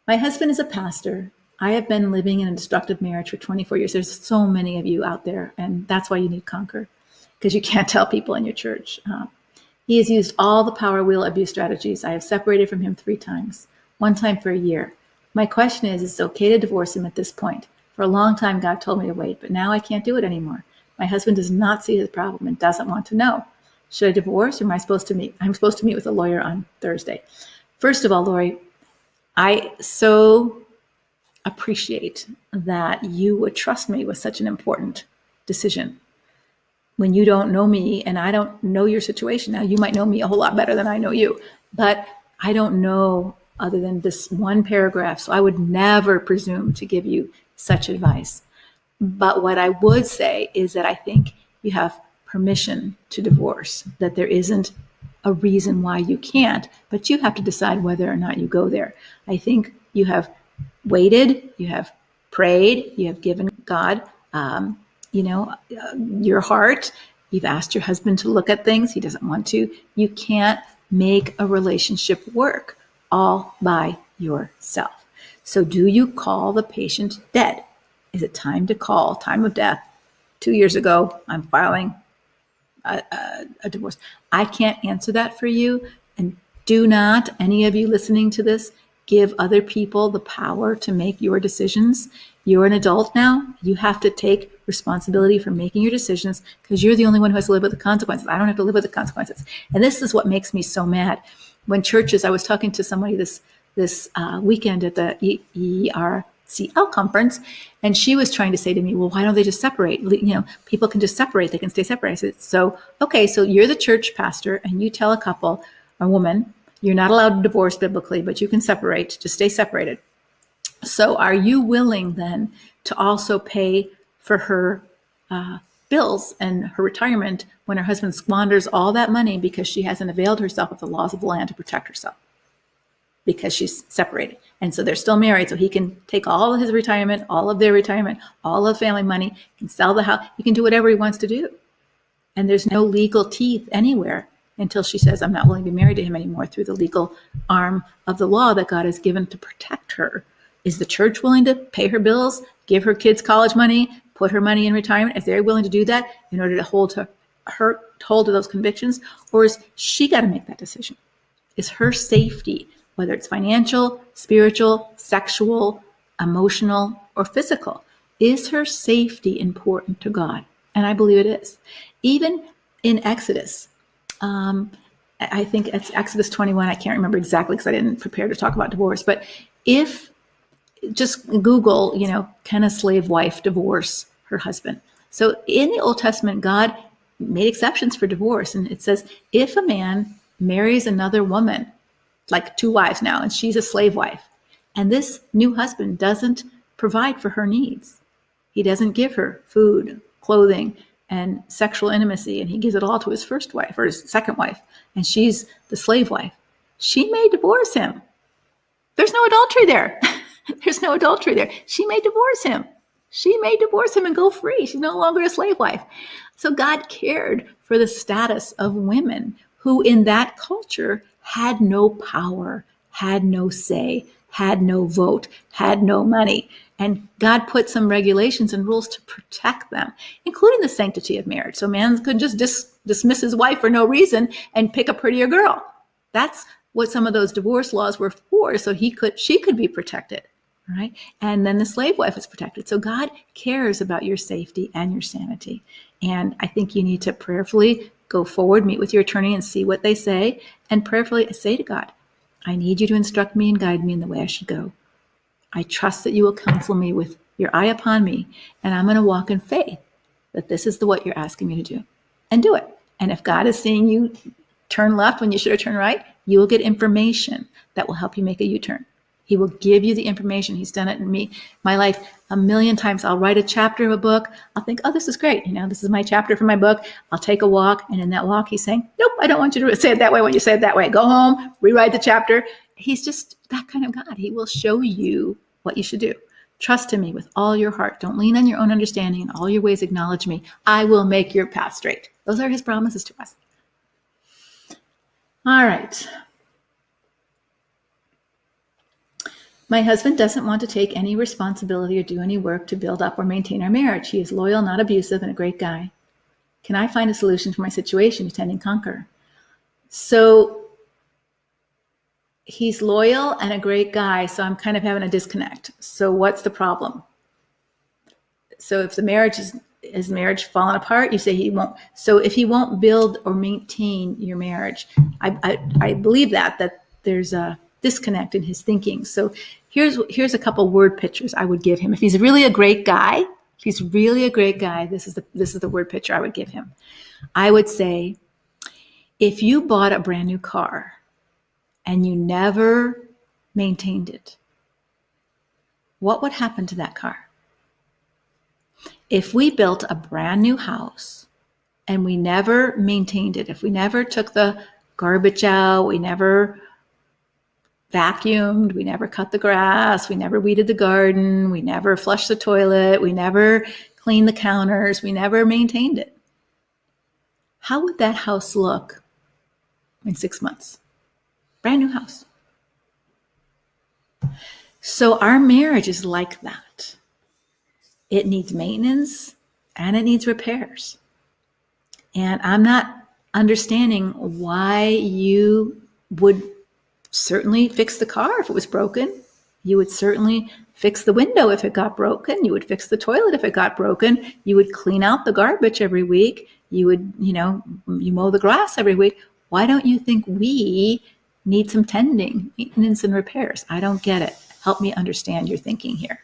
A: My husband is a pastor. I have been living in a destructive marriage for 24 years. There's so many of you out there, and that's why you need Conquer, because you can't tell people in your church. He has used all the power wheel abuse strategies. I have separated from him 3 times, 1 time for a year. My question is it okay to divorce him at this point? For a long time, God told me to wait, but now I can't do it anymore. My husband does not see his problem and doesn't want to know. Should I divorce, or am I supposed to meet? I'm supposed to meet with a lawyer on Thursday. First of all, Lori, I so appreciate that you would trust me with such an important decision. When you don't know me and I don't know your situation. Now, you might know me a whole lot better than I know you, but I don't know other than this one paragraph. So I would never presume to give you such advice. But what I would say is that I think you have permission to divorce, that there isn't a reason why you can't, but you have to decide whether or not you go there. I think you have waited, you have prayed, you have given God, your heart. You've asked your husband to look at things. He doesn't want to. You can't make a relationship work all by yourself. So do you call the patient dead? Is it time to call time of death? 2 years ago, I'm filing a divorce. I can't answer that for you. And do not, any of you listening to this, give other people the power to make your decisions. You're an adult now. You have to take responsibility for making your decisions because you're the only one who has to live with the consequences. I don't have to live with the consequences. And this is what makes me so mad. When churches, I was talking to somebody this weekend at the ERCL conference, and she was trying to say to me, well, why don't they just separate? People can just separate. They can stay separate. I said, so you're the church pastor and you tell a couple, a woman, you're not allowed to divorce biblically, but you can separate, just stay separated. So are you willing then to also pay for her bills and her retirement when her husband squanders all that money because she hasn't availed herself of the laws of the land to protect herself because she's separated? And so they're still married, so he can take all of his retirement, all of their retirement, all of family money, he can sell the house, he can do whatever he wants to do. And there's no legal teeth anywhere until she says, I'm not willing to be married to him anymore, through the legal arm of the law that God has given to protect her. Is the church willing to pay her bills, give her kids college money, put her money in retirement? If they're willing to do that in order to hold to those convictions, or is she got to make that decision? Is her safety, whether it's financial, spiritual, sexual, emotional, or physical, is her safety important to God? And I believe it is. Even in Exodus, I think it's Exodus 21. I can't remember exactly because I didn't prepare to talk about divorce. But if just Google, can a slave wife divorce her husband? So in the Old Testament, God made exceptions for divorce. And it says, if a man marries another woman, like 2 wives now, and she's a slave wife, and this new husband doesn't provide for her needs, he doesn't give her food, clothing, and sexual intimacy, and he gives it all to his first wife or his second wife, and she's the slave wife, she may divorce him. There's no adultery there. There's no adultery there. She may divorce him. She may divorce him and go free. She's no longer a slave wife. So God cared for the status of women who in that culture had no power, had no say, had no vote, had no money. And God put some regulations and rules to protect them, including the sanctity of marriage. So man couldn't just dismiss his wife for no reason and pick a prettier girl. That's what some of those divorce laws were for, so she could be protected, right? And then the slave wife is protected. So God cares about your safety and your sanity. And I think you need to prayerfully go forward, meet with your attorney and see what they say, and prayerfully say to God, I need you to instruct me and guide me in the way I should go. I trust that you will counsel me with your eye upon me, and I'm going to walk in faith that this is what you're asking me to do, and do it. And if God is seeing you turn left when you should have turned right, you will get information that will help you make a U-turn. He will give you the information. He's done it in my life a million times. I'll write a chapter of a book. I'll think, oh, this is great. This is my chapter for my book. I'll take a walk. And in that walk, he's saying, nope, I don't want you to say it that way when you say it that way. Go home, rewrite the chapter. he's just that kind of God. He will show you what you should do. Trust in me with all your heart. Don't lean on your own understanding. In all your ways acknowledge me. I will make your path straight. Those are his promises to us. All right. My husband doesn't want to take any responsibility or do any work to build up or maintain our marriage. He is loyal, not abusive, and a great guy. Can I find a solution for my situation? Attend conquer. So he's loyal and a great guy, so I'm kind of having a disconnect. So what's the problem? So if the marriage is marriage falling apart, you say he won't. So if he won't build or maintain your marriage, I believe that there's a disconnect in his thinking. So here's a couple word pictures I would give him. If he's really a great guy, this is the word picture I would give him. I would say, if you bought a brand new car and you never maintained it, what would happen to that car? If we built a brand new house and we never maintained it, if we never took the garbage out, we never vacuumed, we never cut the grass, we never weeded the garden, we never flushed the toilet, we never cleaned the counters, we never maintained it, how would that house look in 6 months? Brand new house. So our marriage is like that. It needs maintenance and it needs repairs. And I'm not understanding why you would certainly fix the car if it was broken. You would certainly fix the window if it got broken. You would fix the toilet if it got broken. You would clean out the garbage every week. You would, you mow the grass every week. Why don't you think we need some tending, maintenance, and repairs? I don't get it. Help me understand your thinking here.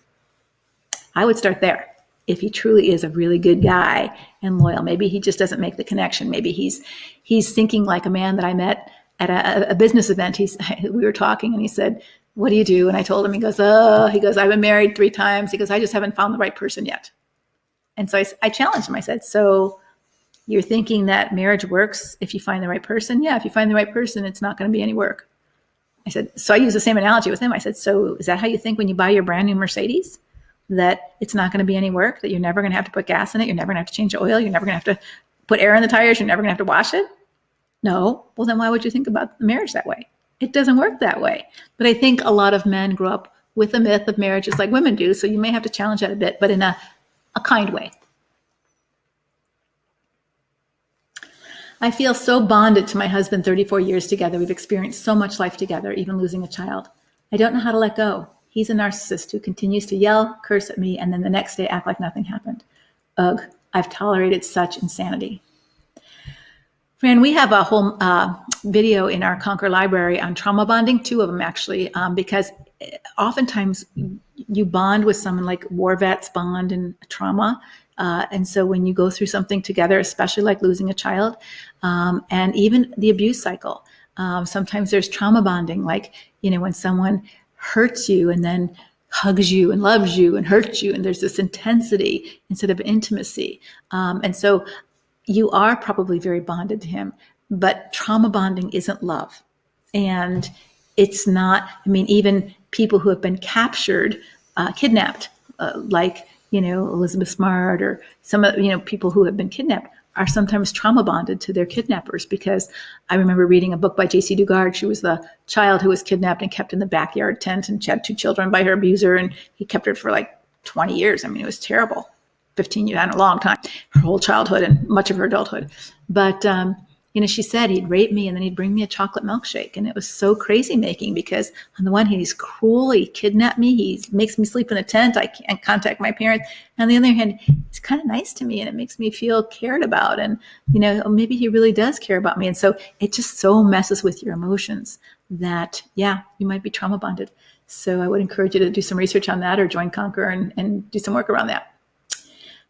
A: I would start there. If he truly is a really good guy and loyal, maybe he just doesn't make the connection. Maybe he's thinking like a man that I met at a business event. We were talking and he said, "What do you do?" And I told him, he goes, "I've been married 3 times. He goes, I just haven't found the right person yet." And so I challenged him. I said, "So you're thinking that marriage works if you find the right person?" "Yeah, if you find the right person, it's not going to be any work." I said, so I use the same analogy with him. I said, "So is that how you think when you buy your brand new Mercedes? That it's not going to be any work, that you're never going to have to put gas in it, you're never going to have to change the oil, you're never going to have to put air in the tires, you're never going to have to wash it?" No. Well, then why would you think about the marriage that way? It doesn't work that way. But I think a lot of men grow up with the myth of marriage just like women do, so you may have to challenge that a bit, but in a kind way. I feel so bonded to my husband. 34 years together. We've experienced so much life together, even losing a child. I don't know how to let go. He's a narcissist who continues to yell, curse at me, and then the next day act like nothing happened. Ugh, I've tolerated such insanity. Fran, we have a whole video in our Conquer library on trauma bonding, 2 of them actually, because oftentimes you bond with someone like war vets bond in trauma. And so when you go through something together, especially like losing a child, and even the abuse cycle, sometimes there's trauma bonding, like, when someone hurts you and then hugs you and loves you and hurts you, and there's this intensity instead of intimacy. And so you are probably very bonded to him, but trauma bonding isn't love. And it's not, even people who have been captured, kidnapped, like, Elizabeth Smart or some of, people who have been kidnapped are sometimes trauma bonded to their kidnappers, because I remember reading a book by J.C. Dugard. She was the child who was kidnapped and kept in the backyard tent, and she had 2 children by her abuser, and he kept her for like 20 years. It was terrible. 15 years, a long time, her whole childhood and much of her adulthood. But, she said he'd rape me and then he'd bring me a chocolate milkshake. And it was so crazy making, because on the one hand, he's cruel. He kidnapped me. He makes me sleep in a tent. I can't contact my parents. And on the other hand, he's kind of nice to me and it makes me feel cared about. And, maybe he really does care about me. And so it just so messes with your emotions that, yeah, you might be trauma bonded. So I would encourage you to do some research on that or join Conquer and do some work around that.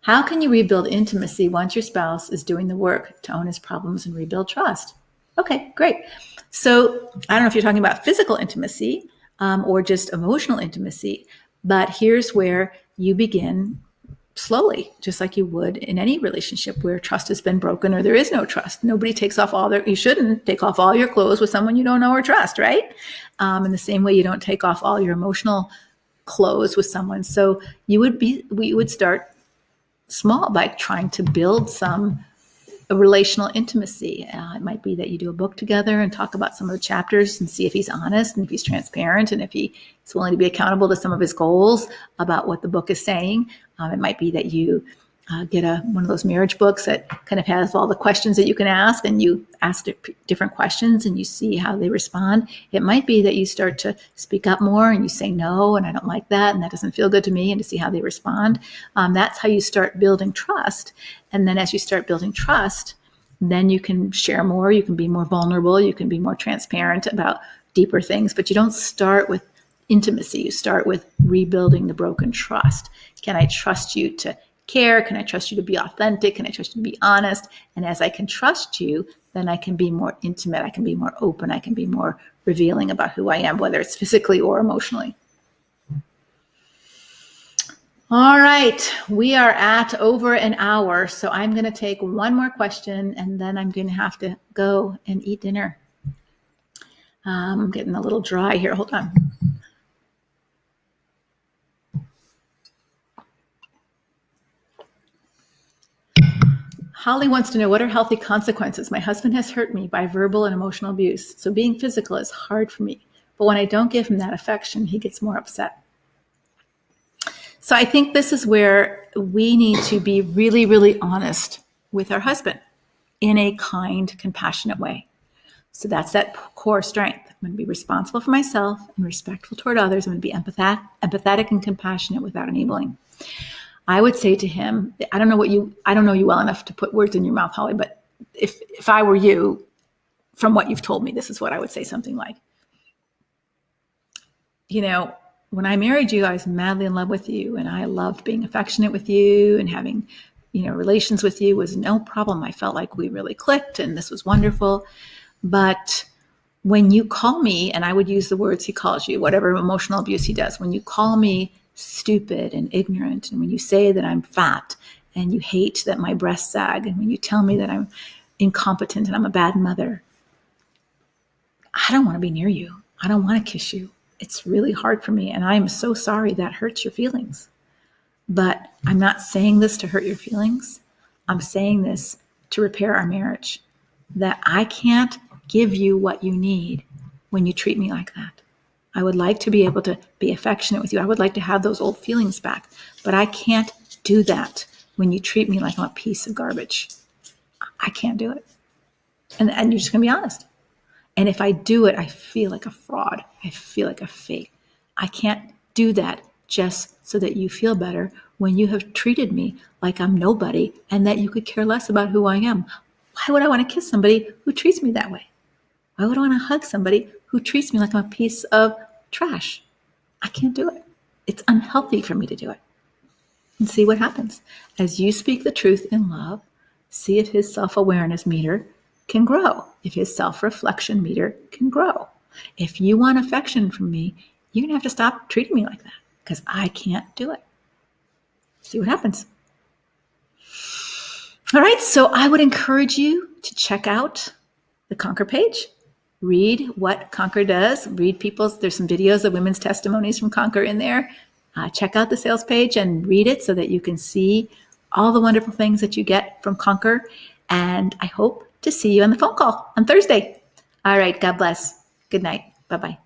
A: How can you rebuild intimacy once your spouse is doing the work to own his problems and rebuild trust? Okay, great. So I don't know if you're talking about physical intimacy or just emotional intimacy, but here's where you begin slowly, just like you would in any relationship where trust has been broken or there is no trust. Nobody takes off you shouldn't take off all your clothes with someone you don't know or trust, right? In the same way, you don't take off all your emotional clothes with someone. So we would start small by trying to build a relational intimacy. It might be that you do a book together and talk about some of the chapters and see if he's honest and if he's transparent and if he's willing to be accountable to some of his goals about what the book is saying. It might be that you get one of those marriage books that kind of has all the questions that you can ask, and you ask different questions and you see how they respond. It might be that you start to speak up more and you say no, and I don't like that, and that doesn't feel good to me, and to see how they respond. That's how you start building trust. And then as you start building trust, then you can share more, you can be more vulnerable, you can be more transparent about deeper things, but you don't start with intimacy. You start with rebuilding the broken trust. Can I trust you to care? Can I trust you to be authentic? Can I trust you to be honest? And as I can trust you, then I can be more intimate. I can be more open. I can be more revealing about who I am, whether it's physically or emotionally. All right, we are at over an hour, so I'm going to take one more question and then I'm going to have to go and eat dinner. I'm getting a little dry here. Hold on. Holly wants to know, what are healthy consequences? My husband has hurt me by verbal and emotional abuse, so being physical is hard for me. But when I don't give him that affection, he gets more upset. So I think this is where we need to be really, really honest with our husband in a kind, compassionate way. So that's that core strength. I'm going to be responsible for myself and respectful toward others. I'm going to be empathetic and compassionate without enabling. I would say to him, I don't know you well enough to put words in your mouth, Holly, but if I were you, from what you've told me, this is what I would say, something like, when I married you, I was madly in love with you, and I loved being affectionate with you, and having, relations with you was no problem. I felt like we really clicked and this was wonderful. But when you call me, and I would use the words he calls you, whatever emotional abuse he does, when you call me stupid and ignorant, and when you say that I'm fat, and you hate that my breasts sag, and when you tell me that I'm incompetent and I'm a bad mother, I don't want to be near you. I don't want to kiss you. It's really hard for me, and I'm so sorry that hurts your feelings. But I'm not saying this to hurt your feelings. I'm saying this to repair our marriage, that I can't give you what you need when you treat me like that. I would like to be able to be affectionate with you. I would like to have those old feelings back, but I can't do that when you treat me like I'm a piece of garbage. I can't do it. And you're just going to be honest. And if I do it, I feel like a fraud. I feel like a fake. I can't do that just so that you feel better when you have treated me like I'm nobody and that you could care less about who I am. Why would I want to kiss somebody who treats me that way? Why would I want to hug somebody who treats me like I'm a piece of trash? I can't do it. It's unhealthy for me to do it. And see what happens. As you speak the truth in love, see if his self-awareness meter can grow, if his self-reflection meter can grow. If you want affection from me, you're going to have to stop treating me like that, because I can't do it. See what happens. All right, so I would encourage you to check out the Conquer page. Read what Conquer does. There's some videos of women's testimonies from Conquer in there. Check out the sales page and read it so that you can see all the wonderful things that you get from Conquer. And I hope to see you on the phone call on Thursday. All right, God bless. Good night. Bye-bye.